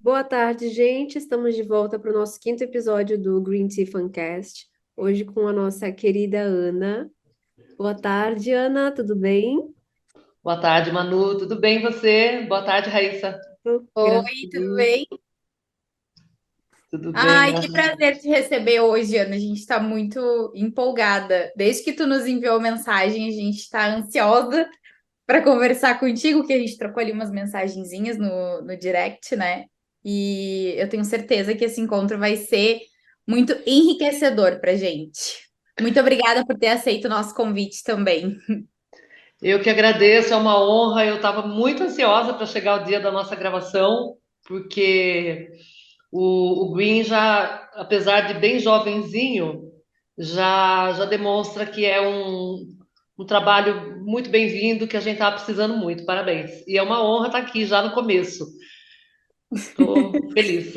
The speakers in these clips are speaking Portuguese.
Boa tarde, gente. Estamos de volta para o nosso quinto episódio do Green Tea Fancast. Hoje com a nossa querida Ana. Boa tarde, Ana. Tudo bem? Boa tarde, Manu. Tudo bem você? Boa tarde, Raíssa. Graças Oi, a tudo Deus. bem? Tudo bem, Ai, que graças a Deus. prazer te receber hoje, Ana. A gente está muito empolgada. Desde que tu nos enviou mensagem, a gente está ansiosa para conversar contigo, que a gente trocou ali umas mensagenzinhas no direct, né? E eu tenho certeza que esse encontro vai ser muito enriquecedor para gente. Muito obrigada por ter aceito o nosso convite também. Eu que agradeço, é uma honra. Eu estava muito ansiosa para chegar o dia da nossa gravação, porque o Green já, apesar de bem jovenzinho, já demonstra que é um trabalho muito bem-vindo, que a gente estava precisando muito. Parabéns. E é uma honra estar aqui já no começo. Estou feliz.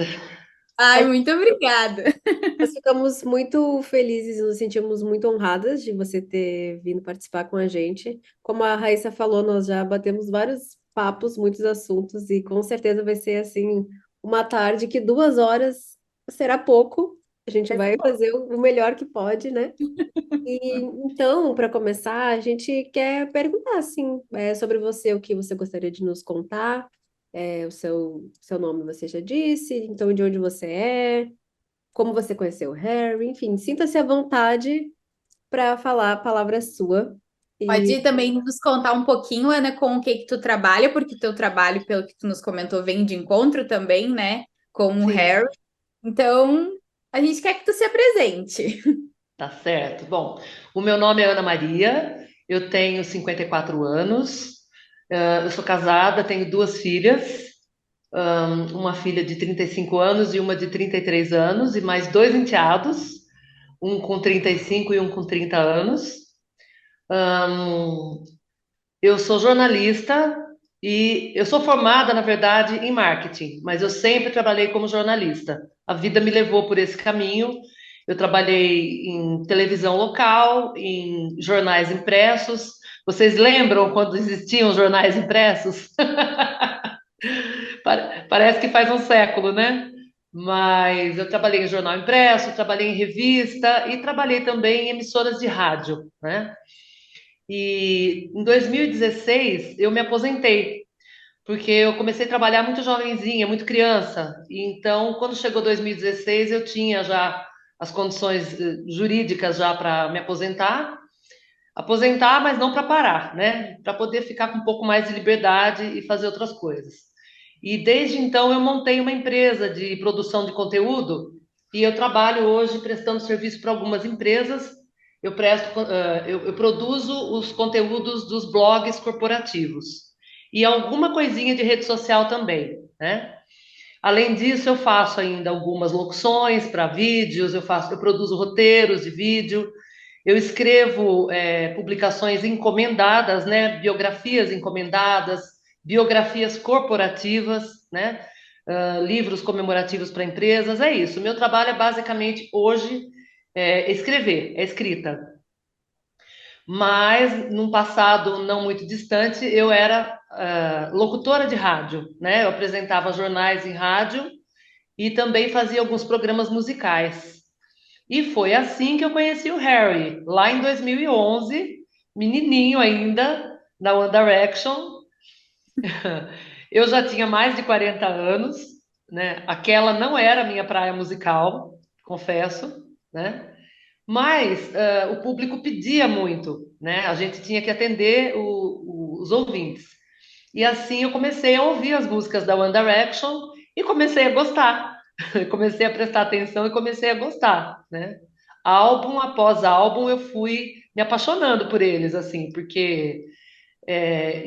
Ai, muito obrigada. Nós ficamos muito felizes e nos sentimos muito honradas de você ter vindo participar com a gente. Como a Raíssa falou, nós já batemos vários papos, muitos assuntos, e com certeza vai ser assim uma tarde que 2 horas será pouco. A gente vai fazer o melhor que pode, né? E então, para começar, a gente quer perguntar assim, sobre você, o que você gostaria de nos contar. O seu nome você já disse, então de onde você é, como você conheceu o Harry, enfim, sinta-se à vontade para falar, a palavra é sua. E Pode também nos contar um pouquinho, Ana, com o que que tu trabalha, porque o teu trabalho, pelo que tu nos comentou, vem de encontro também, né, com o sim, Harry. Então, a gente quer que tu se apresente. Tá certo. Bom, o meu nome é Ana Maria, eu tenho 54 anos, eu sou casada, tenho duas filhas, uma filha de 35 anos e uma de 33 anos, e mais dois enteados, um com 35 e um com 30 anos. Ahn, eu sou jornalista e eu sou formada, na verdade, em marketing, mas eu sempre trabalhei como jornalista. A vida me levou por esse caminho. Eu trabalhei em televisão local, em jornais impressos. Vocês lembram quando existiam jornais impressos? Parece que faz um século, né? Mas eu trabalhei em jornal impresso, trabalhei em revista e trabalhei também em emissoras de rádio, né? E em 2016 eu me aposentei, porque eu comecei a trabalhar muito jovenzinha, muito criança. E então, quando chegou 2016, eu tinha já as condições jurídicas já para me aposentar. Aposentar, mas não para parar, né? Para poder ficar com um pouco mais de liberdade e fazer outras coisas. E desde então eu montei uma empresa de produção de conteúdo e eu trabalho hoje prestando serviço para algumas empresas. Eu produzo os conteúdos dos blogs corporativos e alguma coisinha de rede social também, né? Além disso, eu faço ainda algumas locuções para vídeos, eu produzo roteiros de vídeo, eu escrevo publicações encomendadas, né? Biografias encomendadas, biografias corporativas, né? Livros comemorativos para empresas, é isso. O meu trabalho é basicamente hoje escrever, é escrita. Mas num passado não muito distante, eu era locutora de rádio, né? Eu apresentava jornais em rádio e também fazia alguns programas musicais. E foi assim que eu conheci o Harry, lá em 2011, menininho ainda, na One Direction. Eu já tinha mais de 40 anos, né? Aquela não era a minha praia musical, confesso, né? Mas o público pedia muito, né? A gente tinha que atender os ouvintes. E assim eu comecei a ouvir as músicas da One Direction e comecei a gostar. Comecei a prestar atenção e comecei a gostar, né? Álbum após álbum eu fui me apaixonando por eles, assim, porque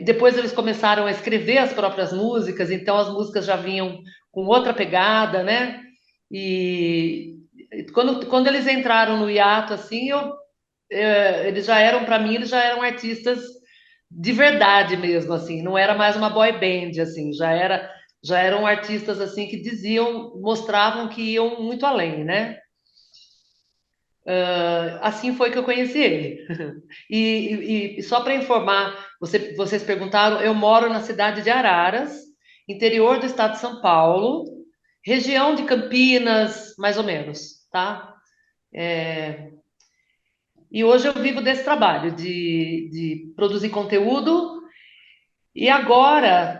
depois eles começaram a escrever as próprias músicas, então as músicas já vinham com outra pegada, né? E quando eles entraram no hiato, assim, eles já eram, para mim, eles já eram artistas de verdade mesmo, assim, não era mais uma boy band, assim, já eram artistas, assim, que diziam, mostravam que iam muito além, né? Assim foi que eu conheci ele. E só para informar, vocês perguntaram, eu moro na cidade de Araras interior do estado de São Paulo, região de Campinas, mais ou menos, tá? E hoje eu vivo desse trabalho de produzir conteúdo. E agora,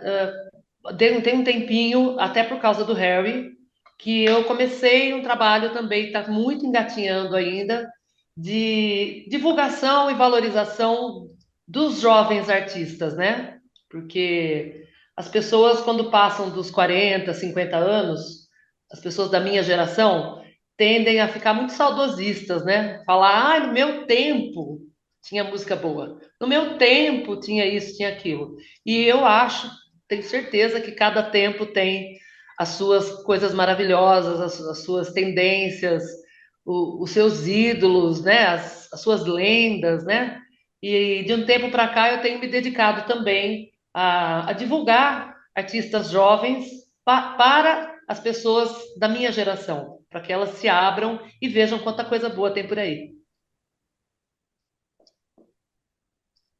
tem um tempinho, até por causa do Harry, que eu comecei um trabalho também, está muito engatinhando ainda, de divulgação e valorização dos jovens artistas, né? Porque as pessoas, quando passam dos 40, 50 anos, as pessoas da minha geração, tendem a ficar muito saudosistas, né? Falar, no meu tempo tinha música boa, no meu tempo tinha isso, tinha aquilo. E eu acho, tenho certeza que cada tempo tem as suas coisas maravilhosas, as suas tendências, os seus ídolos, né? As suas lendas, né? E de um tempo para cá eu tenho me dedicado também a divulgar artistas jovens para as pessoas da minha geração, para que elas se abram e vejam quanta coisa boa tem por aí.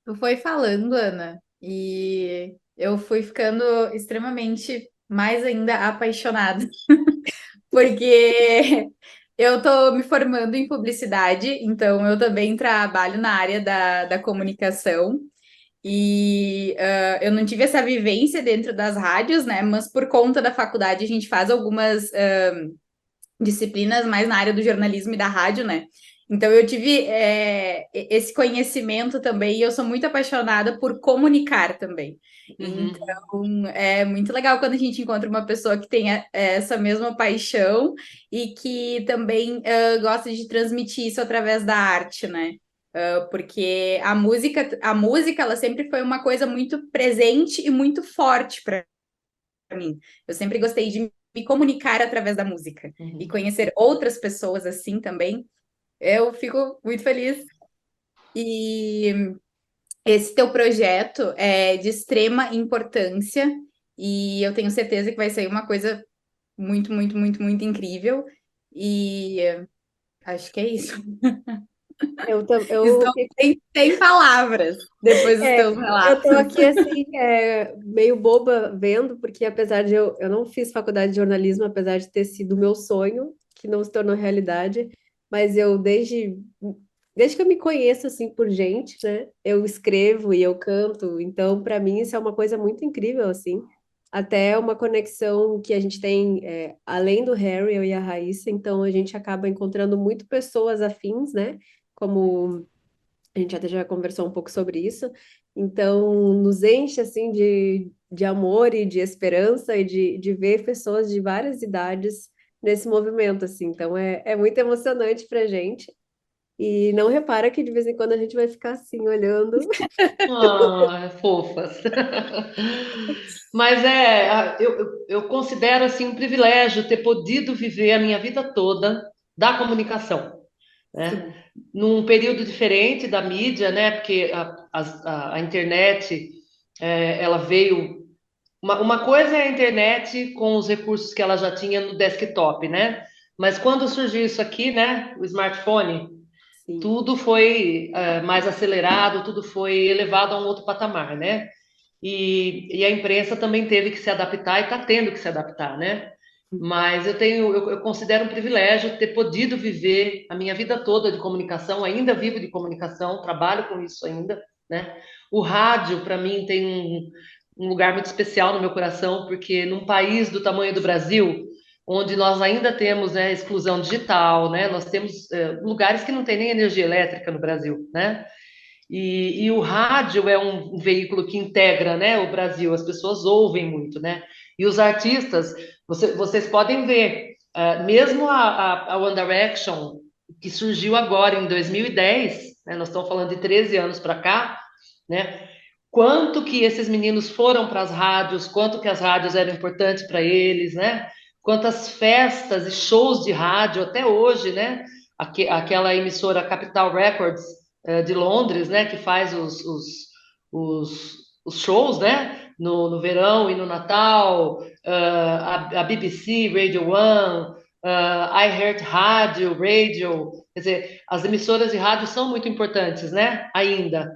Tu foi falando, Ana, e eu fui ficando extremamente mais ainda apaixonada, porque eu tô me formando em publicidade, então eu também trabalho na área da comunicação. E eu não tive essa vivência dentro das rádios, né? Mas por conta da faculdade a gente faz algumas disciplinas mais na área do jornalismo e da rádio, né? Então eu tive esse conhecimento também e eu sou muito apaixonada por comunicar também. Uhum. Então é muito legal quando a gente encontra uma pessoa que tenha essa mesma paixão e que também gosta de transmitir isso através da arte, né? Porque a música ela sempre foi uma coisa muito presente e muito forte para mim. Eu sempre gostei de me comunicar através da música e Uhum. conhecer outras pessoas assim também. Eu fico muito feliz. E esse teu projeto é de extrema importância e eu tenho certeza que vai sair uma coisa muito, muito, muito, muito incrível. E acho que é isso. Eu Estou sem palavras depois dos É, teus eu tô relatos. aqui assim, meio boba vendo, porque apesar de eu não fiz faculdade de jornalismo, apesar de ter sido o meu sonho, que não se tornou realidade, mas eu desde que eu me conheço assim por gente, né, eu escrevo e eu canto, então para mim isso é uma coisa muito incrível assim, até uma conexão que a gente tem além do Harry, eu e a Raíssa, então a gente acaba encontrando muito pessoas afins, né, como a gente até já conversou um pouco sobre isso. Então, nos enche assim de amor e de esperança e de ver pessoas de várias idades nesse movimento, assim. Então, é muito emocionante pra gente. E não repara que de vez em quando a gente vai ficar assim, olhando. Fofas. Mas eu considero assim um privilégio ter podido viver a minha vida toda da comunicação, né? Sim, Num período diferente da mídia, né? Porque a internet, ela veio. Uma coisa é a internet com os recursos que ela já tinha no desktop, né? Mas quando surgiu isso aqui, né? O smartphone, sim. tudo foi mais acelerado, tudo foi elevado a um outro patamar, né? E a imprensa também teve que se adaptar e está tendo que se adaptar, né? Mas eu considero um privilégio ter podido viver a minha vida toda de comunicação, ainda vivo de comunicação, trabalho com isso ainda, né? O rádio, para mim, tem um lugar muito especial no meu coração, porque num país do tamanho do Brasil, onde nós ainda temos, né, exclusão digital, né? Nós temos lugares que não tem nem energia elétrica no Brasil, né? E o rádio é um veículo que integra, né, o Brasil, as pessoas ouvem muito, né? E os artistas, vocês podem ver, mesmo a One Direction, que surgiu agora em 2010, né, nós estamos falando de 13 anos para cá, né? Quanto que esses meninos foram para as rádios, quanto que as rádios eram importantes para eles, né? Quantas festas e shows de rádio até hoje, né? Aquela emissora Capital Records de Londres, né? Que faz os, os shows, né? No verão e no Natal, a BBC, Radio One, iHeart Radio, Radio, quer dizer, as emissoras de rádio são muito importantes, né? Ainda.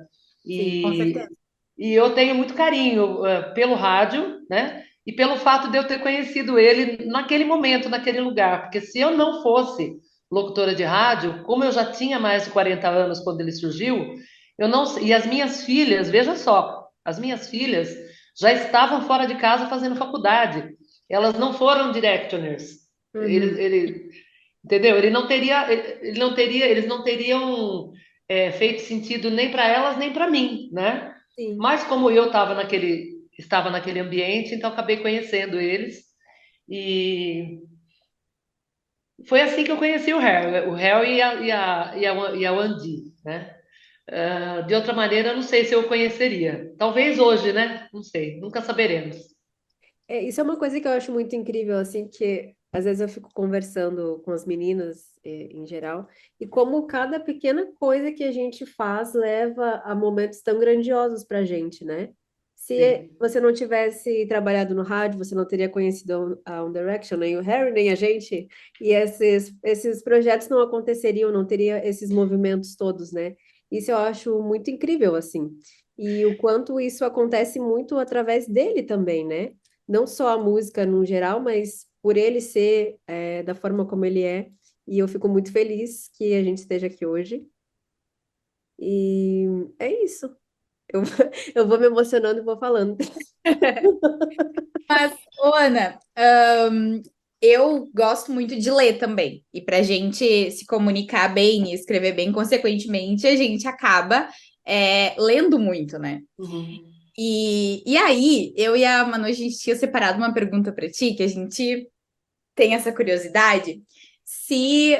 Sim, com E, certeza. e eu tenho muito carinho pelo rádio, né? e pelo fato de eu ter conhecido ele naquele momento, naquele lugar. Porque se eu não fosse locutora de rádio, como eu já tinha mais de 40 anos quando ele surgiu, eu não, e as minhas filhas, veja só, as minhas filhas já estavam fora de casa fazendo faculdade. Elas não foram directioners. Uhum. Entendeu? Eles não teriam feito sentido nem para elas nem para mim, né? Sim. Mas como eu estava naquele ambiente, então acabei conhecendo eles e foi assim que eu conheci o Harry e a Wendy, né? De outra maneira, eu não sei se eu conheceria. Talvez hoje, né? Não sei, nunca saberemos. Isso é uma coisa que eu acho muito incrível, assim, que às vezes eu fico conversando com as meninas, em geral, e como cada pequena coisa que a gente faz leva a momentos tão grandiosos pra gente, né? Se Sim. você não tivesse trabalhado no rádio, você não teria conhecido a One Direction, nem o Harry, nem a gente, e esses projetos não aconteceriam, não teria esses movimentos todos, né? Isso eu acho muito incrível, assim. E o quanto isso acontece muito através dele também, né? Não só a música no geral, mas por ele ser da forma como ele é. E eu fico muito feliz que a gente esteja aqui hoje. E é isso. Eu, eu vou me emocionando e vou falando. Mas, ô, Ana, eu gosto muito de ler também. E para a gente se comunicar bem e escrever bem, consequentemente, a gente acaba lendo muito, né? Uhum. E aí, eu e a Manu, a gente tinha separado uma pergunta para ti, que a gente tem essa curiosidade. Se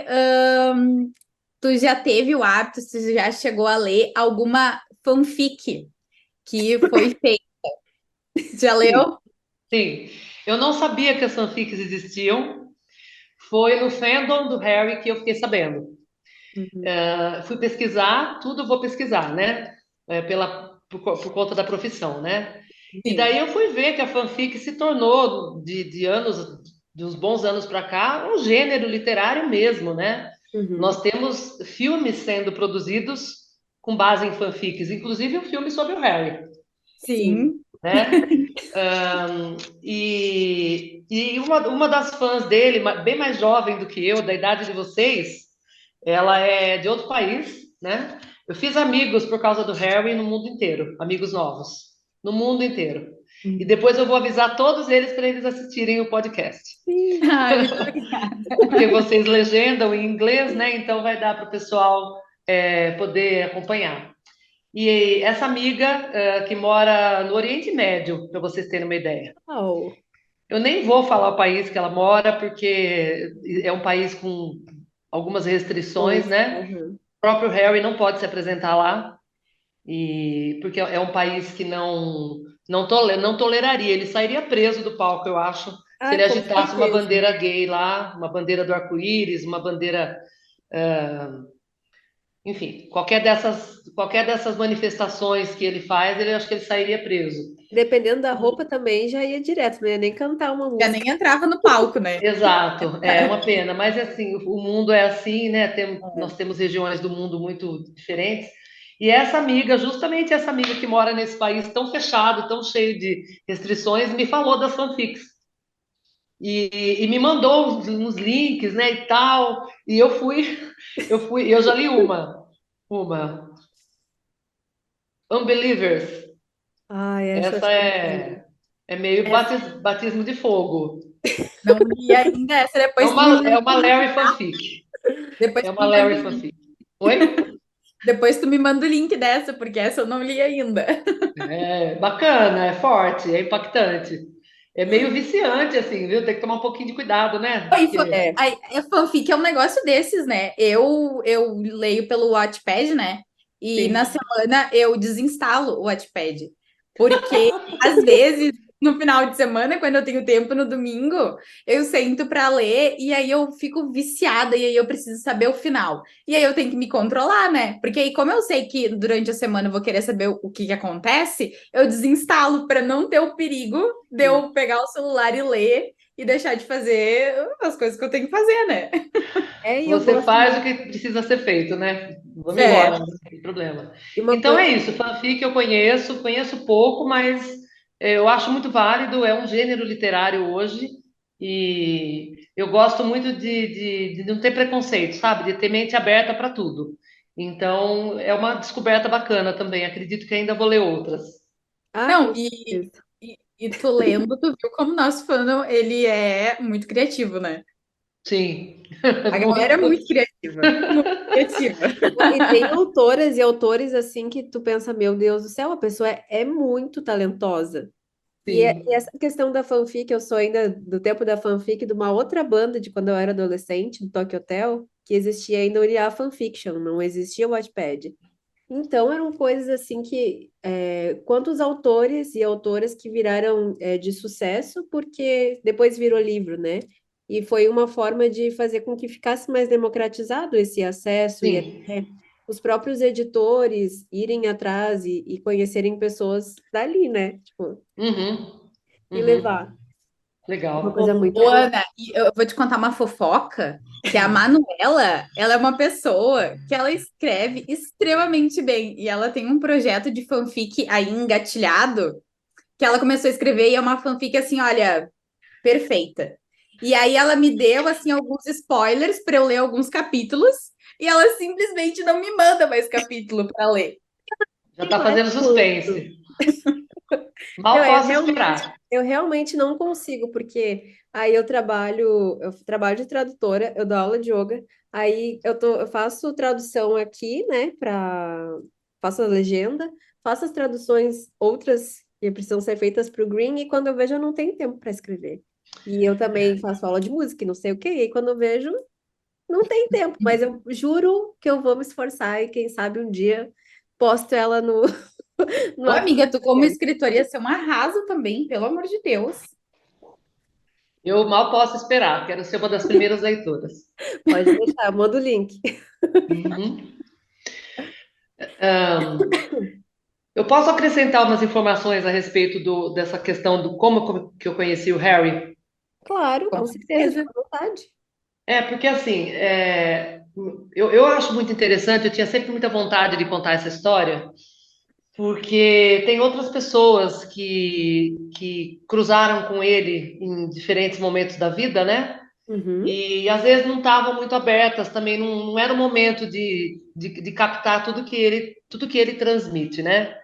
tu já teve o hábito, se tu já chegou a ler alguma fanfic que foi feita. Já Sim, leu? sim. Eu não sabia que as fanfics existiam. Foi no fandom do Harry que eu fiquei sabendo. Uhum. Fui pesquisar, tudo vou pesquisar, né? Por conta da profissão, né? E Sim. daí eu fui ver que a fanfic se tornou, de uns bons anos para cá, um gênero literário mesmo, né? Uhum. Nós temos filmes sendo produzidos com base em fanfics, inclusive um filme sobre o Harry, Sim. Sim. né? E uma das fãs dele, bem mais jovem do que eu, da idade de vocês, ela é de outro país, né? Eu fiz amigos por causa do Harry no mundo inteiro, amigos novos, no mundo inteiro. E Uhum. depois eu vou avisar todos eles para eles assistirem o podcast, Sim. Ai, muito obrigada. porque vocês legendam em inglês, né? Então vai dar para o pessoal poder acompanhar. E essa amiga que mora no Oriente Médio, para vocês terem uma ideia. Uau. Eu nem vou falar o país que ela mora, porque é um país com algumas restrições, Pois. né? Uhum. O próprio Harry não pode se apresentar lá, e porque é um país que não toleraria, ele sairia preso do palco, eu acho, se Ah, ele com agitasse uma certeza. bandeira gay lá, uma bandeira do arco-íris, uma bandeira, enfim, qualquer dessas manifestações que ele faz, ele acho que ele sairia preso. Dependendo da roupa também, já ia direto, não ia nem cantar uma Já música. nem entrava no palco, né? Exato, é uma pena, mas assim, o mundo é assim, né? Nós temos regiões do mundo muito diferentes. E essa amiga, justamente essa amiga que mora nesse país tão fechado, tão cheio de restrições, me falou das fanfics. E me mandou uns links, né, e tal. E eu já li uma, Unbelievers. Ai, essa eu Essa acho que eu nunca li. é meio Essa batismo de fogo. não li ainda, essa É depois tu me uma, manda é o uma link, Larry tá? fanfic. Depois É tu uma me manda Larry o link. fanfic. Oi? Depois tu me manda o link dessa, porque essa eu não li ainda. É bacana, é forte, é impactante. É meio viciante, assim, viu? Tem que tomar um pouquinho de cuidado, né? Oi, Porque, É. fanfic é um negócio desses, né? Eu leio pelo Wattpad, né? E na sim. semana eu desinstalo o Wattpad. Porque, às vezes, no final de semana, quando eu tenho tempo no domingo, eu sento para ler e aí eu fico viciada e aí eu preciso saber o final. E aí eu tenho que me controlar, né? Porque aí, como eu sei que durante a semana eu vou querer saber o que que acontece, eu desinstalo para não ter o perigo de eu pegar o celular e ler e deixar de fazer as coisas que eu tenho que fazer, né? E eu Você gosto faz muito. o que precisa ser feito, né? Vamos É, embora, não tem problema. E uma Então é coisa. isso, fanfic eu conheço pouco, mas Eu acho muito válido, é um gênero literário hoje, e eu gosto muito de não ter preconceito, sabe? De ter mente aberta para tudo. Então, é uma descoberta bacana também. Acredito que ainda vou ler outras. Ah, Não, com certeza. e tu lendo, tu viu como nosso fandom, ele é muito criativo, né? Sim, A galera é muito. muito criativa, muito criativa. E tem autoras e autores assim que tu pensa, meu Deus do céu, a pessoa é muito talentosa. E Sim. essa questão da fanfic, eu sou ainda do tempo da fanfic de uma outra banda de quando eu era adolescente, do Tokyo Hotel, que existia ainda o Uriah Fanfiction, não existia o Wattpad. Então eram coisas assim que, quantos autores e autoras que viraram de sucesso, porque depois virou livro, né? E foi uma forma de fazer com que ficasse mais democratizado esse acesso e Sim. até os próprios editores irem atrás e conhecerem pessoas dali, né? Tipo, Uhum. e Uhum. levar. Uma Legal. coisa muito Ô, boa. Ana, e eu vou te contar uma fofoca, que a Manuela, ela é uma pessoa que ela escreve extremamente bem, e ela tem um projeto de fanfic aí engatilhado, que ela começou a escrever, e é uma fanfic assim, olha, perfeita. E aí ela me deu, assim, alguns spoilers para eu ler alguns capítulos, e ela simplesmente não me manda mais capítulo para ler. Já Não está é fazendo curto. suspense. Não, Mal posso esperar. eu realmente não consigo, porque aí eu trabalho de tradutora, eu dou aula de yoga, aí eu faço tradução aqui, né, faço a legenda, faço as traduções outras que precisam ser feitas para o Green, e quando eu vejo eu não tenho tempo para escrever. E eu também faço aula de música, e não sei o quê, e aí quando eu vejo, não tem tempo, mas eu juro que eu vou me esforçar e quem sabe um dia posto ela no, no Ô, amiga, tu como Wattpad. escritora ia ser um arraso também, pelo amor de Deus. Eu mal posso esperar. Quero ser uma das primeiras leitoras. Pode deixar, manda o link. Uhum. Eu posso acrescentar umas informações a respeito dessa questão do que eu conheci o Harry? Claro, Com com certeza, certeza. fica à vontade. Porque assim, eu acho muito interessante, eu tinha sempre muita vontade de contar essa história, porque tem outras pessoas que cruzaram com ele em diferentes momentos da vida, né? Uhum, E às vezes não estavam muito abertas também, não era o momento de captar tudo que ele transmite, né?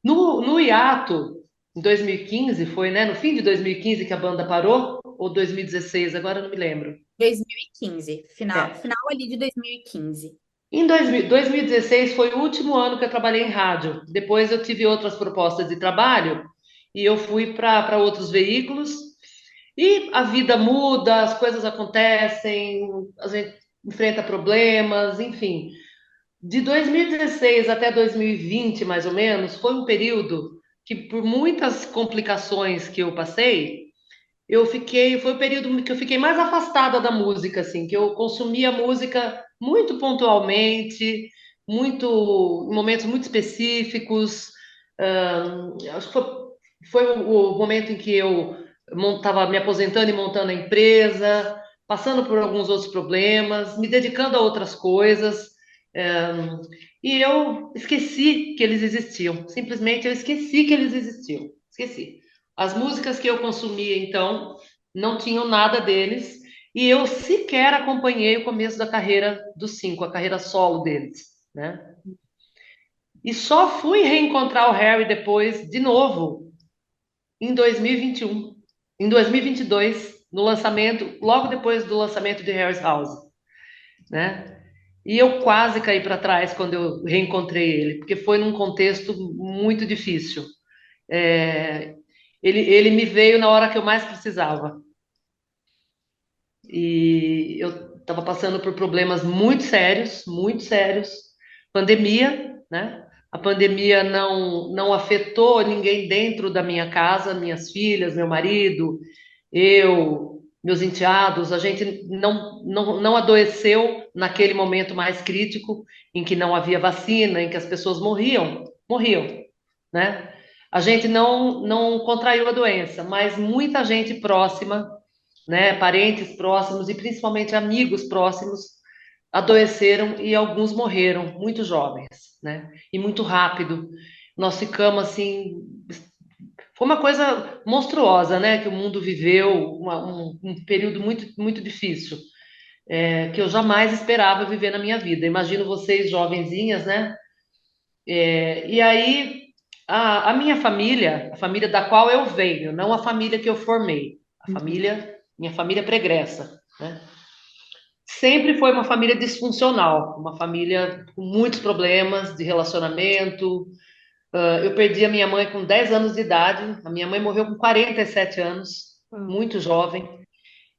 No hiato, em 2015, foi, né? No fim de 2015 que a banda parou, ou 2016, agora eu não me lembro. 2015, É. final ali de 2015. Em 2016 foi o último ano que eu trabalhei em rádio. Depois eu tive outras propostas de trabalho e eu fui para outros veículos. E a vida muda, as coisas acontecem, a gente enfrenta problemas, enfim. De 2016 até 2020, mais ou menos, foi um período que, por muitas complicações que eu passei, foi o período que eu fiquei mais afastada da música, assim, que eu consumia música muito pontualmente, muito, em momentos muito específicos. Acho que foi o momento em que eu estava me aposentando e montando a empresa, passando por alguns outros problemas, me dedicando a outras coisas. ahn, e eu esqueci que eles existiam. Simplesmente eu esqueci que eles existiam. Esqueci. As músicas que eu consumia, então, não tinham nada deles, e eu sequer acompanhei o começo da carreira dos cinco, a carreira solo deles, né? E só fui reencontrar o Harry depois, de novo, em 2021, em 2022, no lançamento, logo depois do lançamento de Harry's House, né? E eu quase caí para trás quando eu reencontrei ele, porque foi num contexto muito difícil. É, ele me veio na hora que eu mais precisava. E eu estava passando por problemas muito sérios. Pandemia, né? A pandemia não afetou ninguém dentro da minha casa, minhas filhas, meu marido, eu, meus enteados. A gente não adoeceu naquele momento mais crítico, em que não havia vacina, em que as pessoas morriam, né? A gente não contraiu a doença, mas muita gente próxima, né, parentes próximos e principalmente amigos próximos adoeceram e alguns morreram muito jovens, né, e muito rápido. Nós ficamos assim Foi uma coisa monstruosa, né? Que o mundo viveu, um período muito, muito difícil, que eu jamais esperava viver na minha vida. Imagino vocês, jovenzinhas, né? E aí, a minha família, a família da qual eu venho, não a família que eu formei, a Uhum. família, minha família pregressa, né? Sempre foi uma família disfuncional, uma família com muitos problemas de relacionamento. Eu perdi a minha mãe com 10 anos de idade, a minha mãe morreu com 47 anos, Uau. muito jovem,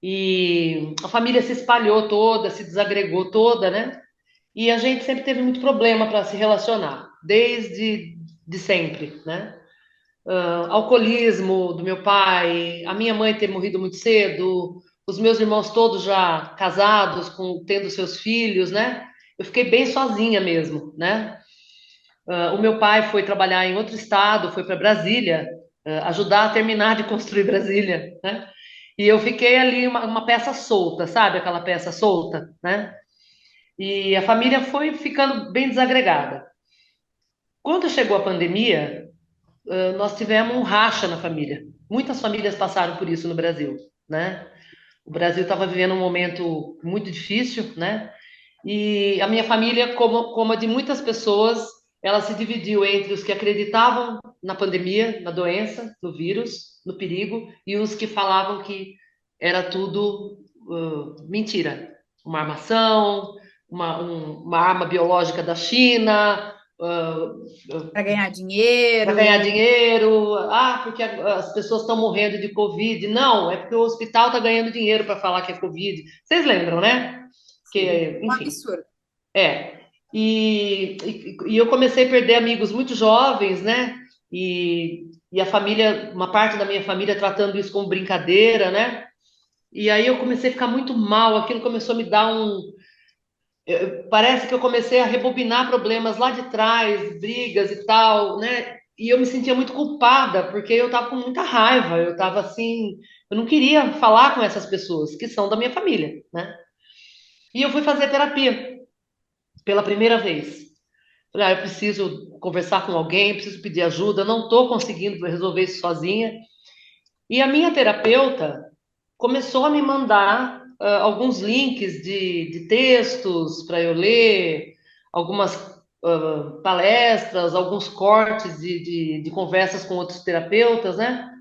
e a família se espalhou toda, se desagregou toda, né? E a gente sempre teve muito problema para se relacionar, desde de sempre, né? Alcoolismo do meu pai, a minha mãe ter morrido muito cedo, os meus irmãos todos já casados, tendo seus filhos, né? Eu fiquei bem sozinha mesmo, né? O meu pai foi trabalhar em outro estado, foi para Brasília, ajudar a terminar de construir Brasília, né? E eu fiquei ali uma peça solta, sabe? Aquela peça solta, né? E a família foi ficando bem desagregada. Quando chegou a pandemia, nós tivemos um racha na família. Muitas famílias passaram por isso no Brasil, né? O Brasil estava vivendo um momento muito difícil, né? E a minha família, como a de muitas pessoas, ela se dividiu entre os que acreditavam na pandemia, na doença, no vírus, no perigo, e os que falavam que era tudo mentira. Uma armação, uma arma biológica da China, Para ganhar para ganhar dinheiro. dinheiro. Ah, porque as pessoas estão morrendo de Covid. Não, é porque o hospital está ganhando dinheiro para falar que é Covid. Vocês lembram, né? Sim, Que, um enfim. absurdo. É. E eu comecei a perder amigos muito jovens, né? E a família, uma parte da minha família tratando isso como brincadeira, né? E aí eu comecei a ficar muito mal, aquilo começou a me dar parece que eu comecei a rebobinar problemas lá de trás, brigas e tal, né? E eu me sentia muito culpada, porque eu tava com muita raiva, eu tava assim, eu não queria falar com essas pessoas que são da minha família, né? E eu fui fazer terapia pela primeira vez. Falei, eu preciso conversar com alguém, preciso pedir ajuda, não estou conseguindo resolver isso sozinha. E a minha terapeuta começou a me mandar alguns links de textos para eu ler, algumas palestras, alguns cortes de conversas com outros terapeutas, né?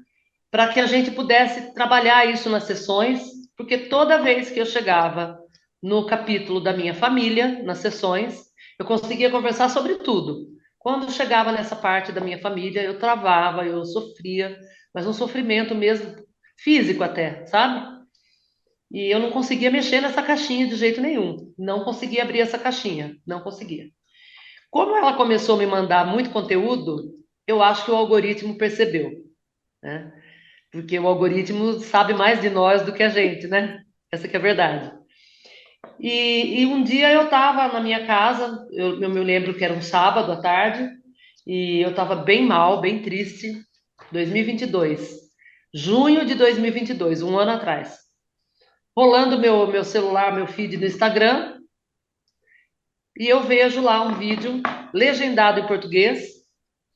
Para que a gente pudesse trabalhar isso nas sessões, porque toda vez que eu chegava no capítulo da minha família, nas sessões, eu conseguia conversar sobre tudo. Quando chegava nessa parte da minha família, eu travava, eu sofria, mas um sofrimento mesmo físico até, sabe? E eu não conseguia mexer nessa caixinha de jeito nenhum. Não conseguia abrir essa caixinha, não conseguia. Como ela começou a me mandar muito conteúdo, eu acho que o algoritmo percebeu, né? Porque o algoritmo sabe mais de nós do que a gente, né? Essa que é a verdade. E um dia eu estava na minha casa, eu me lembro que era um sábado à tarde, e eu estava bem mal, bem triste, 2022. Junho de 2022, um ano atrás. Rolando meu celular, meu feed no Instagram, e eu vejo lá um vídeo legendado em português,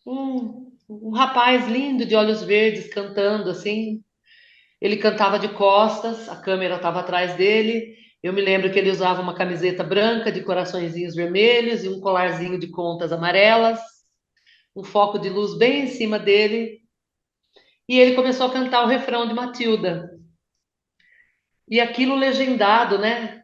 um rapaz lindo de olhos verdes cantando assim. Ele cantava de costas, a câmera estava atrás dele. Eu me lembro que ele usava uma camiseta branca de coraçõezinhos vermelhos e um colarzinho de contas amarelas, um foco de luz bem em cima dele. E ele começou a cantar o refrão de Matilda. E aquilo legendado, né?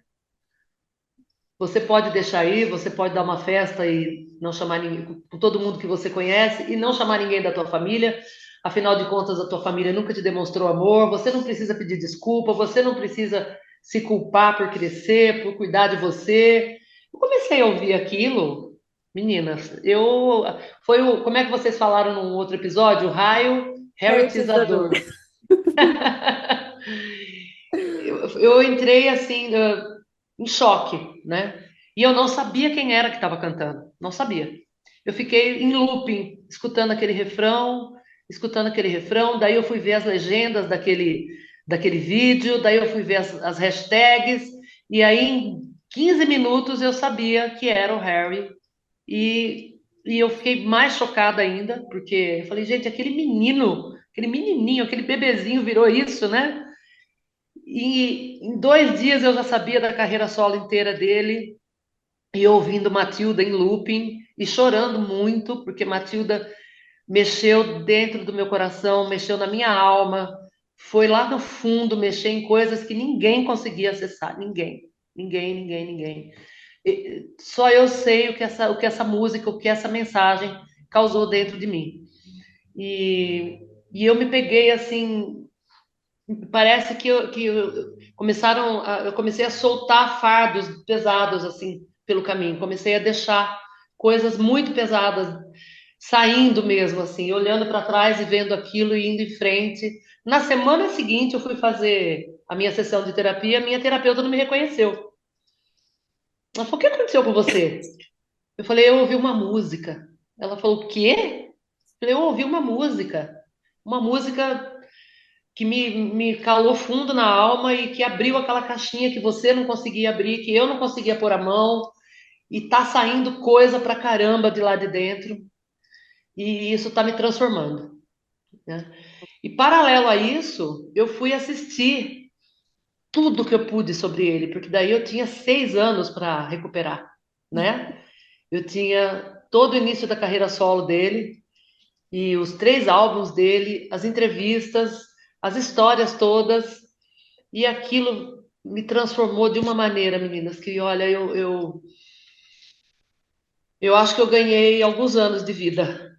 Você pode deixar aí, você pode dar uma festa e não chamar ninguém, com todo mundo que você conhece e não chamar ninguém da tua família. Afinal de contas, a tua família nunca te demonstrou amor. Você não precisa pedir desculpa, você não precisa se culpar por crescer, por cuidar de você. Eu comecei a ouvir aquilo, meninas. Como é que vocês falaram num outro episódio? O raio Heretisador. heretizador. Eu entrei assim em choque, né? E eu não sabia quem era que estava cantando, não sabia. Eu fiquei em looping, escutando aquele refrão, daí eu fui ver as legendas daquele vídeo, daí eu fui ver as hashtags, e aí em 15 minutos eu sabia que era o Harry, e eu fiquei mais chocada ainda, porque eu falei, gente, aquele menino aquele menininho, aquele bebezinho virou isso, né? E em 2 dias eu já sabia da carreira solo inteira dele, e ouvindo Matilda em looping, e chorando muito, porque Matilda mexeu dentro do meu coração, mexeu na minha alma, foi lá no fundo mexer em coisas que ninguém conseguia acessar, ninguém, ninguém, ninguém, ninguém. Só eu sei o que essa música, o que essa mensagem causou dentro de mim. E, e eu me peguei assim, parece eu comecei a soltar fardos pesados assim pelo caminho, comecei a deixar coisas muito pesadas saindo mesmo assim, olhando para trás e vendo aquilo e indo em frente. Na semana seguinte eu fui fazer a minha sessão de terapia, minha terapeuta não me reconheceu. Ela falou: "O que aconteceu com você?" Eu falei: "Eu ouvi uma música." Ela falou: "O quê?" Eu falei: "Eu ouvi uma música que me calou fundo na alma e que abriu aquela caixinha que você não conseguia abrir, que eu não conseguia pôr a mão, e tá saindo coisa pra caramba de lá de dentro, e isso tá me transformando, né?" E paralelo a isso, eu fui assistir tudo que eu pude sobre ele, porque daí eu tinha 6 anos para recuperar, né? Eu tinha todo o início da carreira solo dele e os 3 álbuns dele, as entrevistas, as histórias todas, e aquilo me transformou de uma maneira, meninas, que olha, eu acho que eu ganhei alguns anos de vida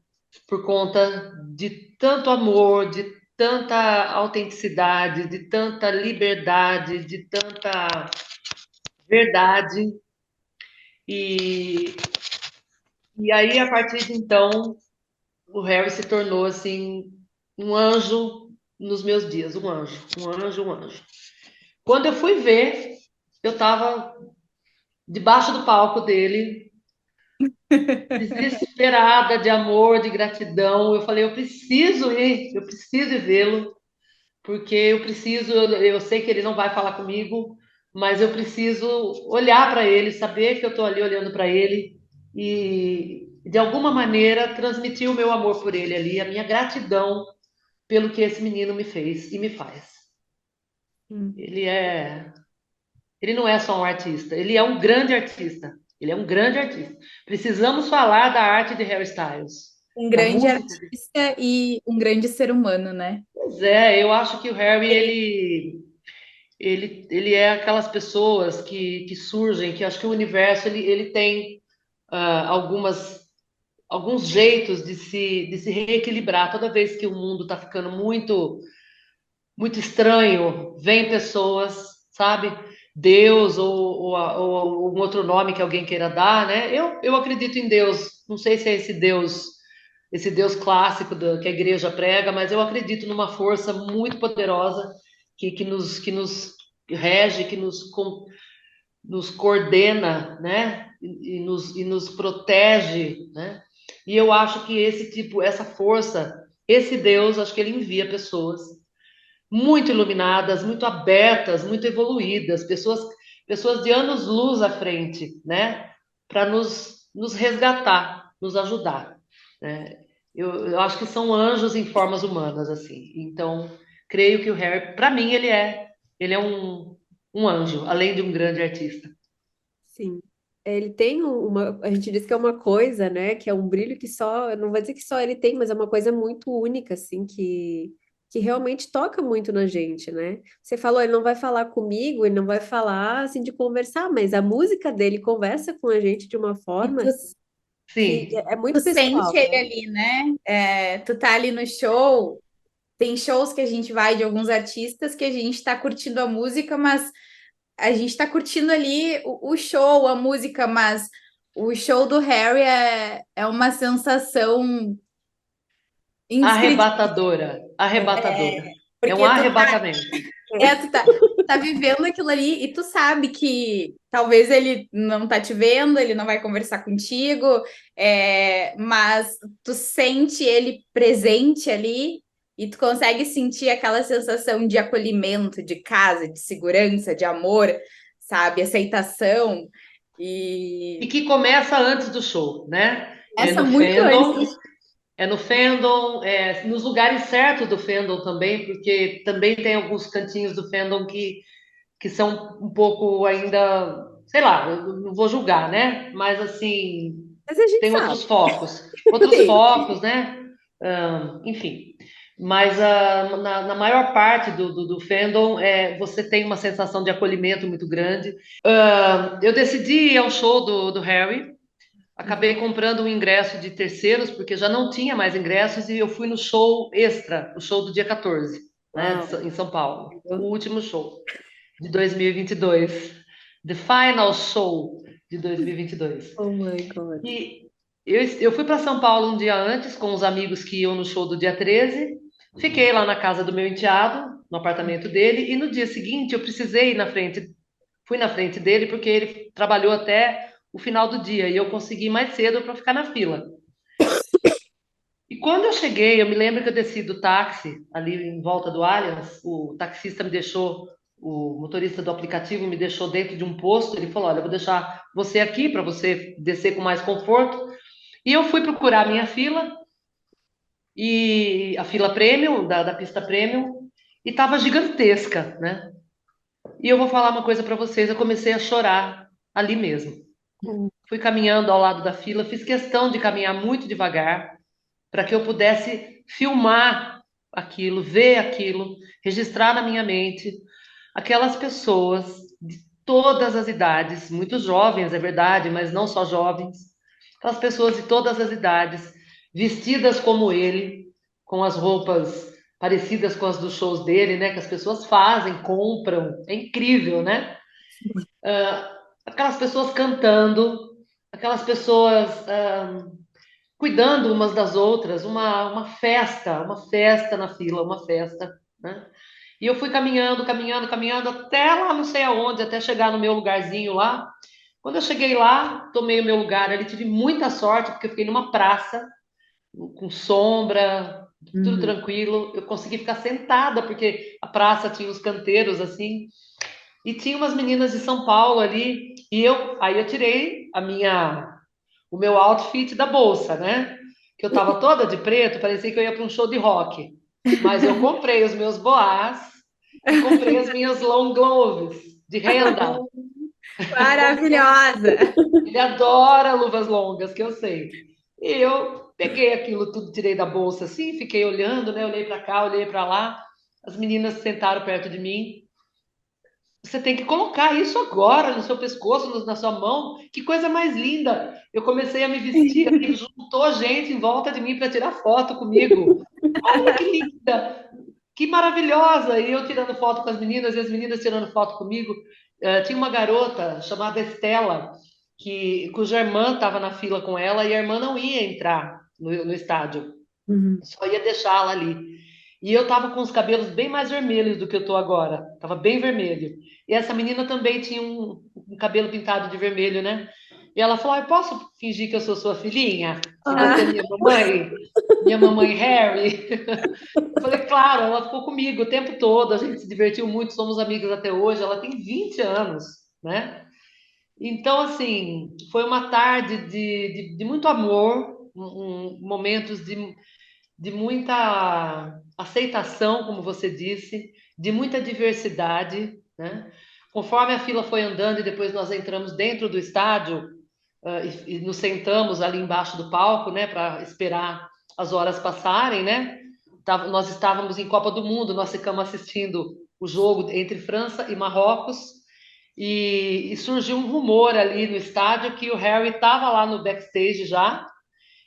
por conta de tanto amor, de tanta autenticidade, de tanta liberdade, de tanta verdade. E, e aí, a partir de então, o Harry se tornou assim um anjo nos meus dias, um anjo, um anjo, um anjo. Quando eu fui ver, eu estava debaixo do palco dele, desesperada de amor, de gratidão. Eu falei: eu preciso ir vê-lo, porque eu preciso, eu sei que ele não vai falar comigo, mas eu preciso olhar para ele, saber que eu estou ali olhando para ele e, de alguma maneira, transmitir o meu amor por ele ali, a minha gratidão pelo que esse menino me fez e me faz. Hum. Ele é, ele não é só um artista, ele é um grande artista. Ele é um grande artista. Precisamos falar da arte de Harry Styles, Um da grande música. artista e um grande ser humano, né? Pois é, eu acho que o Harry, ele é aquelas pessoas que surgem, que acho que o universo ele tem alguns jeitos de se reequilibrar. Toda vez que o mundo está ficando muito, muito estranho, vem pessoas, sabe? Deus ou algum outro nome que alguém queira dar, né? Eu acredito em Deus. Não sei se é esse Deus clássico que a igreja prega, mas eu acredito numa força muito poderosa que nos rege, nos coordena, né? E nos protege, né? E eu acho que essa força, esse Deus, acho que ele envia pessoas muito iluminadas, muito abertas, muito evoluídas, pessoas de anos-luz à frente, né? Para nos resgatar, nos ajudar, né? Eu acho que são anjos em formas humanas, assim. Então, creio que o Harry, para mim, ele é um anjo, além de um grande artista. Sim. Ele tem uma, a gente diz que é uma coisa, né, que é um brilho que só, não vou dizer que só ele tem, mas é uma coisa muito única, assim, que realmente toca muito na gente, né? Você falou, ele não vai falar comigo, ele não vai falar, assim, de conversar, mas a música dele conversa com a gente de uma E forma tu, que Sim, é tu muito sente pessoal, ele né? ali, né? É, tu tá ali no show, tem shows que a gente vai de alguns artistas que a gente tá curtindo a música, mas a gente tá curtindo ali o show, a música, mas o show do Harry é uma sensação indescritível, arrebatadora, arrebatadora. É um porque arrebatamento. tu tá vivendo aquilo ali e tu sabe que talvez ele não tá te vendo, ele não vai conversar contigo, mas tu sente ele presente ali e tu consegue sentir aquela sensação de acolhimento, de casa, de segurança, de amor, sabe, aceitação E e que começa antes do show, né? essa No muito fandom, antes. É no fandom, nos lugares certos do fandom também, porque também tem alguns cantinhos do fandom que são um pouco ainda, sei lá, eu não vou julgar, né? Mas assim, Mas a gente tem sabe. outros Sim. focos, né? Enfim. Mas na maior parte do fandom, você tem uma sensação de acolhimento muito grande. Eu decidi ir ao show do Harry. Acabei comprando um ingresso de terceiros, porque já não tinha mais ingressos, e eu fui no show extra, o show do dia 14, né, Uau. em São Paulo. O último show de 2022. The Final Show de 2022. Oh my God. E eu fui para São Paulo um dia antes, com os amigos que iam no show do dia 13. Fiquei lá na casa do meu enteado, no apartamento dele, e no dia seguinte eu precisei ir na frente, fui na frente dele, porque ele trabalhou até o final do dia, e eu consegui ir mais cedo para ficar na fila. E quando eu cheguei, eu me lembro que eu desci do táxi ali em volta do Allianz, o taxista me deixou, o motorista do aplicativo me deixou dentro de um posto, ele falou: "Olha, eu vou deixar você aqui para você descer com mais conforto". E eu fui procurar a minha fila, e a fila premium, da pista premium, e estava gigantesca, né? E eu vou falar uma coisa para vocês, eu comecei a chorar ali mesmo. Hum. Fui caminhando ao lado da fila, fiz questão de caminhar muito devagar para que eu pudesse filmar aquilo, ver aquilo, registrar na minha mente aquelas pessoas de todas as idades, muito jovens, é verdade, mas não só jovens, aquelas pessoas de todas as idades, vestidas como ele, com as roupas parecidas com as dos shows dele, né? Que as pessoas fazem, compram, é incrível, né? Aquelas pessoas cantando, aquelas pessoas cuidando umas das outras, uma festa na fila, uma festa, né? E eu fui caminhando, caminhando, caminhando até lá, não sei aonde, até chegar no meu lugarzinho lá. Quando eu cheguei lá, tomei o meu lugar ali, tive muita sorte, porque eu fiquei numa praça, com sombra, tudo Uhum. tranquilo. Eu consegui ficar sentada, porque a praça tinha os canteiros assim, e tinha umas meninas de São Paulo ali, aí eu tirei o meu outfit da bolsa, né? Que eu tava toda de preto, parecia que eu ia para um show de rock. Mas eu comprei os meus boás e comprei as minhas long gloves de renda. Comprei. Maravilhosa! Ele adora luvas longas, que eu sei. E eu peguei aquilo tudo, tirei da bolsa assim, fiquei olhando, né? Olhei para cá, olhei para lá. As meninas sentaram perto de mim. Você tem que colocar isso agora no seu pescoço, na sua mão. Que coisa mais linda! Eu comecei a me vestir, ali, juntou gente em volta de mim para tirar foto comigo. Olha que linda, que maravilhosa! E eu tirando foto com as meninas e as meninas tirando foto comigo. Tinha uma garota chamada Estela, cuja irmã estava na fila com ela e a irmã não ia entrar no estádio, Uhum. só ia deixá-la ali. E eu tava com os cabelos bem mais vermelhos do que eu tô agora. Tava bem vermelho. E essa menina também tinha um cabelo pintado de vermelho, né? E ela falou: eu posso fingir que eu sou sua filhinha? Que você é Ah, minha mamãe Harry? Eu falei, claro, ela ficou comigo o tempo todo, a gente se divertiu muito, somos amigas até hoje. Ela tem 20 anos, né? Então, assim, foi uma tarde de muito amor, momentos de muita aceitação, como você disse, de muita diversidade, né? Conforme a fila foi andando e depois nós entramos dentro do estádio, e nos sentamos ali embaixo do palco, né, para esperar as horas passarem, né? Nós estávamos em Copa do Mundo, nós ficamos assistindo o jogo entre França e Marrocos, e surgiu um rumor ali no estádio que o Harry estava lá no backstage já,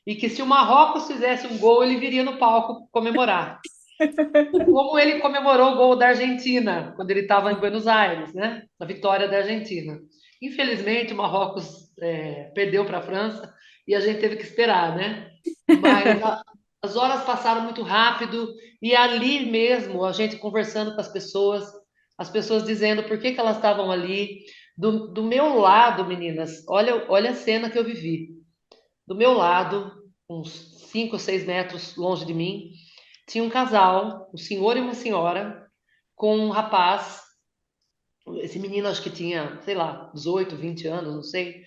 e que se o Marrocos fizesse um gol, ele viria no palco comemorar. Como ele comemorou o gol da Argentina, quando ele estava em Buenos Aires, né? A vitória da Argentina. Infelizmente, o Marrocos perdeu para a França e a gente teve que esperar, né? Mas as horas passaram muito rápido e ali mesmo, a gente conversando com as pessoas dizendo por que elas estavam ali. Do meu lado, meninas, olha a cena que eu vivi. Do meu lado, uns 5 ou 6 metros longe de mim, tinha um casal, um senhor e uma senhora, com um rapaz. Esse menino acho que tinha, sei lá, 18, 20 anos, não sei,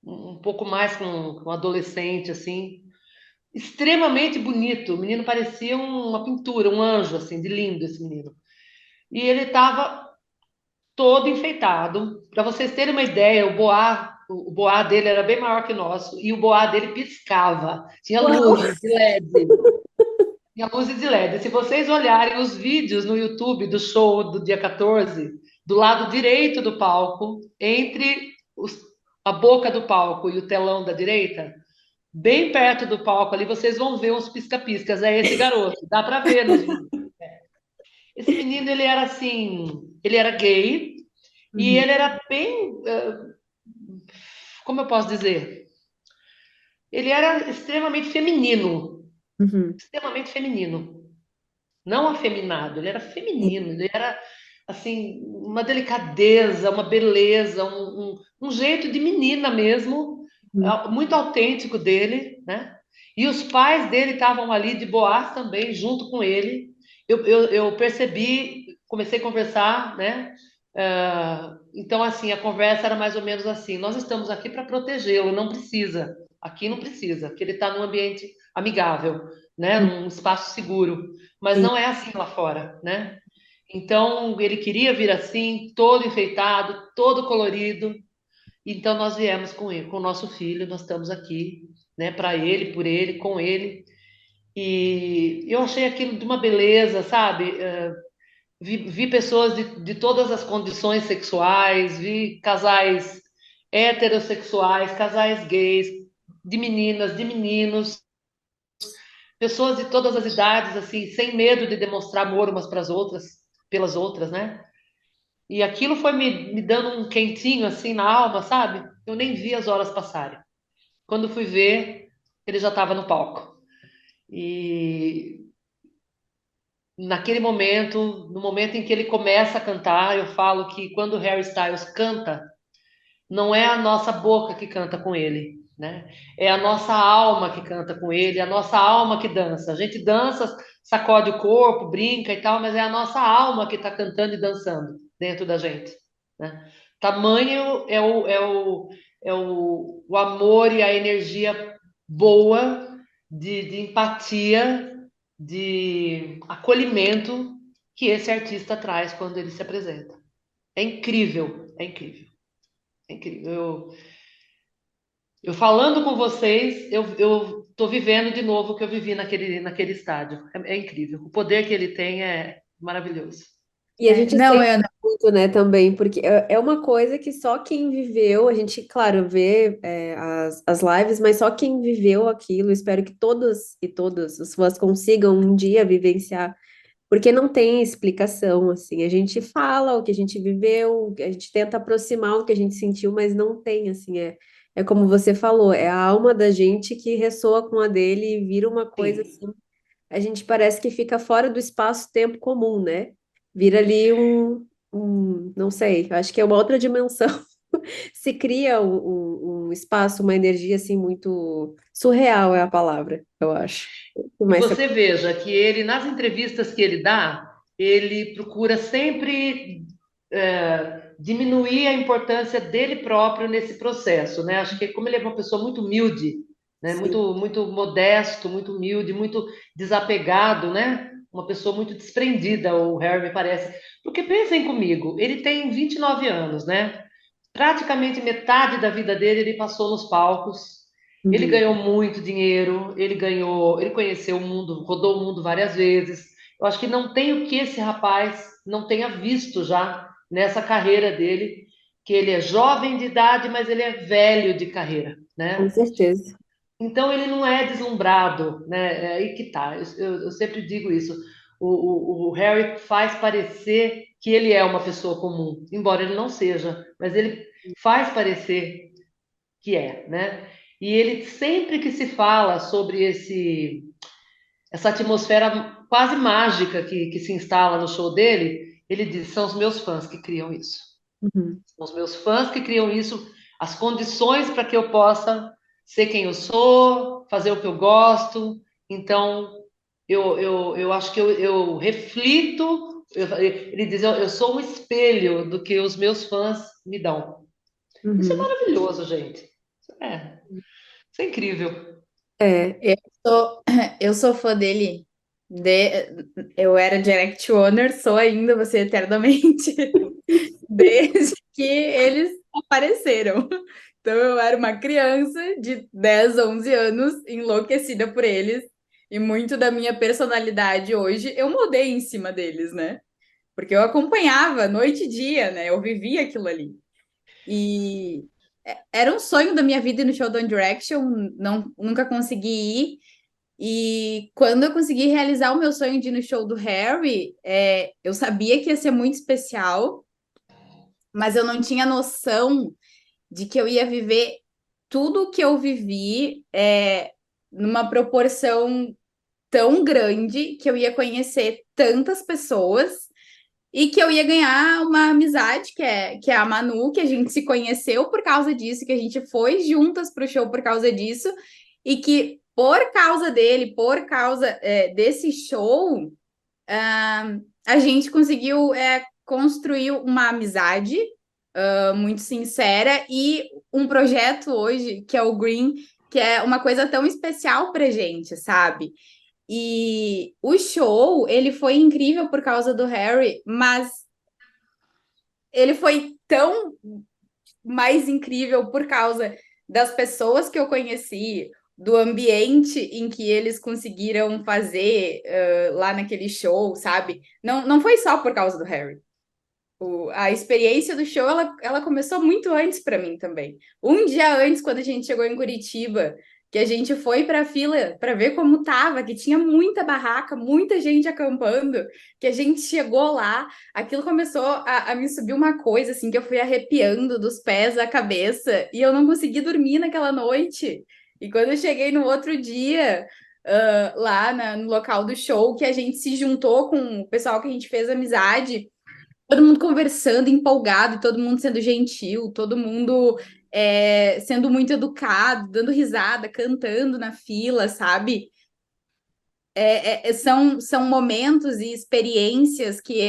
um pouco mais com um adolescente, assim. extremamente bonito. O menino parecia uma pintura, um anjo, assim, de lindo esse menino. E ele estava todo enfeitado. Para vocês terem uma ideia, o boá dele era bem maior que o nosso e o boá dele piscava. Tinha Uau! luzes de LED. Tinha luzes de LED. Se vocês olharem os vídeos no YouTube do show do dia 14, do lado direito do palco, entre a boca do palco e o telão da direita, bem perto do palco ali, vocês vão ver uns pisca-piscas. É esse garoto. Dá para ver nos vídeos. Esse menino, ele era assim, ele era gay e Uhum, ele era bem, como eu posso dizer? Ele era extremamente feminino, uhum. extremamente feminino. Não afeminado, ele era feminino, ele era assim, uma delicadeza, uma beleza, um jeito de menina mesmo, Uhum. muito autêntico dele, né? E os pais dele estavam ali de boas também, junto com ele. Eu percebi, comecei a conversar, né? Então, assim, a conversa era mais ou menos assim: nós estamos aqui para protegê-lo, não precisa, aqui não precisa, porque ele está num ambiente amigável, né? Uhum. Num espaço seguro. Mas Sim. não é assim lá fora, né? Então ele queria vir assim, todo enfeitado, todo colorido. Então nós viemos com ele, com o nosso filho, nós estamos aqui, né, para ele, por ele, com ele. E eu achei aquilo de uma beleza, sabe? Vi pessoas de todas as condições sexuais, vi casais heterossexuais, casais gays, de meninas, de meninos, pessoas de todas as idades, assim, sem medo de demonstrar amor umas para as outras, pelas outras, né? E aquilo foi me dando um quentinho assim na alma, sabe? Eu nem vi as horas passarem. Quando fui ver, ele já estava no palco. E naquele momento, no momento em que ele começa a cantar, eu falo que quando o Harry Styles canta, não é a nossa boca que canta com ele, né? É a nossa alma que canta com ele, é a nossa alma que dança. A gente dança, sacode o corpo, brinca e tal, mas é a nossa alma que está cantando e dançando dentro da gente, né? Tamanho o amor e a energia boa de empatia, de acolhimento que esse artista traz quando ele se apresenta. É incrível, é incrível. É incrível. Eu falando com vocês, eu tô vivendo de novo o que eu vivi naquele estádio. É incrível. O poder que ele tem é maravilhoso. E a gente Não, sente Ana, muito, né, também, porque é uma coisa que só quem viveu, a gente, claro, vê as lives, mas só quem viveu aquilo, espero que todos e todas os fãs consigam um dia vivenciar, porque não tem explicação, assim, a gente fala o que a gente viveu, a gente tenta aproximar o que a gente sentiu, mas não tem, assim, é como você falou, é a alma da gente que ressoa com a dele e vira uma coisa Sim. assim, a gente parece que fica fora do espaço-tempo comum, né? Vira ali não sei, acho que é uma outra dimensão. Se cria um espaço, uma energia assim muito surreal é a palavra, eu acho. E Mas você veja que ele, nas entrevistas que ele dá, ele procura sempre diminuir a importância dele próprio nesse processo, né? Acho que como ele é uma pessoa muito humilde, né? sim, Muito modesto, muito humilde, muito desapegado, né? Uma pessoa muito desprendida, o Harry me parece. Porque pensem comigo, ele tem 29 anos, né? Praticamente metade da vida dele ele passou nos palcos. Ele uhum, ganhou muito dinheiro, ele conheceu o mundo, rodou o mundo várias vezes. Eu acho que não tem o que esse rapaz não tenha visto já nessa carreira dele, que ele é jovem de idade, mas ele é velho de carreira, com né? certeza. Então ele não é deslumbrado, né? É aí que tá. Eu sempre digo isso. O Harry faz parecer que ele é uma pessoa comum, embora ele não seja, mas ele faz parecer que é, né? E ele sempre que se fala sobre essa atmosfera quase mágica que se instala no show dele, ele diz: são os meus fãs que criam isso. Uhum. São os meus fãs que criam isso, as condições para que eu possa ser quem eu sou, fazer o que eu gosto. Então, eu acho que eu reflito. Ele diz: eu sou um espelho do que os meus fãs me dão. Isso é Uhum. maravilhoso, gente. É, isso é incrível. É, Eu sou, eu sou fã dele. Eu era Direct Owner, sou ainda, você eternamente, desde que eles apareceram. Então eu era uma criança de 10, 11 anos, enlouquecida por eles, e muito da minha personalidade hoje eu mudei em cima deles, né? Porque eu acompanhava noite e dia, né? Eu vivia aquilo ali. E era um sonho da minha vida ir no show do One Direction, não, nunca consegui ir. E quando eu consegui realizar o meu sonho de ir no show do Harry, eu sabia que ia ser muito especial, mas eu não tinha noção de que eu ia viver tudo o que eu vivi numa proporção tão grande, que eu ia conhecer tantas pessoas e que eu ia ganhar uma amizade que é a Manu, que a gente se conheceu por causa disso, que a gente foi juntas para o show por causa disso, e que por causa dele, por causa desse show, a gente conseguiu construir uma amizade muito sincera e um projeto hoje que é o Green, que é uma coisa tão especial pra gente, sabe? E o show, ele foi incrível por causa do Harry, mas ele foi tão mais incrível por causa das pessoas que eu conheci, do ambiente em que eles conseguiram fazer lá naquele show, sabe? Não foi só por causa do Harry. A experiência do show, ela começou muito antes para mim também. Um dia antes, quando a gente chegou em Curitiba, que a gente foi para a fila para ver como tava, que tinha muita barraca, muita gente acampando, que a gente chegou lá, aquilo começou a me subir uma coisa, assim, que eu fui arrepiando dos pés à cabeça, e eu não consegui dormir naquela noite. E quando eu cheguei no outro dia, lá no local do show, que a gente se juntou com o pessoal que a gente fez amizade, todo mundo conversando, empolgado, todo mundo sendo gentil, todo mundo sendo muito educado, dando risada, cantando na fila, sabe? São momentos e experiências que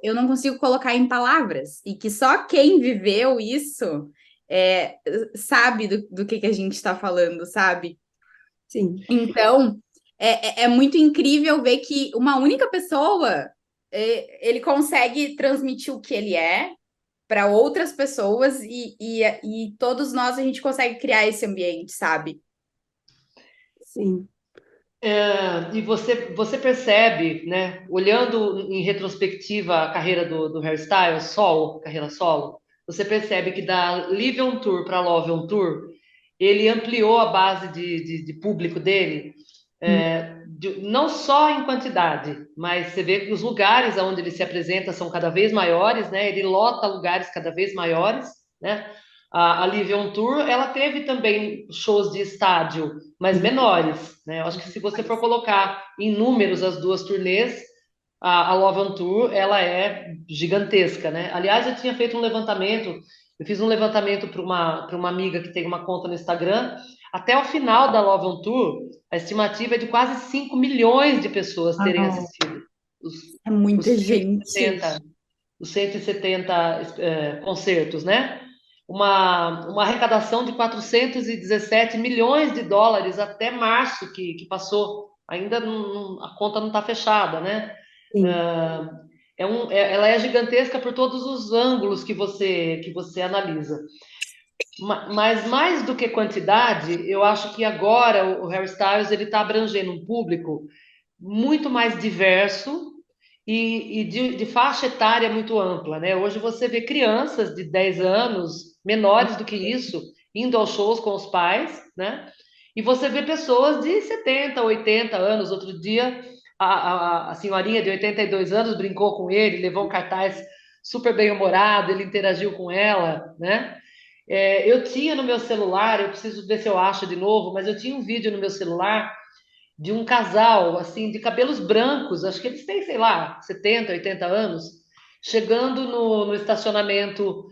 eu não consigo colocar em palavras, e que só quem viveu isso é, sabe do que a gente está falando, sabe? sim. Então, é muito incrível ver que uma única pessoa ele consegue transmitir o que ele é para outras pessoas e todos nós a gente consegue criar esse ambiente, sabe? Sim. E você percebe, né, olhando em retrospectiva a carreira do hairstyle solo, carreira solo, você percebe que da Live on Tour para Love on Tour, ele ampliou a base de público dele, não só em quantidade, mas você vê que os lugares onde ele se apresenta são cada vez maiores, né? Ele lota lugares cada vez maiores, né? A Live on Tour, ela teve também shows de estádio, mas menores, né? Eu acho que se você for colocar em números as duas turnês, a Love on Tour, ela é gigantesca, né? Aliás, eu tinha feito um levantamento, eu fiz um levantamento para uma amiga que tem uma conta no Instagram. Até o final da Love on Tour, a estimativa é de quase 5 milhões de pessoas terem Ah, assistido os, é os muita gente. 170, os 170 concertos, né? Uma arrecadação de 417 milhões de dólares até março que passou. Ainda a conta não está fechada, né? Sim. Ah, ela é gigantesca por todos os ângulos que você analisa. Mas mais do que quantidade, eu acho que agora o Harry Styles ele está abrangendo um público muito mais diverso e de faixa etária muito ampla, né? Hoje você vê crianças de 10 anos, menores do que isso, indo aos shows com os pais, né? E você vê pessoas de 70, 80 anos. Outro dia, a senhorinha de 82 anos brincou com ele, levou um cartaz super bem-humorado, ele interagiu com ela, né? Eu tinha no meu celular, eu preciso ver se eu acho de novo, mas eu tinha um vídeo no meu celular de um casal, assim, de cabelos brancos, acho que eles têm, sei lá, 70, 80 anos, chegando no estacionamento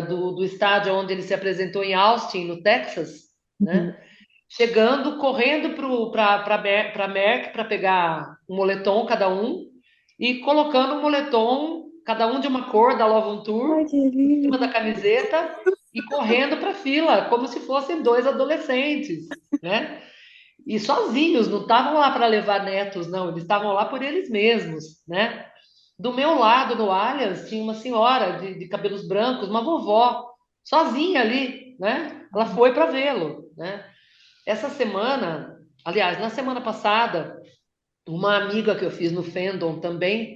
do estádio onde ele se apresentou em Austin, no Texas, né? Uhum. Chegando, correndo para a Merck para pegar um moletom cada um e colocando um moletom, cada um de uma cor da Love on Tour, Ai, que em cima da lindo. camiseta e correndo para a fila, como se fossem dois adolescentes, né? e sozinhos, não estavam lá para levar netos, não, eles estavam lá por eles mesmos, né? Do meu lado, no Allianz, tinha uma senhora de cabelos brancos, uma vovó, sozinha ali, né? Ela foi para vê-lo, né? Essa semana, aliás, na semana passada, uma amiga que eu fiz no Fandom também,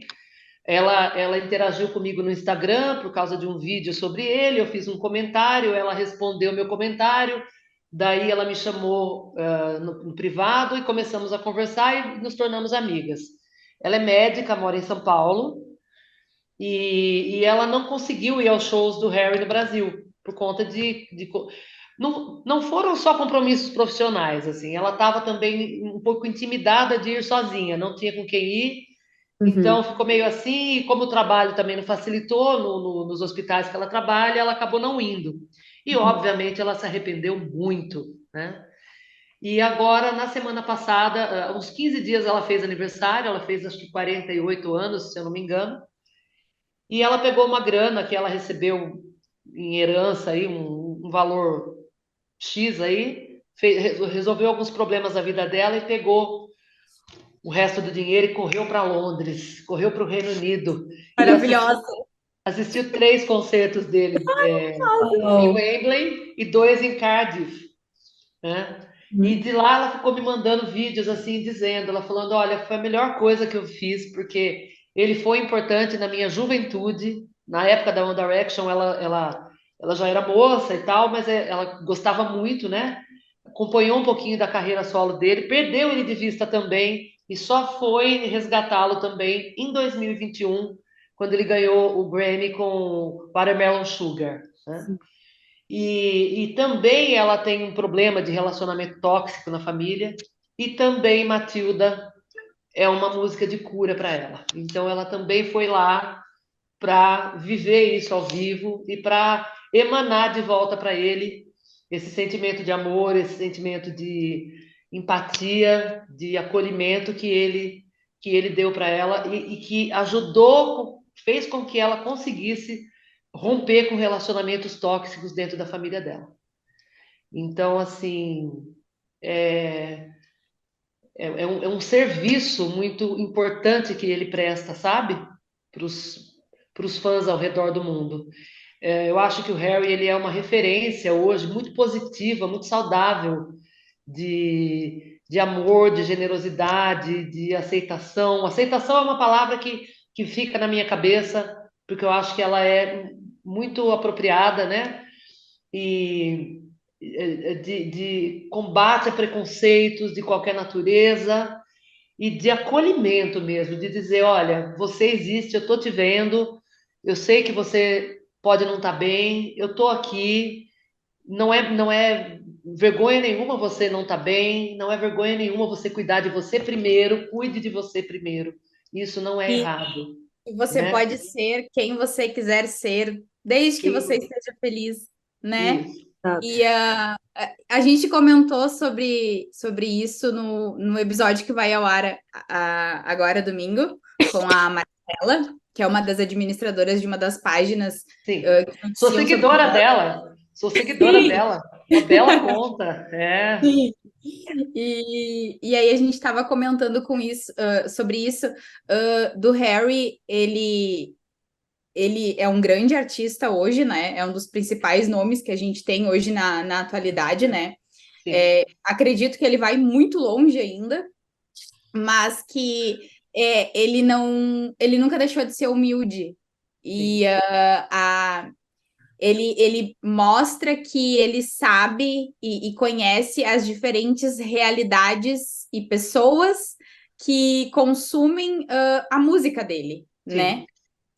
ela interagiu comigo no Instagram por causa de um vídeo sobre ele. Eu fiz um comentário, ela respondeu meu comentário. Daí ela me chamou no privado e começamos a conversar e nos tornamos amigas. Ela é médica, mora em São Paulo e ela não conseguiu ir aos shows do Harry no Brasil por conta não foram só compromissos profissionais, assim. Ela estava também um pouco intimidada de ir sozinha, não tinha com quem ir, então Uhum. ficou meio assim, e como o trabalho também não facilitou nos hospitais que ela trabalha, ela acabou não indo. E Uhum. obviamente ela se arrependeu muito, né? E agora, na semana passada, uns 15 dias ela fez aniversário, ela fez acho que 48 anos, se eu não me engano, e ela pegou uma grana que ela recebeu em herança aí, um valor X aí, resolveu alguns problemas da vida dela e pegou o resto do dinheiro e correu para Londres, correu para o Reino Unido e Maravilhosa. assistiu 3 concertos dele, em Uau. Wembley e 2 em Cardiff, né? E Uhum. de lá ela ficou me mandando vídeos assim, dizendo, ela falando, olha, foi a melhor coisa que eu fiz, porque ele foi importante na minha juventude, na época da One Direction, ela já era moça e tal, mas ela gostava muito, né? Acompanhou um pouquinho da carreira solo dele, perdeu ele de vista também, e só foi resgatá-lo também em 2021, quando ele ganhou o Grammy com Watermelon Sugar, né? Sim. E também ela tem um problema de relacionamento tóxico na família. E também Matilda é uma música de cura para ela. Então ela também foi lá para viver isso ao vivo e para emanar de volta para ele esse sentimento de amor, esse sentimento de empatia, de acolhimento que ele deu para ela e que ajudou, fez com que ela conseguisse romper com relacionamentos tóxicos dentro da família dela. Então, assim, é, é um serviço muito importante que ele presta, sabe? Para os fãs ao redor do mundo. Eu acho que o Harry ele é uma referência hoje muito positiva, muito saudável de amor, de generosidade, de aceitação. Aceitação é uma palavra que fica na minha cabeça, porque eu acho que ela é muito apropriada, né? E de combate a preconceitos de qualquer natureza e de acolhimento mesmo, de dizer, olha, você existe, eu estou te vendo, eu sei que você pode não estar bem, eu estou aqui, não é vergonha nenhuma você não estar bem, não é vergonha nenhuma você cuidar de você primeiro, cuide de você primeiro. Isso não é E errado, você né? pode ser quem você quiser ser, desde que você E- esteja feliz, né? Isso. E a gente comentou sobre isso no episódio que vai ao ar agora, domingo, com a Marcela, que é uma das administradoras de uma das páginas Sim. que Sou noticiam sobre. seguidora dela. Sou seguidora Sim, dela. Uma bela conta. É. sim. E aí a gente estava comentando sobre isso, do Harry, ele é um grande artista hoje, né? É um dos principais nomes que a gente tem hoje na atualidade, né? Sim. Acredito que ele vai muito longe ainda, mas que ele nunca deixou de ser humilde. E Sim. ele mostra que ele sabe e conhece as diferentes realidades e pessoas que consumem a música dele, né? Sim.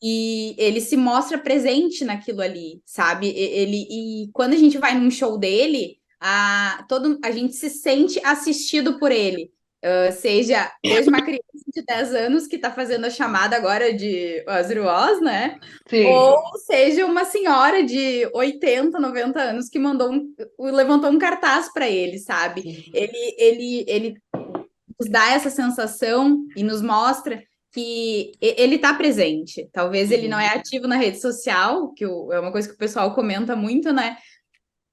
E ele se mostra presente naquilo ali, sabe? E quando a gente vai num show dele, a gente se sente assistido por ele. Seja desde uma criança de 10 anos que está fazendo a chamada agora de Ozzy Oz, né? Ou Sim. seja, uma senhora de 80, 90 anos que levantou um cartaz para ele, sabe? Sim. Ele nos dá essa sensação e nos mostra que ele está presente. Talvez ele não é Uhum. ativo na rede social, é uma coisa que o pessoal comenta muito, né?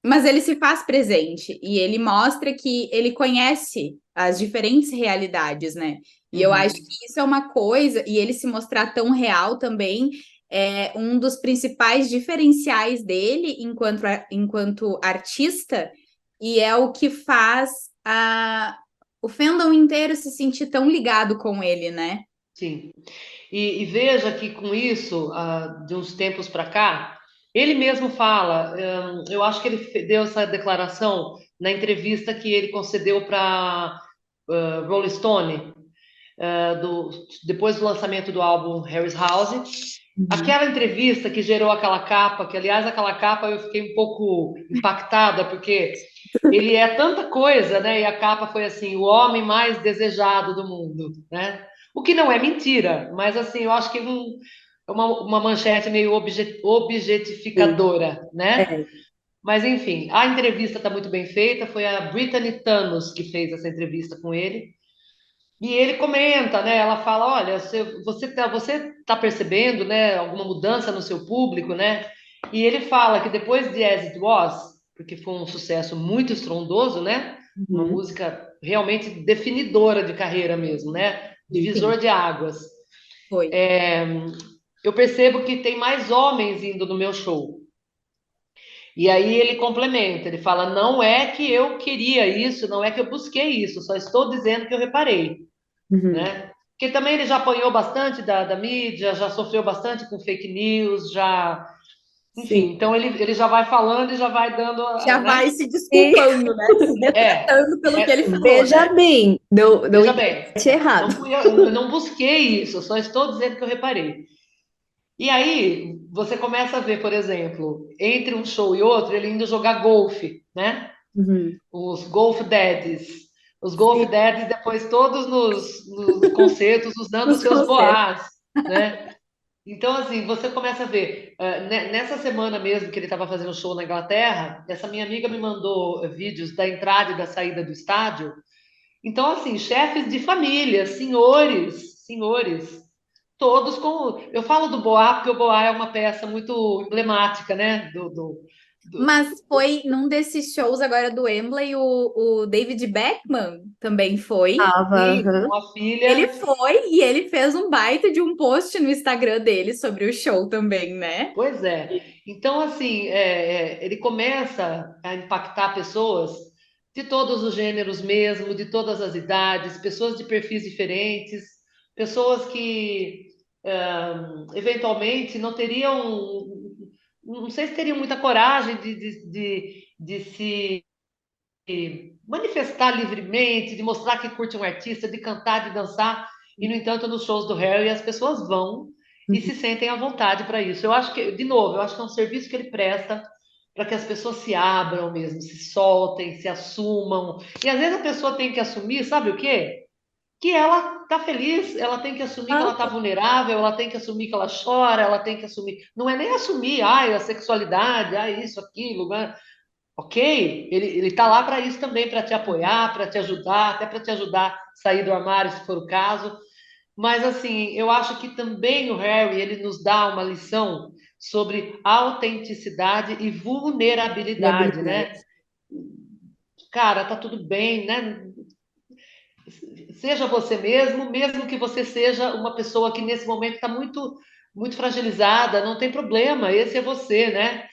Mas ele se faz presente e ele mostra que ele conhece as diferentes realidades, né? E eu acho Uhum. que isso é uma coisa, e ele se mostrar tão real também é um dos principais diferenciais dele enquanto artista, e é o que faz o fandom inteiro se sentir tão ligado com ele, né? Sim. E veja que com isso, de uns tempos para cá, ele mesmo fala, eu acho que ele deu essa declaração na entrevista que ele concedeu para Rolling Stone, depois do lançamento do álbum Harry's House. Uhum. Aquela entrevista que gerou aquela capa, que aliás aquela capa eu fiquei um pouco impactada, porque ele é tanta coisa, né? E a capa foi assim, o homem mais desejado do mundo, né? O que não é mentira, mas assim, eu acho que é uma manchete meio Sim. objetificadora, né? É. Mas enfim, a entrevista está muito bem feita, foi a Brittany Thanos que fez essa entrevista com ele. E ele comenta, né? Ela fala, olha, você tá percebendo, né, alguma mudança no seu público, né? E ele fala que depois de As It Was, porque foi um sucesso muito estrondoso, né? Uma Uhum. música realmente definidora de carreira mesmo, né? Sim, Divisor de águas. foi. Eu percebo que tem mais homens indo no meu show. E aí ele complementa, ele fala, não é que eu queria isso, não é que eu busquei isso, só estou dizendo que eu reparei. Uhum. Né? Porque também ele já apanhou bastante da mídia, já sofreu bastante com fake news, já. Sim. Enfim, então ele já vai falando e já vai dando, Já né? vai se E desculpando, né? Se É, retratando pelo que ele falou, veja né? bem, não veja bem, interprete não errado. fui eu não busquei isso, só estou dizendo que eu reparei. E aí você começa a ver, por exemplo, entre um show e outro, ele indo jogar golfe, né? Uhum. Os Golf Daddies. Os Golf Sim, Daddies depois todos nos concertos usando os nos seus concertos. boás, né? Então, assim, você começa a ver. Nessa semana mesmo que ele estava fazendo show na Inglaterra, essa minha amiga me mandou vídeos da entrada e da saída do estádio. Então, assim, chefes de família, senhores, todos com. Eu falo do Boá porque o Boá é uma peça muito emblemática, né? Do- Mas foi num desses shows agora do Wembley, o David Beckham também foi. Tava, sim, aham. com a Ele filha. foi e ele fez um baita de um post no Instagram dele sobre o show também, né? Pois é. Então, assim, ele começa a impactar pessoas de todos os gêneros mesmo, de todas as idades, pessoas de perfis diferentes, pessoas que eventualmente não teriam, não sei se teriam muita coragem de se manifestar livremente, de mostrar que curte um artista, de cantar, de dançar. E, no entanto, nos shows do Harry, as pessoas vão e se sentem à vontade para isso. Eu acho que, de novo, eu acho que é um serviço que ele presta para que as pessoas se abram mesmo, se soltem, se assumam. E às vezes a pessoa tem que assumir, sabe o quê? Que ela tá feliz, ela tem que assumir que ela tá Ah, vulnerável, ela tem que assumir que ela chora, ela tem que assumir. Não é nem assumir, ai, a sexualidade, ai, isso, aquilo, né? Ok? Ele tá lá para isso também, para te apoiar, para te ajudar, até para te ajudar a sair do armário, se for o caso. Mas assim, eu acho que também o Harry, ele nos dá uma lição sobre autenticidade e vulnerabilidade, né? habilidade. Cara, tá tudo bem, né? Seja você mesmo, mesmo que você seja uma pessoa que nesse momento está muito fragilizada, não tem problema, esse é você, né?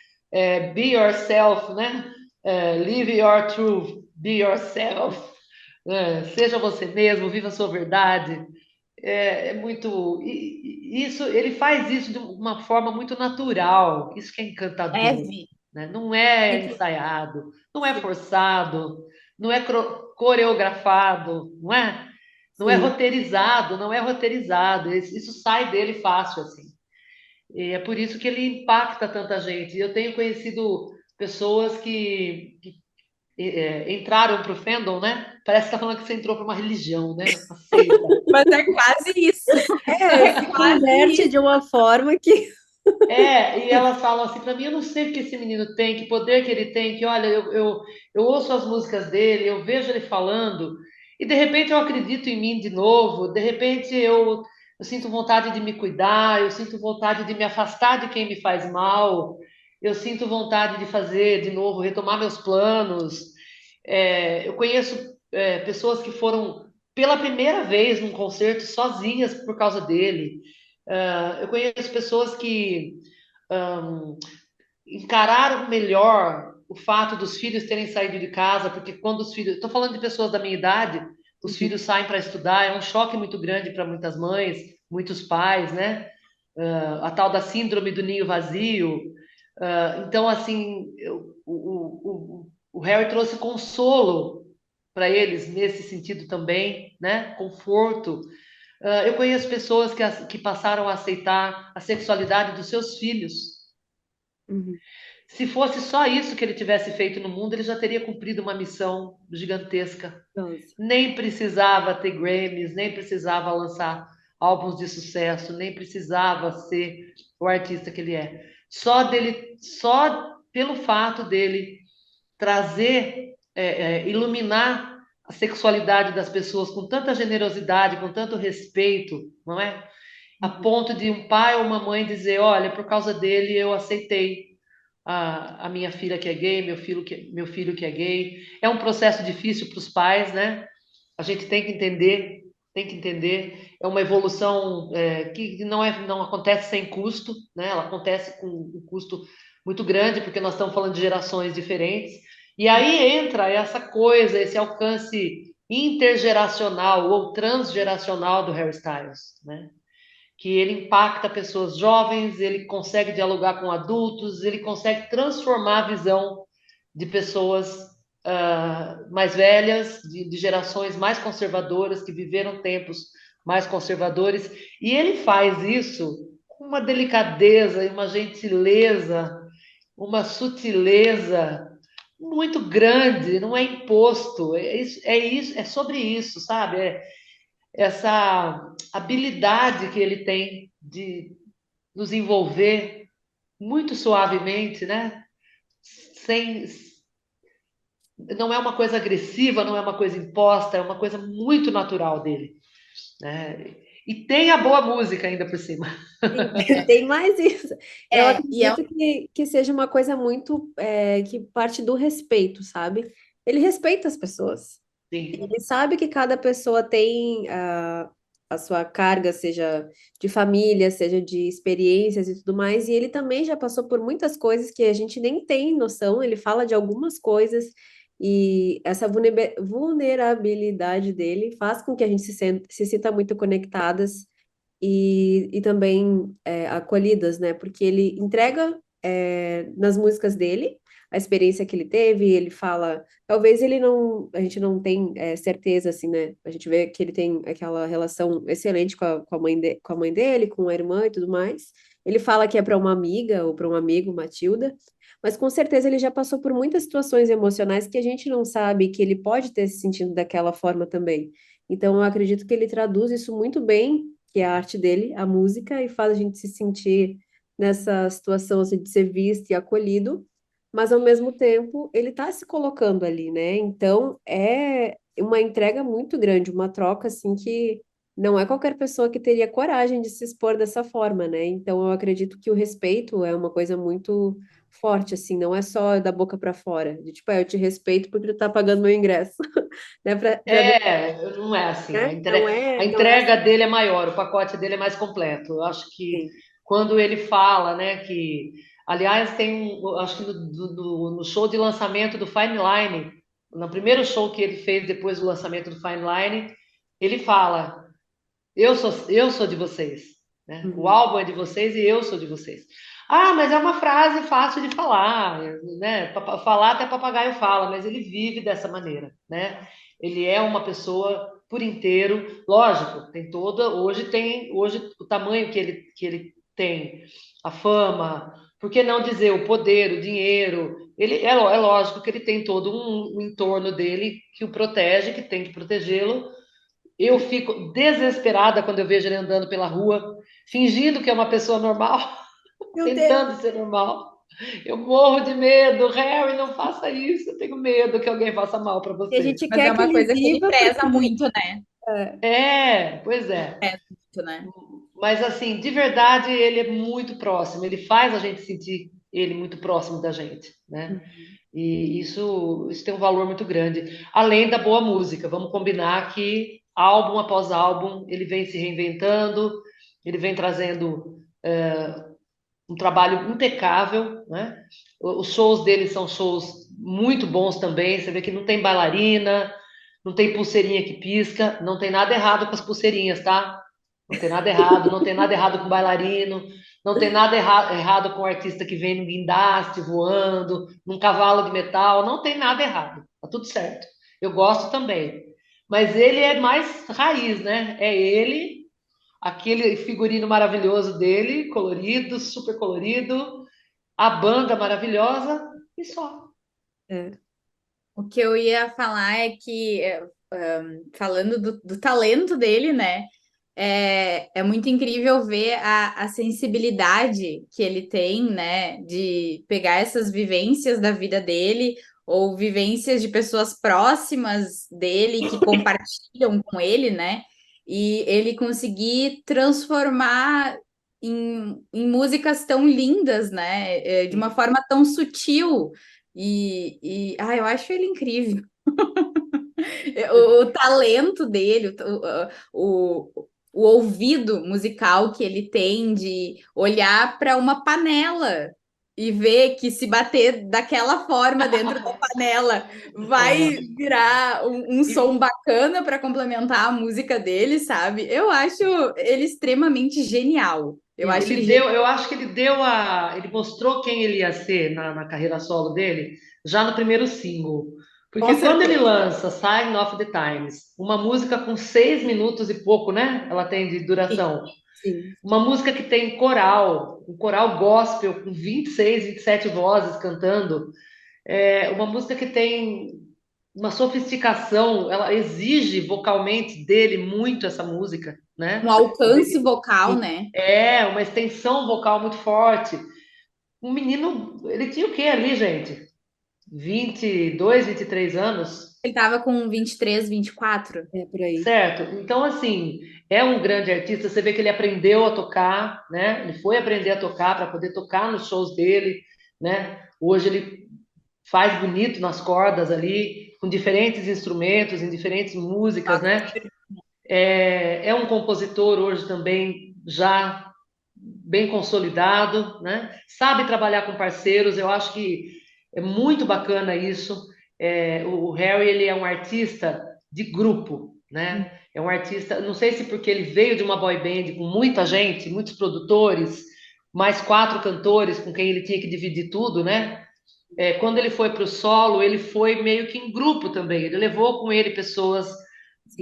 Be yourself, né? Live your truth, be yourself. Seja você mesmo, viva a sua verdade. É muito. Isso, ele faz isso de uma forma muito natural, isso que é encantador, Leve. né? Não é Tipo, ensaiado, não é sim. forçado, não é coreografado, não é? Não é Sim. roteirizado, não é roteirizado. Isso sai dele fácil, assim. E é por isso que ele impacta tanta gente. Eu tenho conhecido pessoas que entraram para o fandom, né? Parece que está falando que você entrou para uma religião, né? Uma seita. Mas é quase isso. É, É se quase converte isso. de uma forma que. E elas falam assim para mim, eu não sei o que esse menino tem, que poder que ele tem, que olha, eu ouço as músicas dele, eu vejo ele falando, e de repente eu acredito em mim de novo, de repente eu sinto vontade de me cuidar, eu sinto vontade de me afastar de quem me faz mal. eu sinto vontade de fazer de novo, retomar meus planos. Eu conheço pessoas que foram pela primeira vez num concerto sozinhas por causa dele. Eu conheço pessoas que encararam melhor o fato dos filhos terem saído de casa, porque quando os filhos, estou falando de pessoas da minha idade, os Uhum. filhos saem para estudar, é um choque muito grande para muitas mães, muitos pais, né? A tal da síndrome do ninho vazio. Então, assim, o Harry trouxe consolo para eles nesse sentido também, né? Conforto. Eu conheço pessoas que passaram a aceitar a sexualidade dos seus filhos. Uhum. Se fosse só isso que ele tivesse feito no mundo, ele já teria cumprido uma missão gigantesca. Nossa. Nem precisava ter Grammys, nem precisava lançar álbuns de sucesso, nem precisava ser o artista que ele é. Só pelo fato dele trazer, iluminar a sexualidade das pessoas com tanta generosidade, com tanto respeito, não é? A Uhum. ponto de um pai ou uma mãe dizer, olha, por causa dele eu aceitei a minha filha que é gay, meu filho que é gay. É um processo difícil para os pais, né? A gente tem que entender. É uma evolução que não acontece sem custo, né? Ela acontece com um custo muito grande, porque nós estamos falando de gerações diferentes. E aí entra essa coisa, esse alcance intergeracional ou transgeracional do Harry Styles, né? Que ele impacta pessoas jovens, ele consegue dialogar com adultos, ele consegue transformar a visão de pessoas mais velhas, de gerações mais conservadoras, que viveram tempos mais conservadores, e ele faz isso com uma delicadeza e uma gentileza, uma sutileza muito grande, não é imposto, é sobre isso, sabe? Essa habilidade que ele tem de nos envolver muito suavemente, né? Sem, não é uma coisa agressiva, não é uma coisa imposta, é uma coisa muito natural dele, né? E tem a boa música ainda por cima. Sim, tem mais isso. Eu E é acredito que seja uma coisa muito que parte do respeito, sabe? Ele respeita as pessoas. Sim. Ele sabe que cada pessoa tem a sua carga, seja de família, seja de experiências e tudo mais, e ele também já passou por muitas coisas que a gente nem tem noção. Ele fala de algumas coisas, e essa vulnerabilidade dele faz com que a gente se sinta muito conectadas e também acolhidas, né? Porque ele entrega nas músicas dele a experiência que ele teve, ele fala, talvez ele não, a gente não tem certeza, assim, né? A gente vê que ele tem aquela relação excelente com a mãe com a mãe dele, com a irmã e tudo mais. Ele fala que é para uma amiga ou para um amigo, Matilda, mas com certeza ele já passou por muitas situações emocionais que a gente não sabe que ele pode ter se sentido daquela forma também. Então, eu acredito que ele traduz isso muito bem, que é a arte dele, a música, e faz a gente se sentir nessa situação assim, de ser visto e acolhido, mas ao mesmo tempo ele está se colocando ali, né? Então é uma entrega muito grande, uma troca assim que não é qualquer pessoa que teria coragem de se expor dessa forma, né? Então eu acredito que o respeito é uma coisa muito forte, assim, não é só da boca para fora, de tipo, eu te respeito porque tu tá pagando meu ingresso, né? Não é assim. Né? Não A não é entrega assim. dele é maior, o pacote dele é mais completo. Eu acho que Sim. quando ele fala, né, que, aliás, acho que no show de lançamento do Fine Line, no primeiro show que ele fez depois do lançamento do Fine Line, ele fala: eu sou de vocês, né? O Uhum. álbum é de vocês e eu sou de vocês. Ah, mas é uma frase fácil de falar, né? Falar até papagaio fala, mas ele vive dessa maneira, né? Ele é uma pessoa por inteiro, lógico, tem toda, hoje o tamanho que ele tem, a fama, por que não dizer o poder, o dinheiro? É lógico que ele tem todo um entorno dele que o protege, que tem que protegê-lo. Eu fico desesperada quando eu vejo ele andando pela rua, fingindo que é uma pessoa normal, Meu Deus, tentando ser normal. Eu morro de medo. Harry, não faça isso. Eu tenho medo que alguém faça mal para e a você. gente Mas é quer que uma ele coisa que ele viva preza porque muito, né? Pois é. Muito, né? Mas assim, de verdade, ele é muito próximo. Ele faz a gente sentir. ele muito próximo da gente, né? Uhum. E isso tem um valor muito grande. Além da boa música, vamos combinar que álbum após álbum ele vem se reinventando, ele vem trazendo um trabalho impecável, né? Os shows dele são shows muito bons também. Você vê que não tem bailarina, não tem pulseirinha que pisca, não tem nada errado com as pulseirinhas, tá? Não tem nada errado, não tem nada errado com bailarino, não tem nada errado com o artista que vem no guindaste voando, num cavalo de metal, não tem nada errado, tá tudo certo. Eu gosto também. Mas ele é mais raiz, né? É ele, aquele figurino maravilhoso dele, colorido, super colorido, a banda maravilhosa e só. É. O que eu ia falar é que, falando do talento dele, né? É muito incrível ver a sensibilidade que ele tem, né? De pegar essas vivências da vida dele ou vivências de pessoas próximas dele que compartilham com ele, né? E ele conseguir transformar em músicas tão lindas, né? De uma forma tão sutil. Eu acho ele incrível. O talento dele, o ouvido musical que ele tem de olhar para uma panela e ver que se bater daquela forma dentro da panela vai É. virar um E, som bacana para complementar a música dele, sabe? Eu acho ele extremamente genial. Eu acho ele eu acho que ele mostrou quem ele ia ser na carreira solo dele já no primeiro single. com Porque quando ele certeza. lança Sign of the Times, uma música com 6 minutos e pouco, né? Ela tem de Sim, duração. sim. Uma música que tem coral, um coral gospel com 26, 27 vozes cantando. É uma música que tem uma sofisticação, ela exige vocalmente dele muito essa música, Um né? alcance vocal, né? É, uma extensão vocal muito forte. Um menino, ele tinha o quê ali, gente? 22, 23 anos, Ele tava com 23, 24. É por aí. certo? Então, assim, é um grande artista. Você vê que ele aprendeu a tocar, né? Ele foi aprender a tocar para poder tocar nos shows dele, né? Hoje ele faz bonito nas cordas ali, com diferentes instrumentos, em diferentes músicas, né? É um compositor hoje também já bem consolidado, né? Sabe trabalhar com parceiros. Eu acho que é muito bacana isso. O Harry ele é um artista de grupo, né? É um artista, não sei se porque ele veio de uma boy band com muita gente, muitos produtores, mais 4 cantores com quem ele tinha que dividir tudo, né? Quando ele foi para o solo, ele foi meio que em grupo também. Ele levou com ele pessoas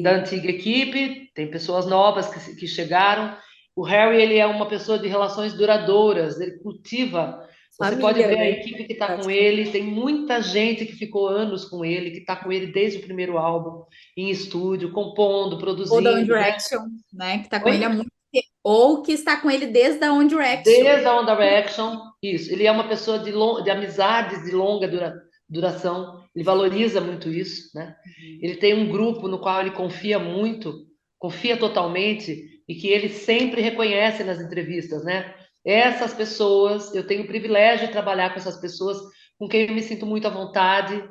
da Sim. antiga equipe, tem pessoas novas que chegaram. O Harry, ele é uma pessoa de relações duradouras, ele cultiva. Você pode Família, ver a né? equipe que está com Praticamente. ele, tem muita gente que ficou anos com ele, que está com ele desde o primeiro álbum, em estúdio, compondo, Ou da One produzindo, né? Direction, né? Que tá com ele há Oi? muito tempo. Ou que está com ele desde a One Direction. Desde a One Direction, isso. Ele é uma pessoa de amizades de longa duração. Ele valoriza muito isso, né? Uhum. Ele tem um grupo no qual ele confia muito, confia totalmente e que ele sempre reconhece nas entrevistas, né? Essas pessoas, eu tenho o privilégio de trabalhar com essas pessoas com quem eu me sinto muito à vontade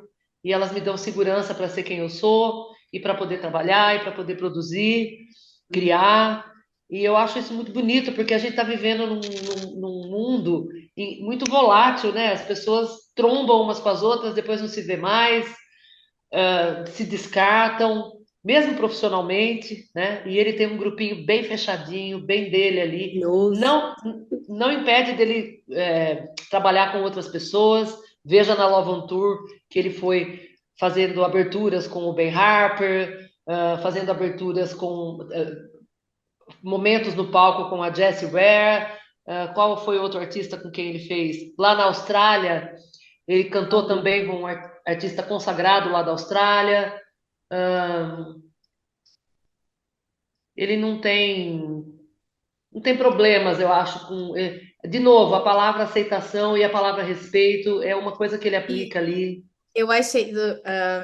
e elas me dão segurança para ser quem eu sou e para poder trabalhar e para poder produzir, Uhum. criar. E eu acho isso muito bonito, porque a gente está vivendo num mundo muito volátil, né? As pessoas trombam umas com as outras, depois não se vê mais, se descartam, mesmo profissionalmente, né? E ele tem um grupinho bem fechadinho, bem dele ali. Nossa. Não impede dele trabalhar com outras pessoas. Veja na Love on Tour que ele foi fazendo aberturas com o Ben Harper, fazendo aberturas com momentos no palco com a Jessie Ware. Qual foi outro artista com quem ele fez? Lá na Austrália, ele cantou também com um artista consagrado lá da Austrália. Ele não tem problemas, eu acho, com. De novo, a palavra aceitação e a palavra respeito é uma coisa que ele E aplica ali. eu achei,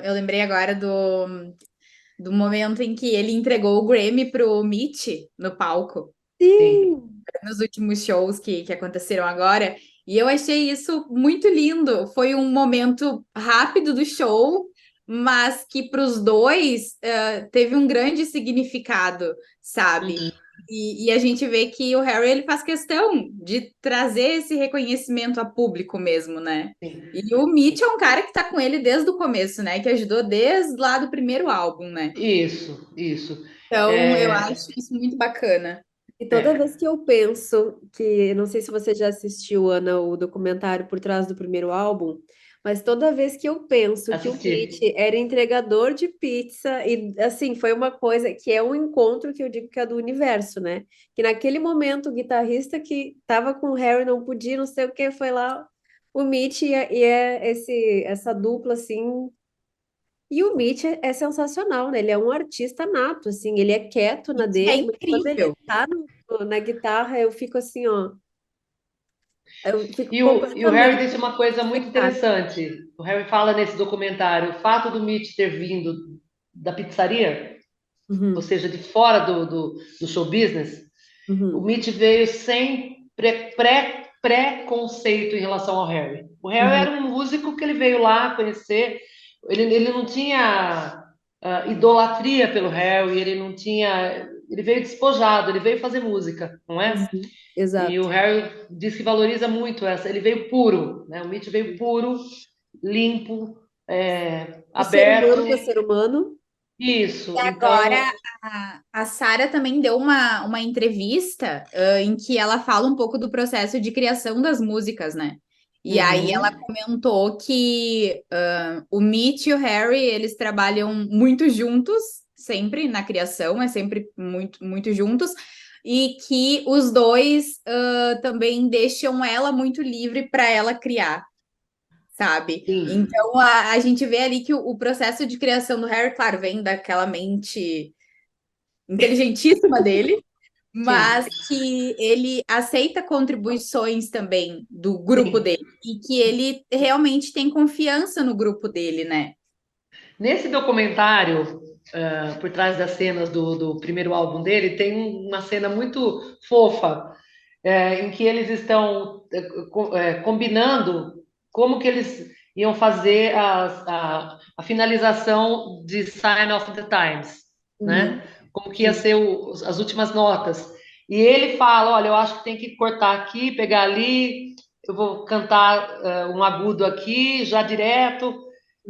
eu lembrei agora do momento em que ele entregou o Grammy pro Mitch no palco, Sim. Sim. nos últimos shows que aconteceram agora. E eu achei isso muito lindo. Foi um momento rápido do show, mas que para os dois teve um grande significado, sabe? Uhum. E a gente vê que o Harry ele faz questão de trazer esse reconhecimento a público mesmo, né? Sim, E o Mitch é um cara que tá com ele desde o começo, né? Que ajudou desde lá do primeiro álbum, né? isso, isso. Então eu É, acho isso muito bacana. E toda é, vez que eu penso que, não sei se você já assistiu, Ana, o documentário Por Trás do Primeiro Álbum, mas toda vez que eu penso que o Mitch assisti. era entregador de pizza, e assim, foi uma coisa que é um encontro que eu digo que é do universo, né? Que naquele momento o guitarrista que estava com o Harry não podia, não sei o que, foi lá o Mitch e é essa dupla assim. E o Mitch é sensacional, né? Ele é um artista nato, assim, ele é quieto na Isso é dele, mas quando ele incrível. tá na guitarra, eu fico assim, ó, eu fico E o Harry completamente disse uma coisa muito obcecada. interessante. O Harry fala nesse documentário, o fato do Mitch ter vindo da pizzaria, ou Uhum, seja, de fora do show business, o uhum, Mitch veio sem preconceito em relação ao Harry. O Harry uhum. era um músico que ele veio lá conhecer, ele não tinha idolatria pelo Harry, ele não tinha. Ele veio despojado, ele veio fazer música, não é? Uhum, E o exato. Harry diz que valoriza muito essa. Ele veio puro, né? O Mitch veio puro, limpo, De ser aberto. humano para ser humano. E Isso. agora Então, a Sarah também deu uma entrevista, em que ela fala um pouco do processo de criação das músicas, né? E aí ela uhum, comentou que o Mitch e o Harry, eles trabalham muito juntos, sempre na criação, é sempre muito, muito juntos, e que os dois também deixam ela muito livre para ela criar, sabe? sim, Então a gente vê ali que o processo de criação do Harry, claro, vem daquela mente inteligentíssima dele, sim, mas que ele aceita contribuições também do grupo sim. dele e que ele realmente tem confiança no grupo dele, né? Nesse documentário, por trás das cenas do primeiro álbum dele, tem uma cena muito fofa, em que eles estão combinando como que eles iam fazer a finalização de Sign of the Times, né? Uhum, Como que ia sim. ser as últimas notas. E ele fala, olha, eu acho que tem que cortar aqui, pegar ali, eu vou cantar um agudo aqui, já direto.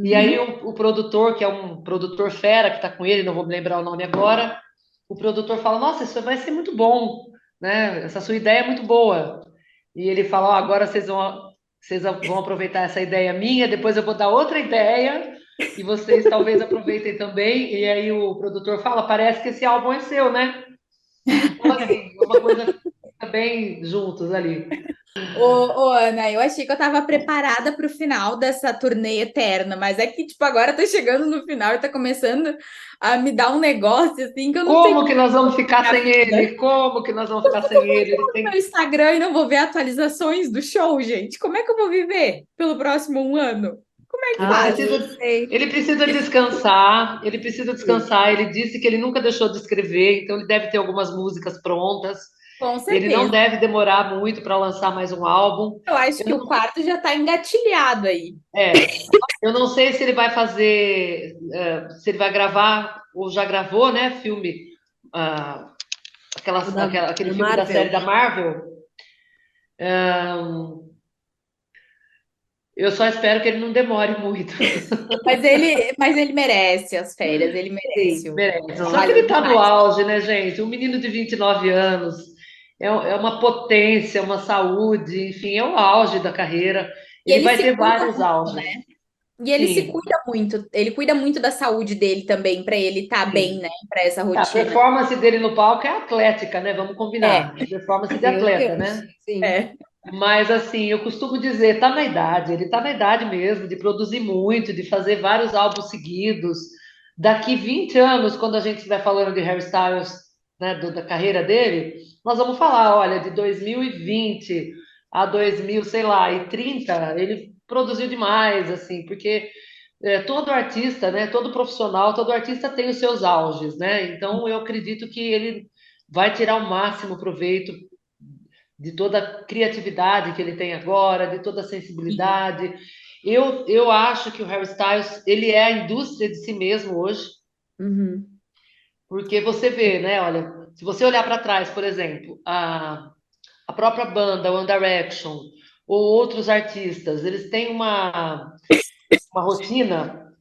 E aí Uhum. o produtor, que é um produtor fera que está com ele, não vou me lembrar o nome agora, o produtor fala, nossa, isso vai ser muito bom, né? Essa sua ideia é muito boa. E ele fala, ó, agora vocês vão aproveitar essa ideia minha, depois eu vou dar outra ideia e vocês talvez aproveitem também. E aí o produtor fala, parece que esse álbum é seu, né? Então, assim, é uma coisa que fica bem juntos ali. Ô, Ana, eu achei que eu tava preparada para o final dessa turnê eterna, mas é que, tipo, agora tá chegando no final e tá começando a me dar um negócio, assim, que eu não sei Como como que nós vamos ficar é a sem vida. ele? Como que nós vamos ficar sem ele? Ele No tem. meu Instagram e não vou ver atualizações do show, gente. Como é que eu vou viver pelo próximo um ano? Como é que Ele Ah, faz? eu precisa, sei. ele precisa descansar, ele precisa Sim. descansar. Ele disse que ele nunca deixou de escrever, então ele deve ter algumas músicas prontas. Com Ele não certeza. deve demorar muito para lançar mais um álbum. Eu acho Eu que o não, quarto já tá engatilhado aí. é, eu não sei se ele vai fazer, se ele vai gravar ou já gravou, né? Filme, ah, O da aquele filme da série Marvel. da Marvel. Eu só espero que ele não demore muito. Mas ele merece as férias, ele Sim. merece. Merece. Só que Nossa. ele está no auge, né, gente? Um menino de 29 anos, é uma potência, uma saúde, enfim, é o auge da carreira. E Ele ele vai se ter cuida vários muito, né? auges. E ele se Sim, cuida muito. Ele cuida muito da saúde dele também, para ele estar bem, sim. né? Para essa A rotina. performance dele no palco é atlética, né? Vamos É, combinar. É performance de Meu atleta, Deus. né? Sim. é. Mas assim, eu costumo dizer, tá na idade, ele tá na idade mesmo de produzir muito, de fazer vários álbuns seguidos. Daqui 20 anos, quando a gente estiver falando de Harry Styles, né, da carreira dele, nós vamos falar, olha, de 2020 a 2000, sei lá, e 30, ele produziu demais, assim, porque todo artista, né, todo profissional, todo artista tem os seus auges, né? Então eu acredito que ele vai tirar o máximo proveito de toda a criatividade que ele tem agora, de toda a sensibilidade. Eu acho que o Harry Styles, ele é a indústria de si mesmo hoje, Uhum. porque você vê, né? Olha, se você olhar para trás, por exemplo, a própria banda One Direction ou outros artistas, eles têm uma rotina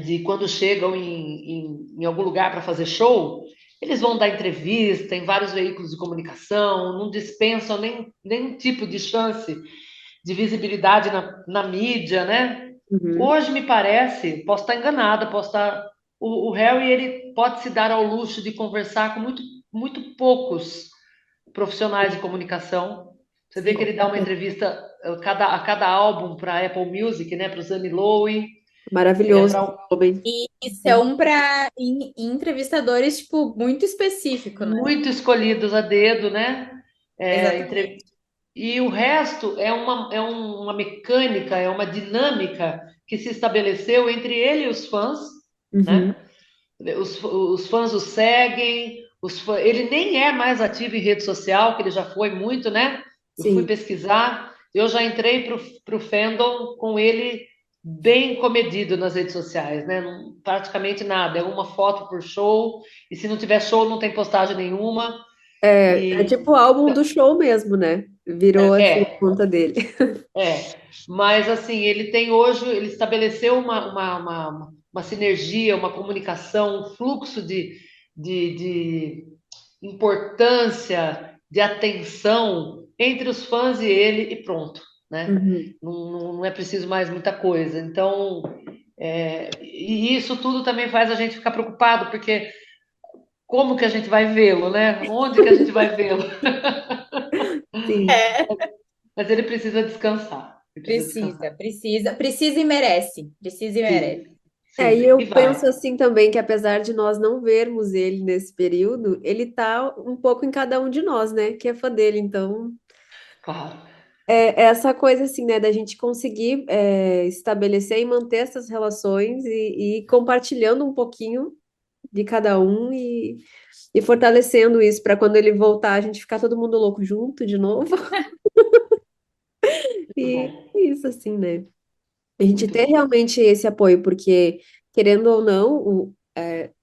de quando chegam em algum lugar para fazer show, eles vão dar entrevista em vários veículos de comunicação, não dispensam nenhum tipo de chance de visibilidade na mídia, né? Uhum. Hoje me parece, posso estar enganada, posso estar. O Harry ele pode se dar ao luxo de conversar com muito poucos profissionais de comunicação. Você vê Sim, que com ele dá uma certeza. entrevista a cada álbum para a Apple Music, né? Para o Zanny Lowe, Maravilhoso esse para homem. E são para entrevistadores, tipo, muito específico, né? muito escolhidos a dedo, né? É, Exatamente. e o resto uma mecânica, é uma dinâmica que se estabeleceu entre ele e os fãs, Uhum. né? Os fãs o seguem, ele nem é mais ativo em rede social, que ele já foi muito, né? Eu fui Sim. pesquisar, eu já entrei para o fandom com ele bem comedido nas redes sociais, né? Praticamente nada, é uma foto por show, e se não tiver show, não tem postagem nenhuma. É E tipo o álbum do show mesmo, né? Virou assim a é, conta dele. mas assim, ele tem hoje, ele estabeleceu uma sinergia, uma comunicação, um fluxo de importância, de atenção entre os fãs e ele e pronto, né? Uhum. Não é preciso mais muita coisa. Então, e isso tudo também faz a gente ficar preocupado, porque como que a gente vai vê-lo, né? Onde que a gente vai vê-lo? Sim. É, Mas ele precisa descansar. Ele precisa descansar. precisa e merece. Precisa e merece. Sim, É, sim. e E eu penso vai. assim também que apesar de nós não vermos ele nesse período, ele tá um pouco em cada um de nós, né? Que é fã dele. Então, Claro. é essa coisa assim, né? Da gente conseguir estabelecer e manter essas relações e ir compartilhando um pouquinho de cada um e fortalecendo isso para quando ele voltar a gente ficar todo mundo louco junto de novo. Muito E bom. é isso assim, né? A gente Muito ter bom. realmente esse apoio, porque, querendo ou não,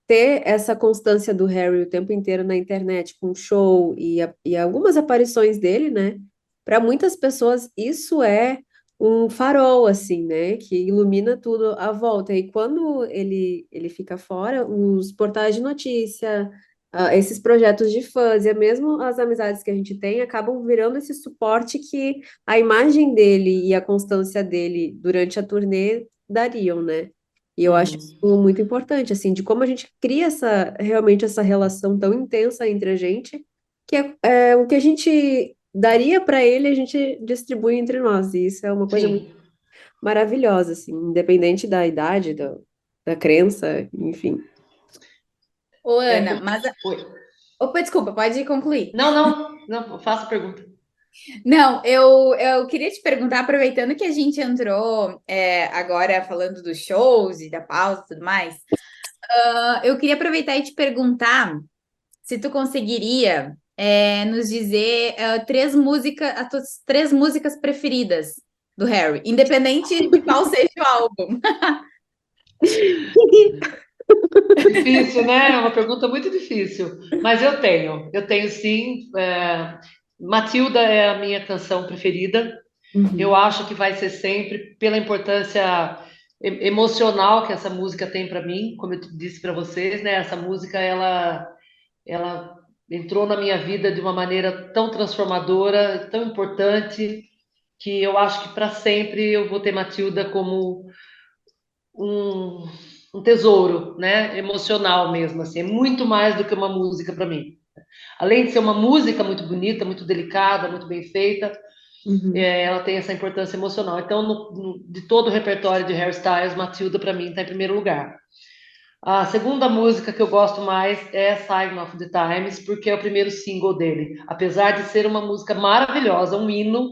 ter essa constância do Harry o tempo inteiro na internet, com show e algumas aparições dele, né? Para muitas pessoas, isso é um farol, assim, né? Que ilumina tudo à volta. E quando ele fica fora, os portais de notícia, esses projetos de fãs, e mesmo as amizades que a gente tem, acabam virando esse suporte que a imagem dele e a constância dele durante a turnê dariam, né? E eu acho isso Uhum. muito importante, assim, de como a gente cria realmente essa relação tão intensa entre a gente, que é o que a gente daria para ele, a gente distribui entre nós. E isso é uma coisa muito Sim. maravilhosa, assim, independente da idade, da crença, enfim. Ô, É Ana, como. mas. Oi. Opa, desculpa, pode concluir. Não, faça a pergunta. Não, eu queria te perguntar, aproveitando que a gente entrou agora falando dos shows e da pausa e tudo mais, eu queria aproveitar e te perguntar se tu conseguiria nos dizer as tuas três músicas preferidas do Harry, independente de qual seja o álbum. Difícil, né? É uma pergunta muito difícil. Mas eu tenho sim. Matilda é a minha canção preferida. Eu Uhum. acho que vai ser sempre pela importância emocional que essa música tem para mim, como eu disse para vocês, né? Essa música ela entrou na minha vida de uma maneira tão transformadora, tão importante, que eu acho que para sempre eu vou ter Matilda como um, um tesouro, né? Emocional mesmo, assim, é muito mais do que uma música para mim. Além de ser uma música muito bonita, muito delicada, muito bem feita, Uhum. ela tem essa importância emocional. Então, de todo o repertório de Harry Styles, Matilda para mim está em primeiro lugar. A segunda música que eu gosto mais é Sign of the Times, porque é o primeiro single dele. Apesar de ser uma música maravilhosa, um hino,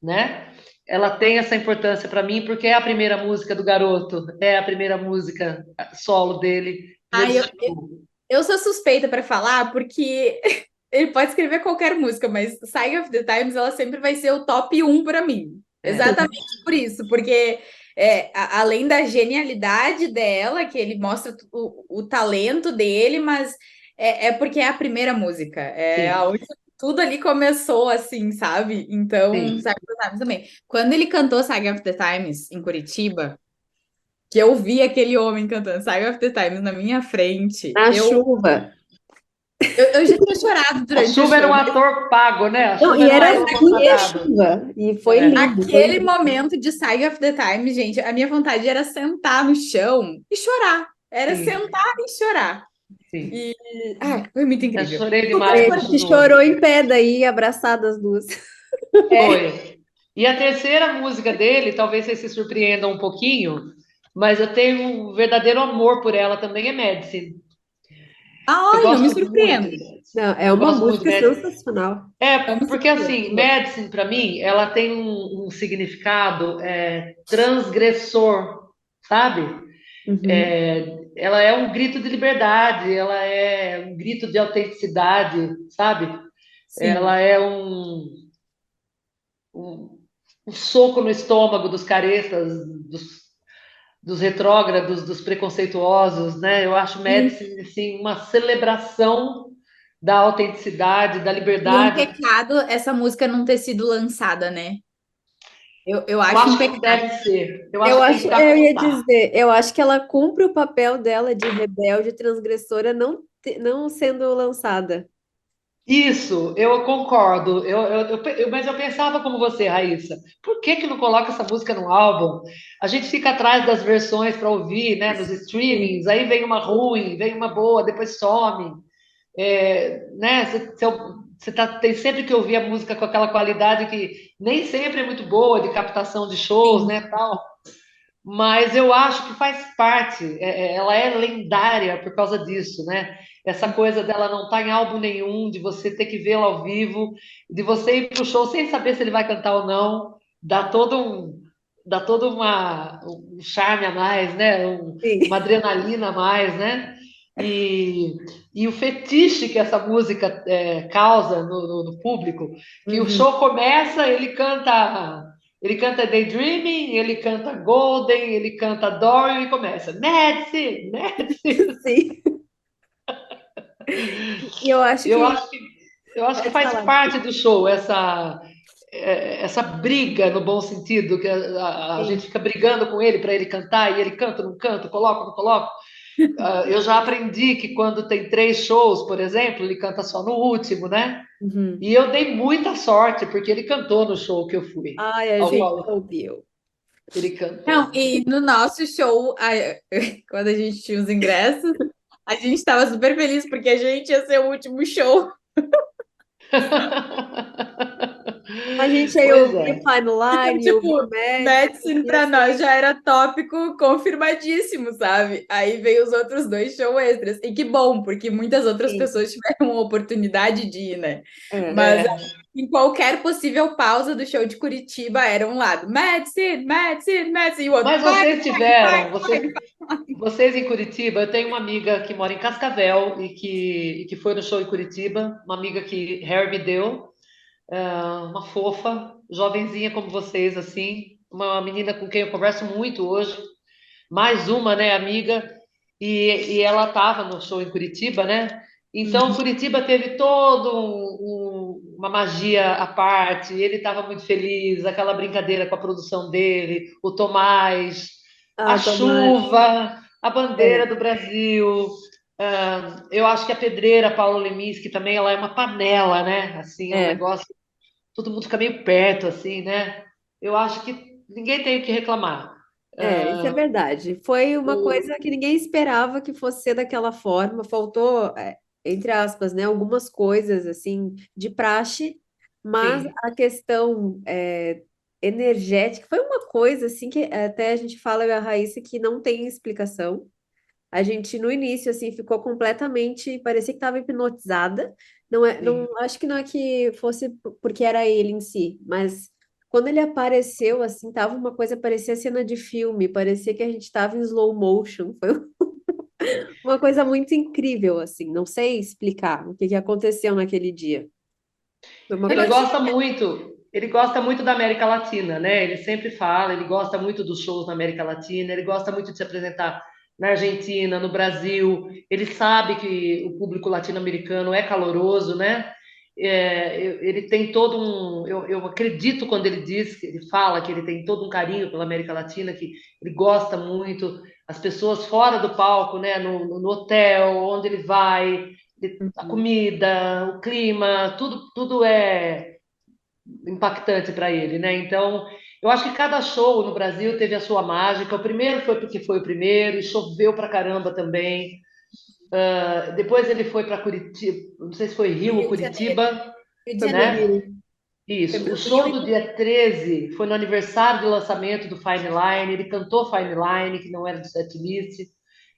né? Ela tem essa importância para mim porque é a primeira música do garoto, é a primeira música solo dele, primeiro Ai, single. eu sou suspeita para falar porque ele pode escrever qualquer música, mas Sign of the Times ela sempre vai ser o top 1 para mim. Exatamente por isso, porque além da genialidade dela, que ele mostra o talento dele, mas é porque é a primeira música, é Sim, aonde tudo ali começou assim, sabe? Então, sim. Sign of the Times também. Quando ele cantou Sign of the Times em Curitiba, que eu vi aquele homem cantando Sign of the Times na minha frente, Na eu, chuva. eu já tinha chorado A durante o Chuva era show. um ator pago, né? A Não, Chuva e era um era ator assim a contratado. chuva. E foi É, lindo, foi Aquele lindo. momento de Sign of the Times, gente, a minha vontade era sentar no chão e chorar. Era sim, sentar e chorar. sim. E, foi muito Eu incrível. chorei O demais A no Casper gente show. chorou em pé daí, abraçadas as duas. é. Foi. E a terceira música dele, talvez vocês se surpreendam um pouquinho, mas eu tenho um verdadeiro amor por ela também, é Medicine. Eu Ai, não me gosto muito surpreendo. de Medicine. Não, é Eu uma gosto muito de música Medicine. sensacional. É, Não me porque assim, surpreendo. Medicine, para mim, ela tem um significado transgressor, sabe? Uhum. Ela é um grito de liberdade, ela é um grito de autenticidade, sabe? Sim, Ela é um, um soco no estômago dos caretas, dos retrógrados, dos preconceituosos, né? Eu acho sim. Medicine assim, uma celebração da autenticidade, da E um liberdade. pecado essa música não ter sido lançada, né? Eu Eu acho um acho que não pecado. deve ser. Eu acho Eu que tem que acho, ficar eu como ia está. dizer, eu acho que ela cumpre o papel dela de rebelde, transgressora, não sendo lançada. Isso, eu concordo. Mas eu pensava como você, Raíssa. Por que que não coloca essa música no álbum? A gente fica atrás das versões para ouvir, né, nos Sim, streamings. Aí vem uma ruim, vem uma boa, depois some. Né? Tem sempre que ouvir a música com aquela qualidade que nem sempre é muito boa de captação de shows, Sim, né, tal. Mas eu acho que faz parte, ela é lendária por causa disso, né? Essa coisa dela não estar em álbum nenhum, de você ter que vê-la ao vivo, de você ir pro show sem saber se ele vai cantar ou não, dá todo um charme a mais, né? Uma sim. adrenalina a mais, né? E, e o fetiche que essa música causa no público, que o Uhum. show começa, ele canta Daydreaming, ele canta Golden, ele canta Dorian e começa Medicine, Medicine. Sim. E eu acho Eu que acho que, eu acho que pode faz falar. parte do show essa briga no bom sentido, que a gente Sim. fica brigando com ele para ele cantar e ele canta, não canta, coloca, não coloca. Eu já aprendi que quando tem 3 shows, por exemplo, ele canta só no último, né? Uhum. E eu dei muita sorte porque ele cantou no show que eu fui, Ai, a ao gente sim. qual ouviu. ele Não, cantou. e no nosso show, quando a gente tinha os ingressos, a gente estava super feliz porque a gente ia ser o último show. A gente aí Pois ouviu é. Fine Então, Line, ouviu tipo, Médici, Medicine ia pra nós ser. já era tópico confirmadíssimo, sabe? Aí veio os outros 2 shows extras. E que bom, porque muitas outras Sim. pessoas tiveram a oportunidade de ir, né? É. Mas É. em qualquer possível pausa do show de Curitiba era um lado, Medicine, Medicine, Medicine, e o outro, Mas vai, vocês vai, tiveram, vai. vocês em Curitiba, eu tenho uma amiga que mora em Cascavel e que foi no show em Curitiba, uma amiga que Harry me deu, uma fofa, jovenzinha como vocês, assim, uma menina com quem eu converso muito hoje, mais uma, né, amiga, e ela estava no show em Curitiba, né? Então, Uhum. Curitiba teve todo uma magia à parte, ele estava muito feliz, aquela brincadeira com a produção dele, o Tomás, a Ah, Tomás. chuva, a bandeira É, do Brasil. Eu acho que a pedreira Paulo Leminski que também ela é uma panela, né? Assim, é um é, negócio, todo mundo fica meio perto, assim, né? Eu acho que ninguém tem o que reclamar. isso é verdade. Foi uma O, coisa que ninguém esperava que fosse ser daquela forma. Faltou, entre aspas, né, algumas coisas assim de praxe, mas sim, a questão energética foi uma coisa assim que até a gente fala, eu e a Raíssa, que não tem explicação. A gente, no início, assim, ficou completamente, parecia que estava hipnotizada. Não é, sim. não, acho que não é que fosse porque era ele em si, mas quando ele apareceu, assim, tava uma coisa, parecia cena de filme, parecia que a gente estava em slow motion. Uma coisa muito incrível, assim. Não sei explicar o que que aconteceu naquele dia. Foi uma Ele coisa. gosta muito da América Latina, né? Ele sempre fala, ele gosta muito dos shows na América Latina, ele gosta muito de se apresentar na Argentina, no Brasil. Ele sabe que o público latino-americano é caloroso, né? Ele tem todo um. Eu acredito quando ele diz, que ele fala que ele tem todo um carinho pela América Latina, que ele gosta muito. As pessoas fora do palco, né? No hotel, onde ele vai, a Uhum. comida, o clima, tudo é impactante para ele, né? Então, eu acho que cada show no Brasil teve a sua mágica. O primeiro foi porque foi o primeiro e choveu pra caramba também. Depois ele foi para Curitiba, não sei se foi Rio ou Rio de Janeiro. Curitiba, Rio de Foi pro Janeiro. né? Rio. Foi Isso. pro O Rio show e do dia 13 foi no aniversário do lançamento do Fine Line. Ele cantou Fine Line, que não era do setlist.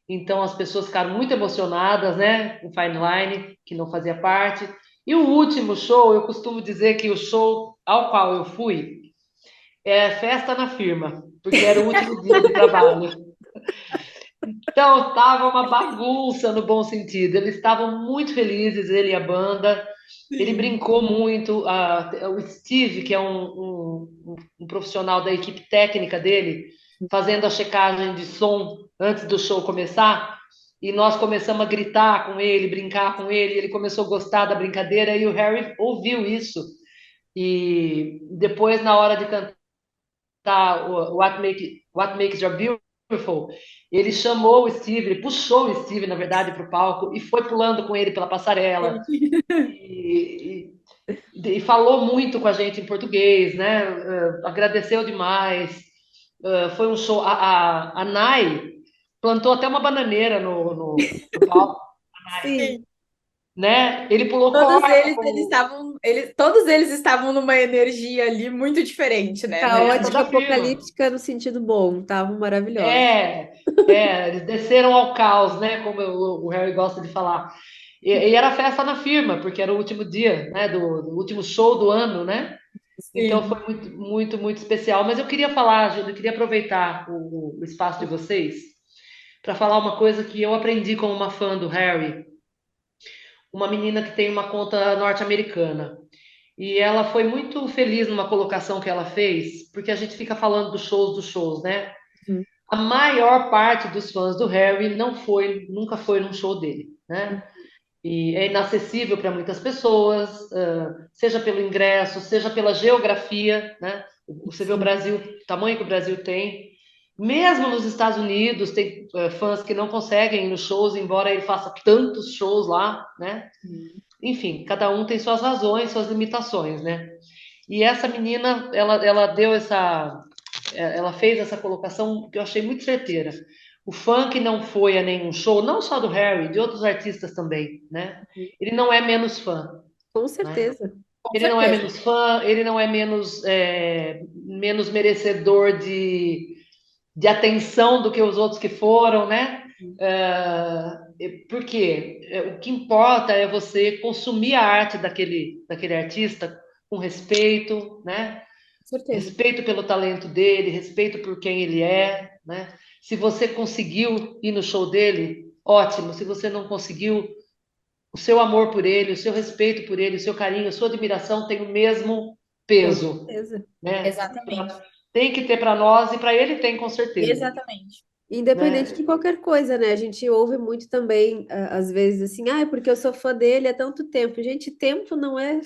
Então as pessoas ficaram muito emocionadas, né? Com Fine Line, que não fazia parte. E o último show, eu costumo dizer que o show ao qual eu fui é festa na firma, porque era o último dia de trabalho. Então, estava uma bagunça no bom sentido. Eles estavam muito felizes, ele e a banda. Ele Sim. brincou muito. O Steve, que é um profissional da equipe técnica dele, fazendo a checagem de som antes do show começar. E nós começamos a gritar com ele, brincar com ele. Ele começou a gostar da brincadeira e o Harry ouviu isso. E depois, na hora de cantar o What Makes You Beautiful, ele chamou o Steve, ele puxou o Steve, na verdade, para o palco e foi pulando com ele pela passarela e falou muito com a gente em português, né? Agradeceu demais. Foi um show. A Nai plantou até uma bananeira no palco, Sim, né? Ele pulou Todos corda eles como estavam, todos eles estavam numa energia ali muito diferente, né? festa caótica, da firma. apocalíptica no sentido bom. Estavam maravilhosos. É, eles desceram ao caos, né? Como o Harry gosta de falar. E era festa na firma, porque era o último dia, né? Do último show do ano, né? Então Sim. foi muito, muito, muito especial. Mas eu queria falar, Júlio, eu queria aproveitar o espaço de vocês para falar uma coisa que eu aprendi como uma fã do Harry, uma menina que tem uma conta norte-americana. E ela foi muito feliz numa colocação que ela fez, porque a gente fica falando dos shows, né? Uhum. A maior parte dos fãs do Harry nunca foi num show dele, né? E é inacessível para muitas pessoas, seja pelo ingresso, seja pela geografia, né? Você vê o Sim. Brasil, o tamanho que o Brasil tem. Mesmo nos Estados Unidos, tem fãs que não conseguem ir nos shows, embora ele faça tantos shows lá, né? Uhum. Enfim, cada um tem suas razões, suas limitações, né? E essa menina, ela fez essa colocação que eu achei muito certeira. O fã que não foi a nenhum show, não só do Harry, de outros artistas também, né? Ele não é menos fã, Com né? certeza. Com Ele não é certeza. menos fã, ele não é menos merecedor de atenção do que os outros que foram, né? Porque o que importa é você consumir a arte daquele artista com respeito, né? Com certeza. Respeito pelo talento dele, respeito por quem ele é, né? Se você conseguiu ir no show dele, ótimo. Se você não conseguiu, o seu amor por ele, o seu respeito por ele, o seu carinho, a sua admiração tem o mesmo Com peso, certeza. né? Exatamente. Tem que ter para nós e para ele tem com certeza, Exatamente. Independente de né? qualquer coisa, né? A gente ouve muito também, às vezes, assim, ah, é porque eu sou fã dele há tanto tempo. Gente, tempo não é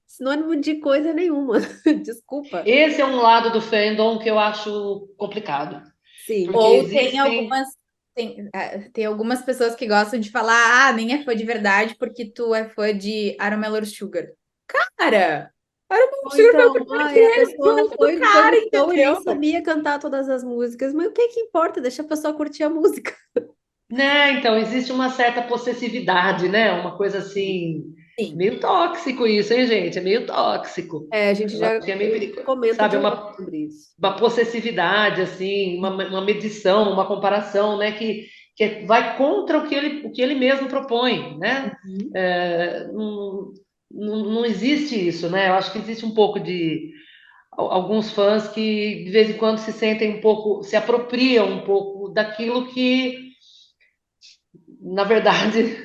sinônimo de coisa nenhuma. Desculpa. Esse é um lado do fandom que eu acho complicado, Sim, porque Ou tem existem. algumas tem algumas pessoas que gostam de falar, ah, nem é fã de verdade porque tu é fã de Aaron Mellow Sugar. Cara, Aaron Mellow ou Sugar foi o então, primeiro que ai, a ele pessoa do foi cara, no show e nem entendeu? sabia cantar todas as músicas, mas o que que importa? Deixa a pessoa curtir a música. Né, então existe uma certa possessividade, né? Uma coisa assim, Sim. meio tóxico isso, hein, gente? É meio tóxico. É, a gente Eu acho já que é meio perigoso, comenta sabe? direto sobre isso. Uma possessividade, assim, uma medição, uma comparação, né? Que vai contra o que ele mesmo propõe, né? Uhum. Não existe isso, né? Eu acho que existe um pouco de alguns fãs que de vez em quando se sentem um pouco, se apropriam um pouco daquilo na verdade,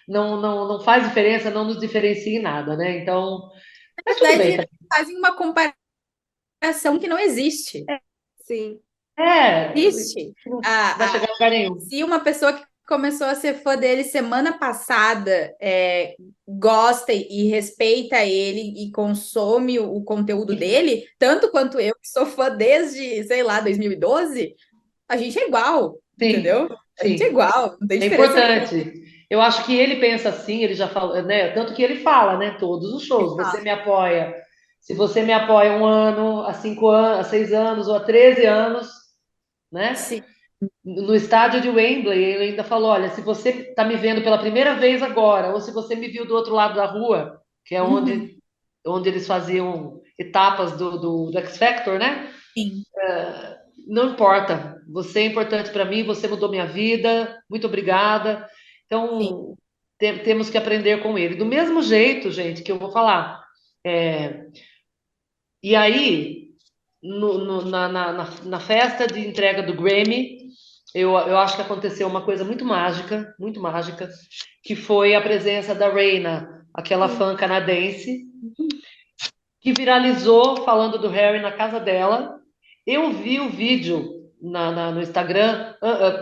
não faz diferença, não nos diferencia em nada, né? Então, Na mas tudo bem, verdade, fazem uma comparação que não existe. Sim. Existe. não vai A, chegar a lugar nenhum. Se uma pessoa que começou a ser fã dele semana passada gosta e respeita ele e consome o conteúdo dele, tanto quanto eu, que sou fã desde, sei lá, 2012, a gente é igual, Sim, entendeu? A gente é sim. igual, não tem É diferença nenhuma. importante. Eu acho que ele pensa assim, ele já falou, né? Tanto que ele fala, né? Todos os shows. Você me apoia. Se você me apoia 1 ano, há 5 anos, há 6 anos ou há 13 anos, né? Sim. No estádio de Wembley, ele ainda falou: olha, se você está me vendo pela primeira vez agora, ou se você me viu do outro lado da rua, que é Uhum. onde eles faziam etapas do X Factor, né? Sim, Não importa, você é importante para mim, você mudou minha vida, muito obrigada. sim. Então, temos que aprender com ele. Do mesmo jeito, gente, que eu vou falar. É, e aí, na festa de entrega do Grammy, eu acho que aconteceu uma coisa muito mágica, que foi a presença da Reina, aquela Sim. fã canadense, que viralizou falando do Harry na casa dela. Eu vi o vídeo no Instagram,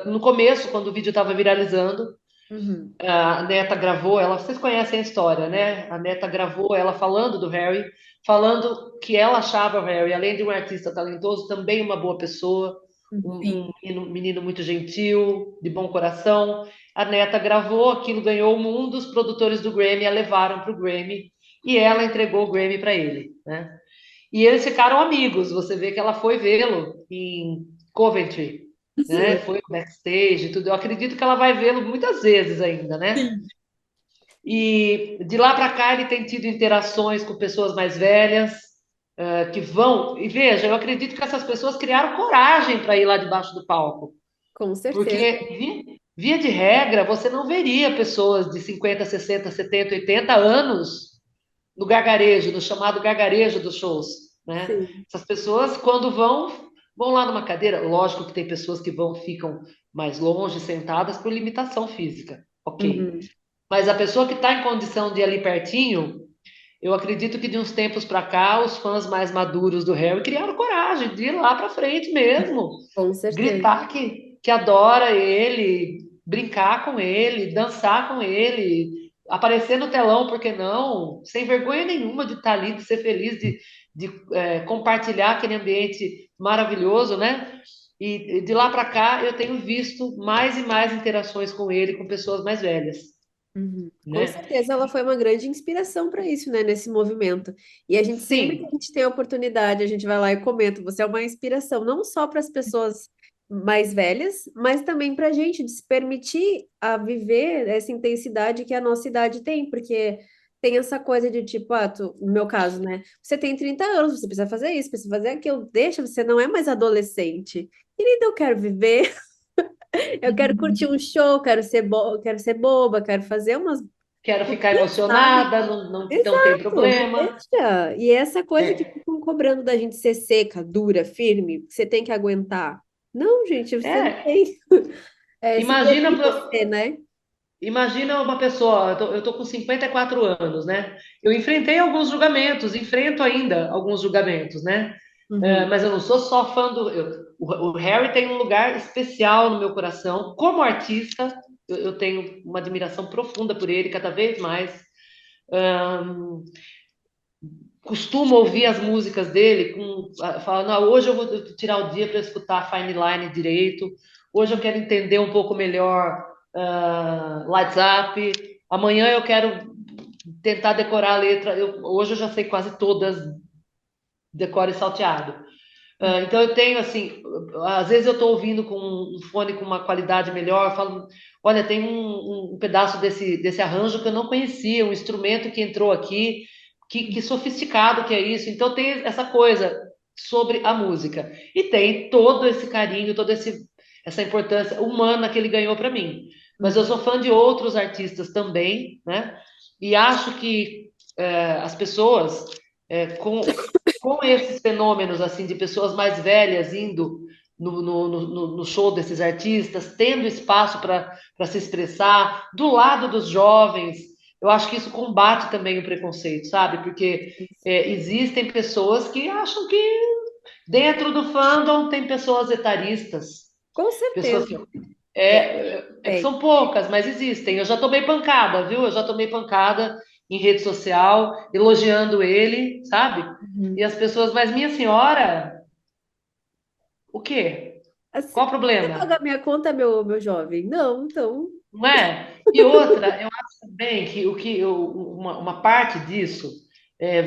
no começo, quando o vídeo estava viralizando. Uhum. A neta gravou ela, vocês conhecem a história, né? A neta gravou ela falando do Harry, falando que ela achava o Harry, além de um artista talentoso, também uma boa pessoa, Sim. um menino muito gentil, de bom coração. A neta gravou, aquilo ganhou o mundo, os produtores do Grammy a levaram para o Grammy e ela entregou o Grammy para ele, né? E eles ficaram amigos. Você vê que ela foi vê-lo em Coventry, né? Sim. Foi no backstage e tudo. Eu acredito que ela vai vê-lo muitas vezes ainda, né? Sim. E de lá para cá ele tem tido interações com pessoas mais velhas, que vão. E veja, eu acredito que essas pessoas criaram coragem para ir lá debaixo do palco. Com certeza. Porque, via de regra, você não veria pessoas de 50, 60, 70, 80 anos no gargarejo, no chamado gargarejo dos shows, né? Sim. Essas pessoas, quando vão lá numa cadeira. Lógico que tem pessoas que ficam mais longe, sentadas por limitação física, ok. Uhum. Mas a pessoa que está em condição de ir ali pertinho, eu acredito que de uns tempos para cá, os fãs mais maduros do Harry criaram coragem de ir lá para frente mesmo, Com certeza. gritar que adora ele, brincar com ele, dançar com ele, aparecer no telão, por que não? Sem vergonha nenhuma de estar ali, de ser feliz, de compartilhar aquele ambiente maravilhoso, né? E de lá para cá eu tenho visto mais e mais interações com ele, com pessoas mais velhas, Uhum. Com né? certeza ela foi uma grande inspiração para isso, né, nesse movimento. E a gente sempre que a Sim, gente tem a oportunidade, a gente vai lá e comenta, você é uma inspiração não só para as pessoas mais velhas, mas também para a gente de se permitir a viver essa intensidade que a nossa idade tem, porque tem essa coisa de tipo, no meu caso, né? Você tem 30 anos, você precisa fazer isso, precisa fazer aquilo, deixa, você não é mais adolescente. Querida, eu quero viver. Eu quero curtir um show, quero ser boba, quero fazer umas, quero ficar sabe? emocionada, não tem Exato, me problema. deixa. E essa coisa que É, ficam cobrando da gente ser seca, dura, firme, que você tem que aguentar. Não, gente, você não é. tem. Se Imagina, permita ser, né? imagina uma pessoa, eu tô com 54 anos, né? Eu enfrentei alguns julgamentos, enfrento ainda alguns julgamentos, né? Uhum. Mas eu não sou só fã o Harry tem um lugar especial no meu coração. Como artista, eu tenho uma admiração profunda por ele, cada vez mais. Ahn, Costumo ouvir as músicas dele falando, não, hoje eu vou tirar o dia para escutar a Fine Line direito, hoje eu quero entender um pouco melhor Lights Up, amanhã eu quero tentar decorar a letra, hoje eu já sei quase todas, decore salteado. Então eu tenho assim, às vezes eu estou ouvindo com um fone com uma qualidade melhor, eu falo, olha, tem um pedaço desse arranjo que eu não conhecia, um instrumento que entrou aqui, que sofisticado que é isso. Então tem essa coisa sobre a música. E tem todo esse carinho, essa importância humana que ele ganhou para mim. Mas eu Uhum. sou fã de outros artistas também, né? E acho que as pessoas com esses fenômenos assim de pessoas mais velhas indo no show desses artistas, tendo espaço para se expressar, do lado dos jovens. Eu acho que isso combate também o preconceito, sabe? Porque existem pessoas que acham que dentro do fandom tem pessoas etaristas, Com pessoas certeza. que É, que tem. são poucas, mas existem. Eu já tomei pancada, viu? Eu já tomei pancada em rede social, elogiando ele, sabe? E Uhum. as pessoas, mas minha senhora, o quê? Assim, Qual o você problema? paga minha conta, meu jovem? Não, então. Não é? E outra, eu acho também que uma parte disso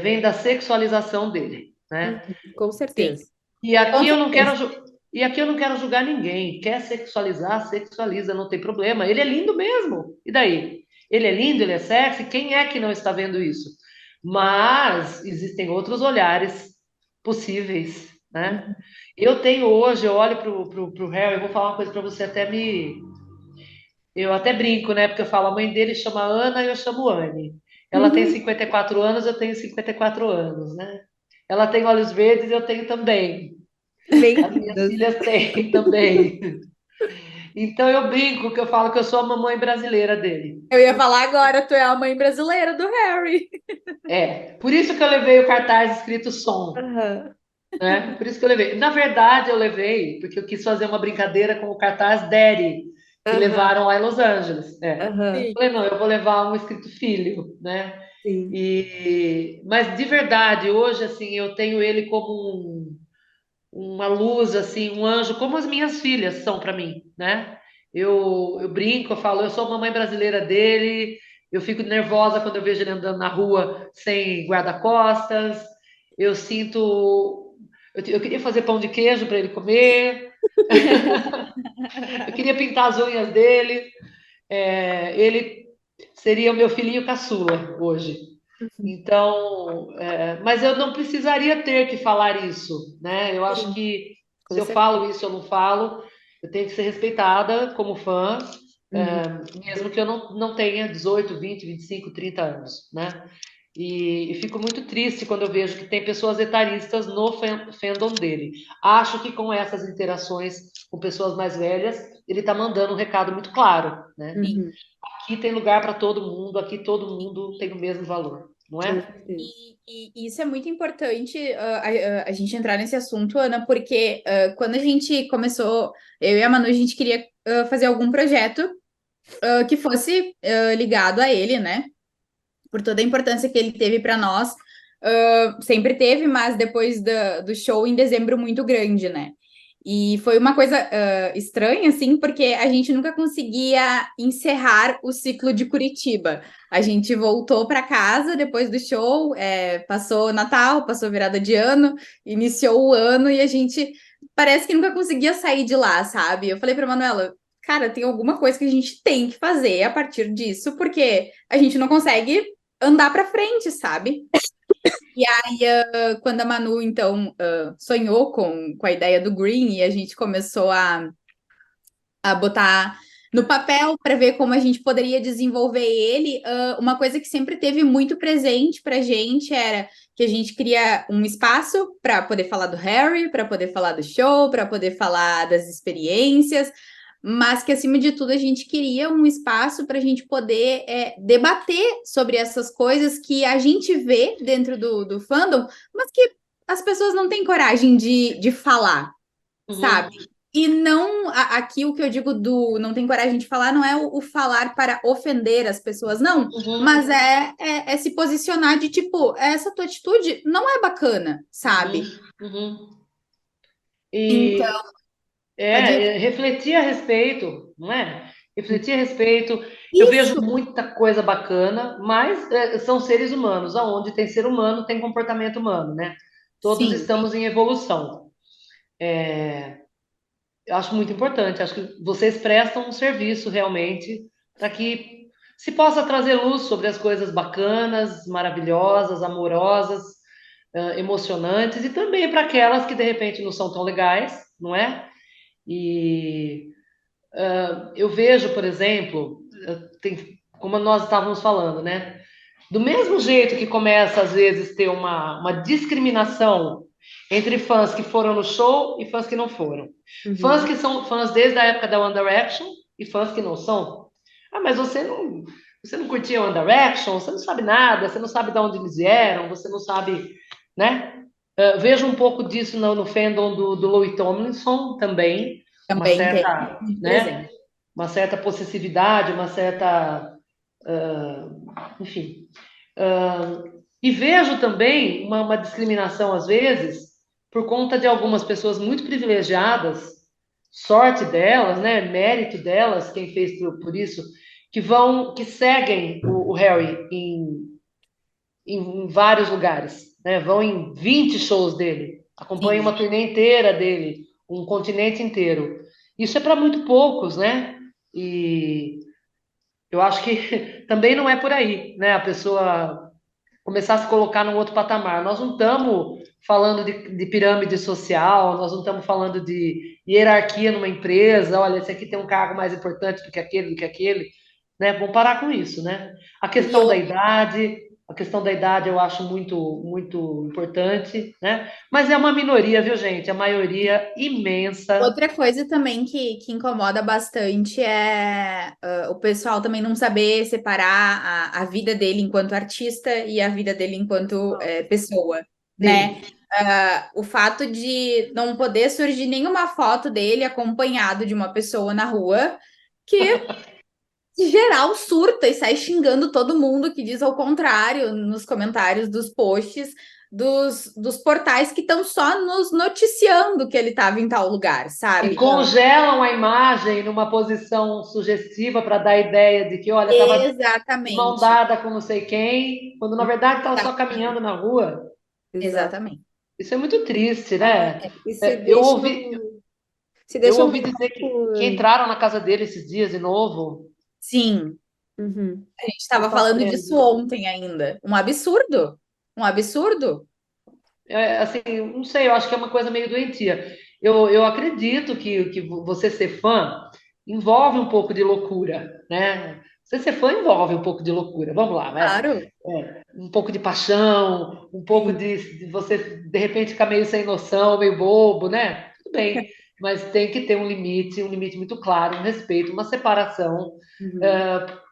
vem da sexualização dele, Uhum, né? com Sim, certeza. E com aqui eu não certeza. quero, e aqui eu não quero julgar ninguém. Quer sexualizar, sexualiza, não tem problema. Ele é lindo mesmo. E daí? Ele é lindo, ele é sexy. Quem é que não está vendo isso? Mas existem outros olhares possíveis, né? Uhum. Eu tenho hoje, eu olho pro Harry, eu vou falar uma coisa para você até me. Eu até brinco, né? Porque eu falo, a mãe dele chama Ana e eu chamo Anne. Ela tem Uhum. 54 anos, eu tenho 54 anos, né? Ela tem olhos verdes, eu tenho também. Bem As minhas lindas. filhas têm também. Então eu brinco que eu falo que eu sou a mamãe brasileira dele. Eu ia falar agora, tu é a mãe brasileira do Harry. Por isso que eu levei o cartaz escrito som, Aham, né? Por isso que eu levei. Na verdade, eu levei porque eu quis fazer uma brincadeira com o cartaz Daddy, que aham, levaram lá em Los Angeles. aham, Sim. Falei, não, eu vou levar um escrito filho, né? sim. Mas de verdade, hoje assim, eu tenho ele como uma luz, assim, um anjo, como as minhas filhas são para mim, né? Eu brinco, eu falo, eu sou a mamãe brasileira dele, eu fico nervosa quando eu vejo ele andando na rua sem guarda-costas, eu sinto. Eu queria fazer pão de queijo para ele comer, eu queria pintar as unhas dele, ele seria o meu filhinho caçula hoje. Então, mas eu não precisaria ter que falar isso, né? Eu acho Sim, que se com eu certeza. falo isso ou não falo, eu tenho que ser respeitada como fã, Uhum. mesmo que eu não tenha 18, 20, 25, 30 anos, né? E fico muito triste quando eu vejo que tem pessoas etaristas no fandom dele. Acho que com essas interações com pessoas mais velhas, ele está mandando um recado muito claro, né? Sim. Uhum. Aqui tem lugar para todo mundo, aqui todo mundo tem o mesmo valor, não Com é? certeza. E isso é muito importante a gente entrar nesse assunto, Ana, porque quando a gente começou, eu e a Manu, a gente queria fazer algum projeto que fosse ligado a ele, né? Por toda a importância que ele teve para nós, sempre teve, mas depois do show em dezembro muito grande, né? E foi uma coisa estranha, assim, porque a gente nunca conseguia encerrar o ciclo de Curitiba. A gente voltou para casa depois do show, passou Natal, passou virada de ano, iniciou o ano e a gente parece que nunca conseguia sair de lá, sabe? Eu falei para Manuela, cara, tem alguma coisa que a gente tem que fazer a partir disso, porque a gente não consegue andar para frente, sabe? E aí, quando a Manu, então, sonhou com a ideia do Green e a gente começou a botar no papel para ver como a gente poderia desenvolver ele, uma coisa que sempre teve muito presente para a gente era que a gente queria um espaço para poder falar do Harry, para poder falar do show, para poder falar das experiências, mas que acima de tudo a gente queria um espaço para a gente poder debater sobre essas coisas que a gente vê dentro do fandom, mas que as pessoas não têm coragem de falar, Uhum, sabe? E não, aqui o que eu digo do não tem coragem de falar não é o falar para ofender as pessoas, não, uhum, mas é se posicionar de tipo, essa tua atitude não é bacana, uhum, sabe? uhum. Então, E pode. refletir a respeito, não é? Refletir a respeito. Eu vejo Isso, muita coisa bacana, mas são seres humanos. Aonde tem ser humano, tem comportamento humano, né? Todos sim. estamos em evolução. Eu acho muito importante. Acho que vocês prestam um serviço realmente para que se possa trazer luz sobre as coisas bacanas, maravilhosas, amorosas, emocionantes e também para aquelas que de repente não são tão legais, não é? E eu vejo, por exemplo, como nós estávamos falando, né? Do mesmo jeito que começa às vezes ter uma discriminação entre fãs que foram no show e fãs que não foram. Fãs Uhum. que são fãs desde a época da One Direction e fãs que não são. Ah, mas você não curtia One Direction, você não sabe nada, você não sabe de onde eles vieram, você não sabe, né? Vejo um pouco disso no fandom do Louis Tomlinson também, uma Também tem certa, muito né? presente. Uma certa possessividade, uma certa, enfim. E vejo também uma discriminação, às vezes, por conta de algumas pessoas muito privilegiadas, sorte delas, né, mérito delas, quem fez por isso, que seguem o Harry em vários lugares, né, vão em 20 shows dele, acompanham Sim. uma turnê inteira dele, um continente inteiro. Isso é para muito poucos, né? E eu acho que também não é por aí, né? A pessoa começar a se colocar num outro patamar. Nós não estamos falando de pirâmide social, nós não estamos falando de hierarquia numa empresa, olha, esse aqui tem um cargo mais importante do que aquele, né? Vamos parar com isso, né? A E questão da idade, a questão da idade eu acho muito importante, né? Mas é uma minoria, viu, gente? A maioria imensa. outra coisa também que incomoda bastante é o pessoal também não saber separar a vida dele enquanto artista e a vida dele enquanto pessoa, né? Sim. O fato de não poder surgir nenhuma foto dele acompanhado de uma pessoa na rua que geral surta e sai xingando todo mundo que diz ao contrário nos comentários dos posts dos portais que estão só nos noticiando que ele estava em tal lugar, E sabe? congelam a imagem numa posição sugestiva para dar a ideia de que, olha, estava de mão Exatamente. dada com não sei quem, quando na verdade estava só caminhando na rua. Exato. Exatamente. Isso é muito triste, né? E se Eu deixam, ouvi, se eu deixam ouvi levar dizer que por. entraram na casa dele esses dias de novo. Sim, Uhum. a gente Por estava falando disso sofrendo. ontem ainda. Um absurdo. Um absurdo. Assim, não sei, eu acho que é uma coisa meio doentia. Eu acredito que você ser fã envolve um pouco de loucura, né? Você ser fã envolve um pouco de loucura. Vamos lá, vai. Claro. Um pouco de paixão, um pouco Sim. de você de repente ficar meio sem noção, meio bobo, né? Tudo bem, mas tem que ter um limite muito claro, um respeito, uma separação, Uhum.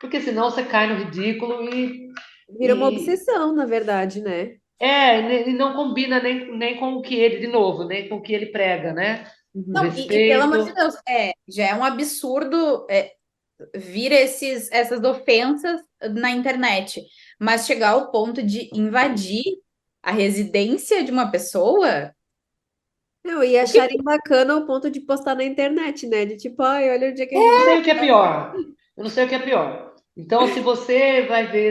porque senão você cai no ridículo Vira uma e obsessão, na verdade, né? e não combina nem com o que ele, de novo, nem com o que ele prega, né? O Não, e pelo amor de respeito. Deus, já é um absurdo vir essas ofensas na internet, mas chegar ao ponto de invadir a residência de uma pessoa, Não, e o que acharem bacana ao ponto de postar na internet, né? De tipo, ai, olha onde é que a Não gente. sei o que é pior. Eu não sei o que é pior. Então, se você vai ver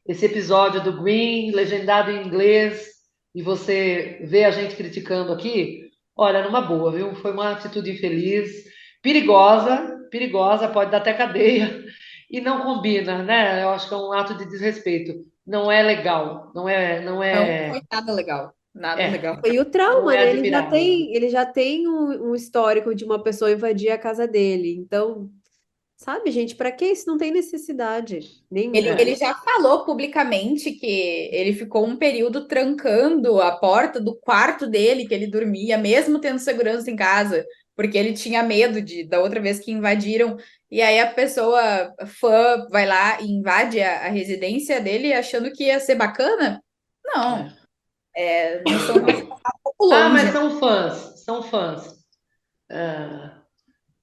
esse episódio do Green, legendado em inglês, e você vê a gente criticando aqui, olha, numa boa, viu? Foi uma atitude infeliz, perigosa, pode dar até cadeia, e não combina, né? Eu acho que é um ato de desrespeito. Não é legal, não foi nada legal, nada legal. é, E o não trauma, é né? admirável. Ele já tem um histórico de uma pessoa invadir a casa dele. Então, sabe, gente, pra que isso? Não tem necessidade Ele nenhuma. É, já falou publicamente que ele ficou um período trancando a porta do quarto dele, que ele dormia, mesmo tendo segurança em casa, porque ele tinha medo da outra vez que invadiram. E aí a pessoa, fã, vai lá e invade a residência dele achando que ia ser bacana? Não, é. nós estamos passando um pouco Ah, mas longe. são fãs, são fãs.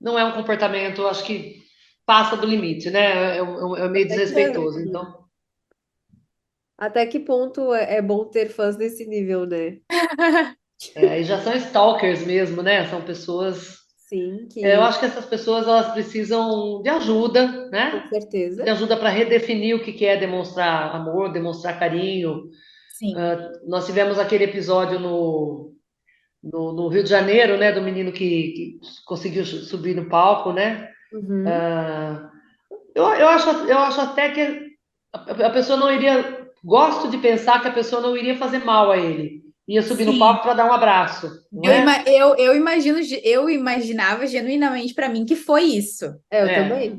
Não é um comportamento, acho que passa do limite, né? É meio Até que, desrespeitoso. Então, até que ponto é bom ter fãs nesse nível, né? aí já são stalkers mesmo, né? São pessoas. Sim, Eu que acho que essas pessoas elas precisam de ajuda, com né? De certeza. ajuda para redefinir o que é demonstrar amor, demonstrar carinho. Sim, Nós tivemos aquele episódio no Rio de Janeiro, né? Do menino que conseguiu subir no palco, né? Uhum. Eu acho até que a pessoa não iria. Gosto de pensar que a pessoa não iria fazer mal a ele. Ia subir no sim. palco para dar um abraço, não é? Eu imagino, eu imaginava genuinamente para mim que foi isso. É, eu É. também.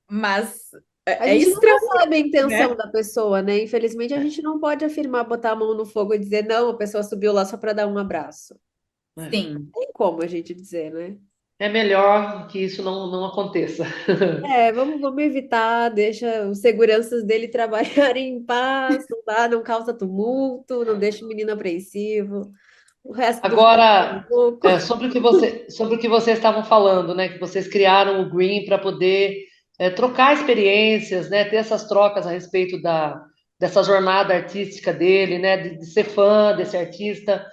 Mas A É gente nunca estranho, sabe a intenção né? da pessoa, né? Infelizmente, a gente não pode afirmar, botar a mão no fogo e dizer, não, a pessoa subiu lá só para dar um abraço. Sim. Tem como a gente dizer, né? É melhor que isso não aconteça. É, vamos evitar, deixa os seguranças dele trabalharem em paz, não dá, não causa tumulto, não deixa o menino apreensivo. O resto do filme é um Agora, pouco. sobre o que vocês estavam falando, né? Que vocês criaram o Green para poder trocar experiências, né? Ter essas trocas a respeito dessa jornada artística dele, né? De ser fã desse artista,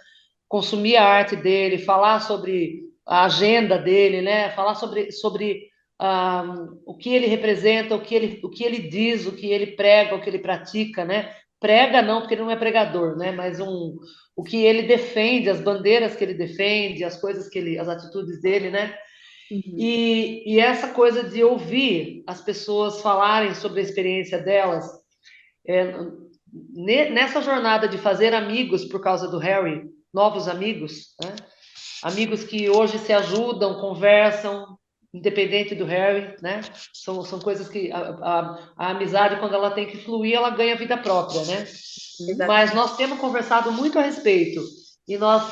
consumir a arte dele, falar sobre a agenda dele, né? Falar sobre o que ele representa, o que ele diz, o que ele prega, o que ele pratica, né? Prega não, porque ele não é pregador, né? Mas o que ele defende, as bandeiras que ele defende, as coisas as atitudes dele, né? Uhum. E essa coisa de ouvir as pessoas falarem sobre a experiência delas, é, nessa jornada de fazer amigos por causa do Harry, novos amigos, né? Amigos que hoje se ajudam, conversam, independente do Harry, né? São coisas que a amizade, quando ela tem que fluir, ela ganha vida própria, né? Mas Exatamente. nós temos conversado muito a respeito e nós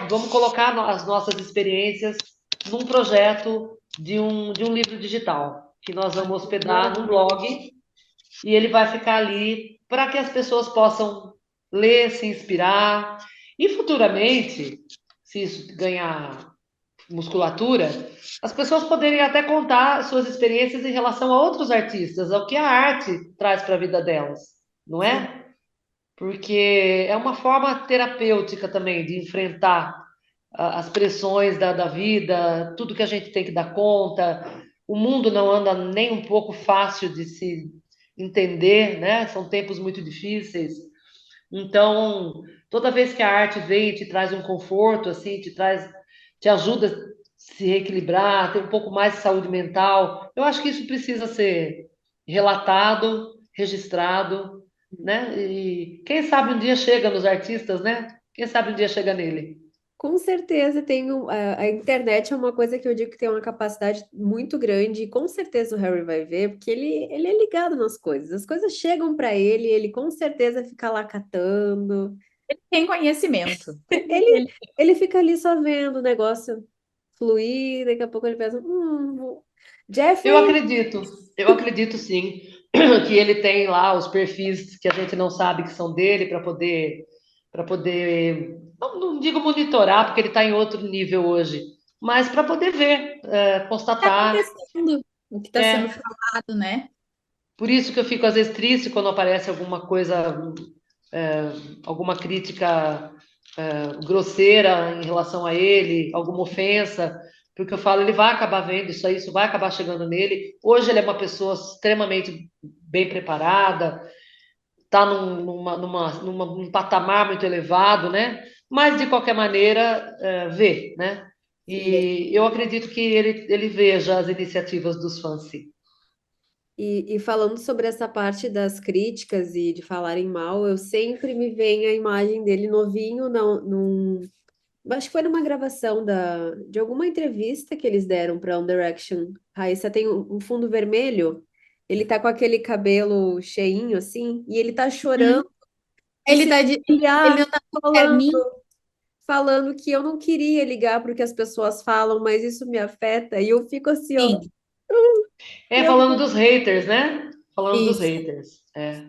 vamos colocar as nossas experiências num projeto de um livro digital que nós Ai, vamos que hospedar num maravilha. blog e ele vai ficar ali para que as pessoas possam ler, se inspirar e futuramente, se isso ganhar musculatura, as pessoas poderem até contar suas experiências em relação a outros artistas, ao que a arte traz para a vida delas, não Sim. é? Porque é uma forma terapêutica também de enfrentar as pressões da vida, tudo que a gente tem que dar conta. O mundo não anda nem um pouco fácil de se entender, né? São tempos muito difíceis. Então, toda vez que a arte vem e te traz um conforto, assim, te ajuda a se reequilibrar, ter um pouco mais de saúde mental, eu acho que isso precisa ser relatado, registrado, né? E quem sabe um dia chega nos artistas, né? Quem sabe um dia chega nele. Com certeza a internet é uma coisa que eu digo que tem uma capacidade muito grande, e com certeza o Harry vai ver, porque ele é ligado nas coisas. As coisas chegam para ele com certeza fica lá catando. Tem conhecimento. Ele, Ele- ele fica ali só vendo o negócio fluir, daqui a pouco ele pensa, Eu Jeffrey, acredito, eu acredito sim, que ele tem lá os perfis que a gente não sabe que são dele para poder, não digo monitorar, porque ele está em outro nível hoje, mas para poder ver, Está constatar. acontecendo o que está sendo É, falado, né? por isso que eu fico às vezes triste quando aparece alguma coisa, alguma crítica grosseira em relação a ele, alguma ofensa, porque eu falo, ele vai acabar vendo isso aí, isso vai acabar chegando nele. Hoje ele é uma pessoa extremamente bem preparada, está num patamar muito elevado, né? Mas de qualquer maneira, vê, né? sim. E eu acredito que ele veja as iniciativas dos fãs, sim. E falando sobre essa parte das críticas e de falarem mal, eu sempre me vem a imagem dele novinho, não, acho que foi numa gravação de alguma entrevista que eles deram para One Direction. Raíssa tem um fundo vermelho, ele tá com aquele cabelo cheinho assim, e ele tá Hum. chorando e Ele se tá de, ele olhar, não tá com falando, terninho? falando que eu não queria ligar para o que as pessoas falam, mas isso me afeta. E eu fico assim, ó, Sim, meu Falando dos haters, né? Falando dos isso. haters.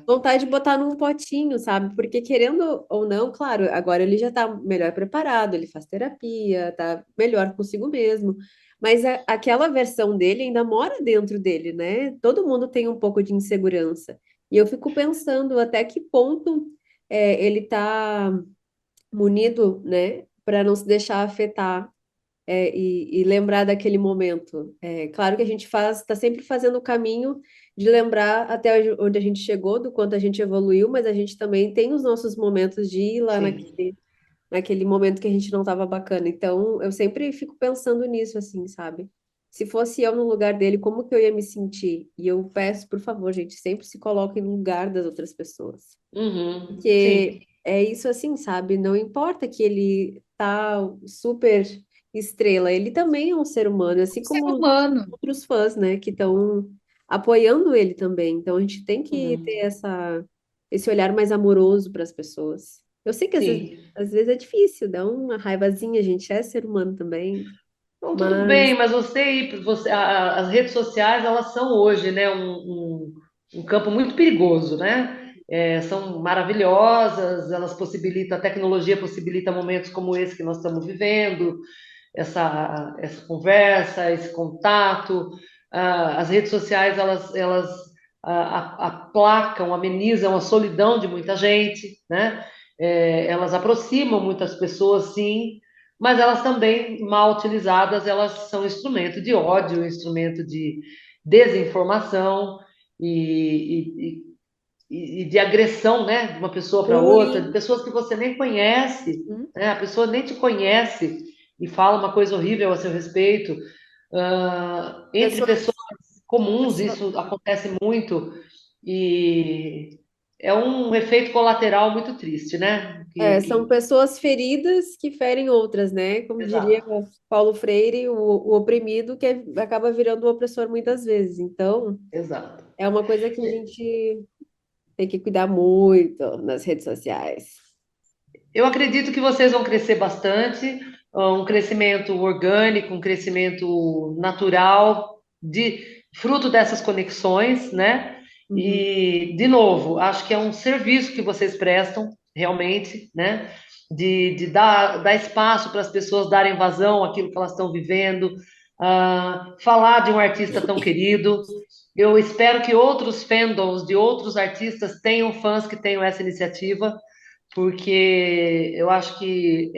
vontade de botar num potinho, sabe? Porque querendo ou não, claro, agora ele já tá melhor preparado, ele faz terapia, tá melhor consigo mesmo. Mas aquela versão dele ainda mora dentro dele, né? Todo mundo tem um pouco de insegurança. E eu fico pensando até que ponto ele tá munido, né? Para não se deixar afetar e lembrar daquele momento. É, claro que a gente está sempre fazendo o caminho de lembrar até onde a gente chegou, do quanto a gente evoluiu, mas a gente também tem os nossos momentos de ir lá Sim. naquele momento que a gente não estava bacana. Então, eu sempre fico pensando nisso, assim, sabe? Se fosse eu no lugar dele, como que eu ia me sentir? E eu peço, por favor, gente, sempre se coloquem no lugar das outras pessoas. Uhum. Porque Sim. é isso assim, sabe? Não importa que ele tá super estrela, ele também é um ser humano, assim Ser como humano. outros fãs, né, que estão apoiando ele também. Então a gente tem que Uhum. ter esse olhar mais amoroso para as pessoas. Eu sei que Sim. às vezes é difícil, dá uma raivazinha, a gente é ser humano também, Não, tudo bem, mas mas as redes sociais, elas são hoje, né, um campo muito perigoso, né? É, são maravilhosas, elas possibilitam, a tecnologia possibilita momentos como esse que nós estamos vivendo, essa conversa, esse contato. As redes sociais, elas aplacam, amenizam a solidão de muita gente, né? Elas aproximam muitas pessoas, sim, mas elas também, mal utilizadas, elas são instrumento de ódio, instrumento de desinformação e de agressão, né, de uma pessoa para outra, de bullying. pessoas que você nem conhece, Uhum. né, a pessoa nem te conhece e fala uma coisa horrível a seu respeito. Entre Pessoas, pessoas comuns, pessoa- isso acontece muito e é um efeito colateral muito triste, né? são pessoas feridas que ferem outras, né? Como diria Exato, Paulo Freire, o oprimido acaba virando o opressor muitas vezes. Então, exato. é uma coisa que a gente tem que cuidar muito nas redes sociais. Eu acredito que vocês vão crescer bastante, um crescimento orgânico, um crescimento natural, fruto dessas conexões, né? Uhum. E, de novo, acho que é um serviço que vocês prestam, realmente, né? De dar espaço para as pessoas darem vazão àquilo que elas estão vivendo, falar de um artista tão querido. Eu espero que outros fandoms de outros artistas tenham fãs que tenham essa iniciativa porque eu acho que,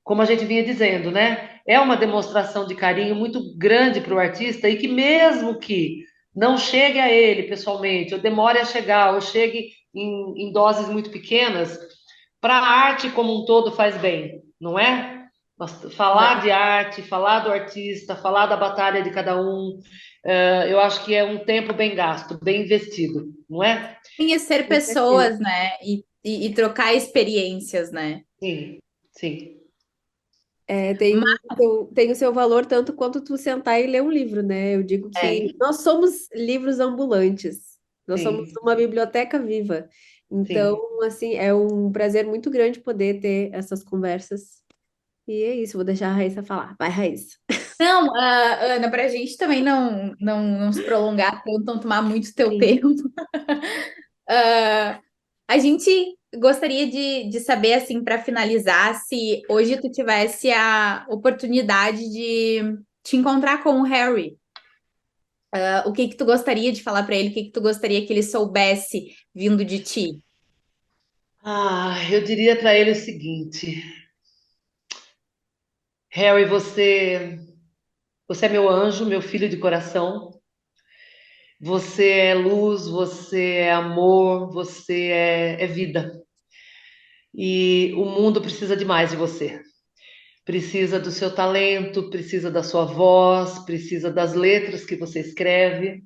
como a gente vinha dizendo, né, é uma demonstração de carinho muito grande para o artista e que mesmo que não chegue a ele pessoalmente, ou demore a chegar, ou chegue em doses muito pequenas, para a arte como um todo faz bem, não é? Falar de arte, falar do artista, falar da batalha de cada um, eu acho que é um tempo bem gasto, bem investido, não é? Conhecer Com certeza. pessoas, né? E trocar experiências, né? Sim, sim. Tem o seu valor tanto quanto tu sentar e ler um livro, né? Eu digo que É, nós somos livros ambulantes, nós somos Sim, uma biblioteca viva. Então, sim. assim, é um prazer muito grande poder ter essas conversas. E é isso, vou deixar a Raíssa falar. Vai, Raíssa. não, Ana, para a gente também não se prolongar tanto, não tomar muito teu Sim. tempo, a gente gostaria de saber, assim, para finalizar, se hoje tu tivesse a oportunidade de te encontrar com o Harry, o que que tu gostaria de falar para ele, o que que tu gostaria que ele soubesse vindo de ti? Eu diria para ele o seguinte: Harry, você é meu anjo, meu filho de coração. Você é luz, você é amor, você é vida. E o mundo precisa demais de você. Precisa do seu talento, precisa da sua voz, precisa das letras que você escreve,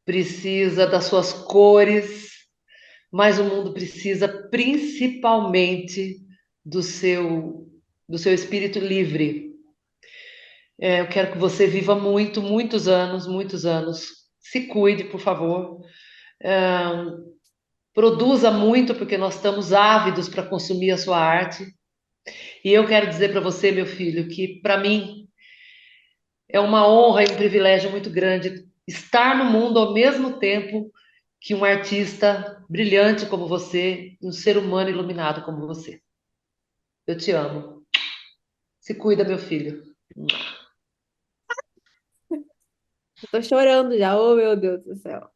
precisa das suas cores, mas o mundo precisa principalmente do seu do seu espírito livre. Eu quero que você viva muito, muitos anos, muitos anos. Se cuide, por favor. Produza muito, porque nós estamos ávidos para consumir a sua arte. E eu quero dizer para você, meu filho, que para mim é uma honra e um privilégio muito grande estar no mundo ao mesmo tempo que um artista brilhante como você, e um ser humano iluminado como você. Eu te amo. Se cuida, meu filho. Eu tô chorando já, oh meu Deus do céu.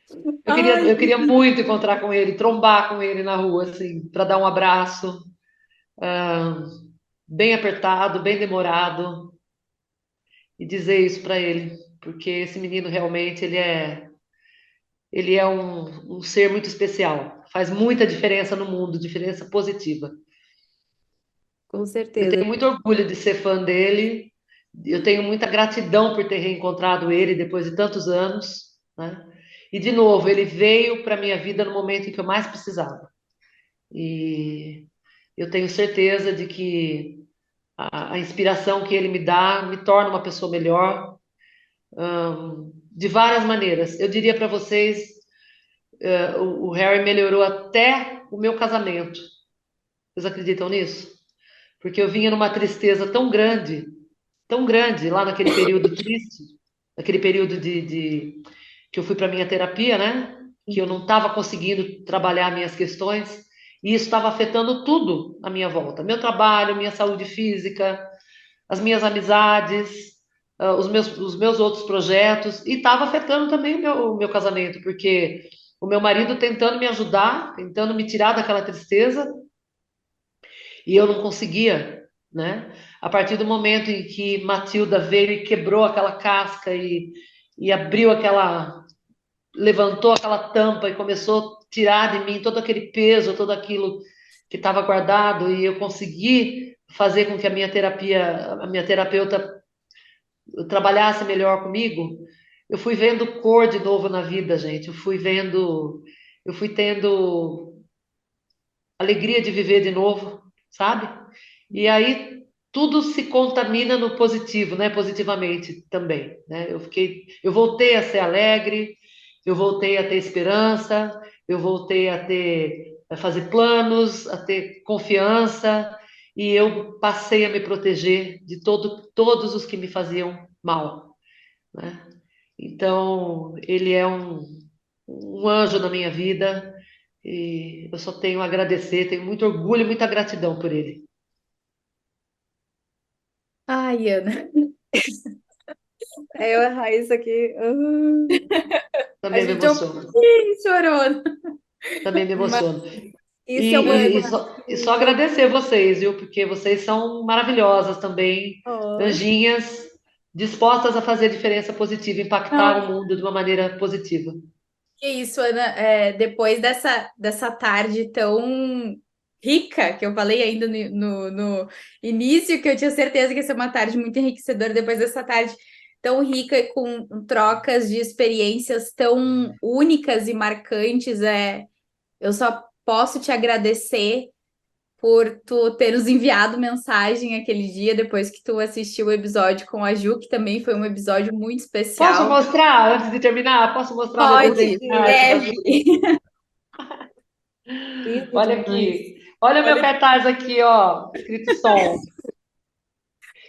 Eu Ai, queria muito encontrar com ele, trombar com ele na rua, assim, para dar um abraço, ah, bem apertado, bem demorado, e dizer isso para ele, porque esse menino realmente ele é um ser muito especial, faz muita diferença no mundo, diferença positiva. com Eu certeza. tenho muito orgulho de ser fã dele, eu tenho muita gratidão por ter reencontrado ele depois de tantos anos, né? E de novo, ele veio para minha vida no momento em que eu mais precisava. E eu tenho certeza de que a inspiração que ele me dá me torna uma pessoa melhor, de várias maneiras. Eu diria para vocês, o Harry melhorou até o meu casamento. Vocês acreditam nisso? Porque eu vinha numa tristeza tão grande, lá naquele período triste, naquele período que eu fui para minha terapia, né? Que eu não estava conseguindo trabalhar minhas questões, e isso estava afetando tudo à minha volta: meu trabalho, minha saúde física, as minhas amizades, os meus outros projetos, e estava afetando também o meu casamento, porque o meu marido tentando me ajudar, tentando me tirar daquela tristeza, e eu não conseguia, né? A partir do momento em que Matilda veio e quebrou aquela casca e abriu levantou aquela tampa e começou a tirar de mim todo aquele peso, todo aquilo que estava guardado, e eu consegui fazer com que a minha terapeuta trabalhasse melhor comigo. Eu fui vendo cor de novo na vida, gente. Eu fui tendo alegria de viver de novo, sabe? E aí tudo se contamina no positivo, né? Positivamente também, né? Eu voltei a ser alegre, eu voltei a ter esperança, eu voltei a fazer planos, a ter confiança, e eu passei a me proteger de todos os que me faziam mal, né? Então, ele é um anjo na minha vida, e eu só tenho a agradecer, tenho muito orgulho e muita gratidão por ele. Ai, Ana, Eu e a Raíssa aqui. a Também me gente é um emociona, pouquinho chorona. também me Mas emociona. Isso é uma E só que eu. agradecer vocês, viu? Porque vocês são maravilhosas também, Oh. anjinhas, dispostas a fazer diferença positiva, impactar o mundo de uma maneira positiva. que isso, Ana, depois dessa tarde tão rica, que eu falei ainda no início, que eu tinha certeza que ia ser uma tarde muito enriquecedora, depois dessa tarde tão rica e com trocas de experiências tão únicas e marcantes, eu só posso te agradecer por tu ter nos enviado mensagem aquele dia, depois que tu assistiu o episódio com a Ju, que também foi um episódio muito Posso especial. mostrar, antes de terminar, posso mostrar meu desenho Pode, de arte Pode. da deve. Ju? Lindo Olha demais. aqui. Olha o meu Olha que cartaz aqui, ó, escrito som.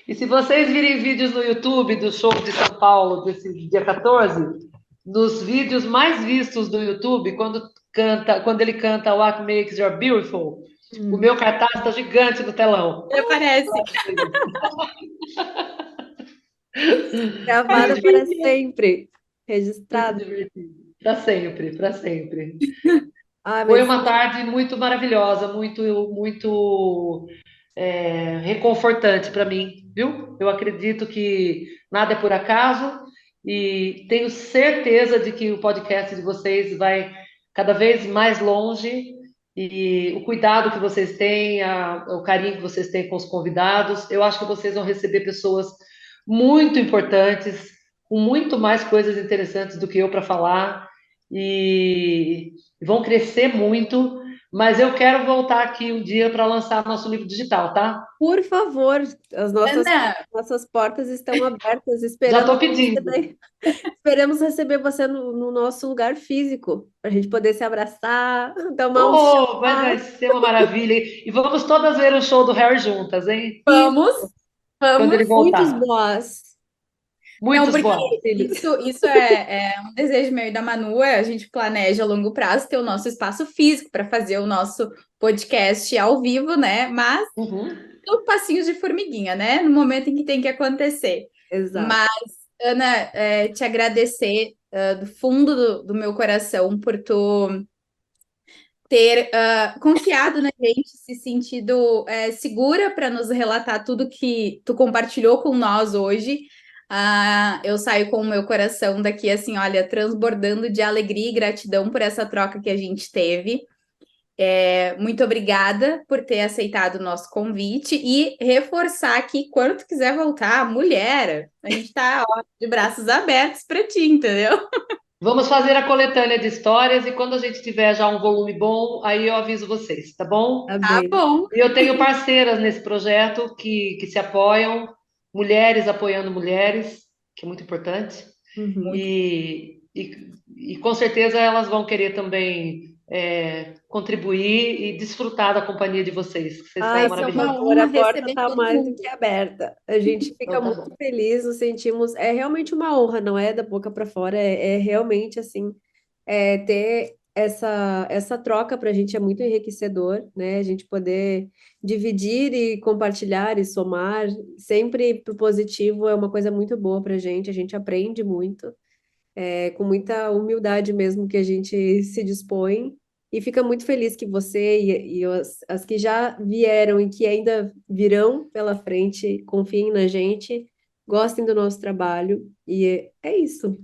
E se vocês virem vídeos no YouTube do show de São Paulo, desse dia 14, nos vídeos mais vistos do YouTube, quando ele canta What Makes You Beautiful, o Hum. meu cartaz está gigante no telão. ele aparece. Gravada para sempre. Muito Registrado. divertido. Para sempre, para sempre. Ah, Foi mas uma tarde muito maravilhosa, muito, muito reconfortante para mim, viu? Eu acredito que nada é por acaso, e tenho certeza de que o podcast de vocês vai cada vez mais longe, e o cuidado que vocês têm, o carinho que vocês têm com os convidados, eu acho que vocês vão receber pessoas muito importantes, com muito mais coisas interessantes do que eu para falar, e vão crescer muito. Mas eu quero voltar aqui um dia para lançar nosso livro digital, tá? por favor, as Ana, nossas portas estão abertas, Já esperando estou você pedindo. daí. Esperamos receber você no nosso lugar físico, para a gente poder se abraçar, tomar um Oh, vai chá. ser uma maravilha. E vamos todas ver o show do Harry juntas, hein? Isso, vamos, Quando ele vamos. muitos voltar. boas. Não, Muitos porque bons. Filhos. isso é um desejo meu e da Manu, a gente planeja a longo prazo ter o nosso espaço físico para fazer o nosso podcast ao vivo, né? Mas Uhum. tudo passinhos de formiguinha, né? No momento em que tem que acontecer. Exato. Mas, Ana, te agradecer do fundo do meu coração por tu ter confiado na gente, se sentido segura para nos relatar tudo que tu compartilhou com nós hoje. Eu saio com o meu coração daqui, assim, olha, transbordando de alegria e gratidão por essa troca que a gente teve. Muito obrigada por ter aceitado o nosso convite e reforçar que quando tu quiser voltar, mulher, a gente tá ó, de braços abertos para ti, entendeu? Vamos fazer a coletânea de histórias, e quando a gente tiver já um volume bom, aí eu aviso vocês, tá bom? Tá Tá bem. bom. E eu tenho parceiras nesse projeto que se apoiam, mulheres apoiando mulheres, que é muito importante. Uhum. Muito. E com certeza elas vão querer também contribuir e desfrutar da companhia de vocês, que vocês são Ai, Vai ser por uma maravilhosos. favor, honra a porta receber está todo mais do mundo. que aberta. A gente Então fica tá muito bom. feliz, nos sentimos. É realmente uma honra, não é da boca para fora, é realmente assim, ter essa troca para a gente é muito enriquecedor, né? A gente poder dividir e compartilhar e somar, sempre pro positivo, é uma coisa muito boa para a gente aprende muito com muita humildade mesmo que a gente se dispõe e fica muito feliz que você e as que já vieram e que ainda virão pela frente confiem na gente, gostem do nosso trabalho e é isso.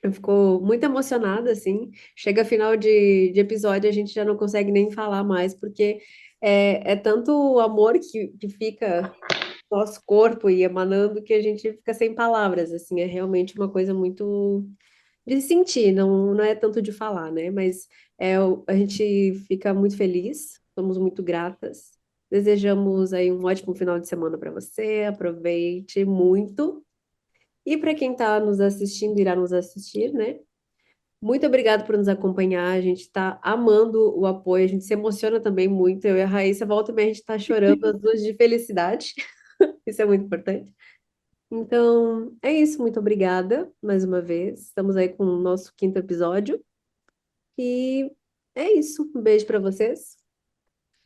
Eu fico muito emocionada, assim. Chega final de episódio, a gente já não consegue nem falar mais, porque é tanto o amor que fica no nosso corpo e emanando que a gente fica sem palavras, assim. É realmente uma coisa muito de sentir, não é tanto de falar, né? Mas a gente fica muito feliz, somos muito gratas. Desejamos aí um ótimo final de semana para você, aproveite muito. E para quem está nos assistindo, irá nos assistir, né? Muito obrigado por nos acompanhar, a gente está amando o apoio, a gente se emociona também muito. Eu e a Raíssa, volta e meia, a gente está chorando as duas de felicidade, isso é muito importante. Então, é isso. Muito obrigada mais uma vez. Estamos aí com o nosso quinto episódio. E é isso. Um beijo para vocês.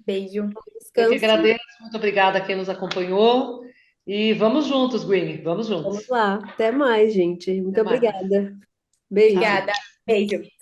Beijo. Eu que Descansem. agradeço, muito obrigada a quem nos acompanhou. E vamos juntos, Gwyn, vamos Vamos juntos. lá. Até mais, gente. Muito Até mais. obrigada. Tchau. Beijo. Obrigada. Beijo.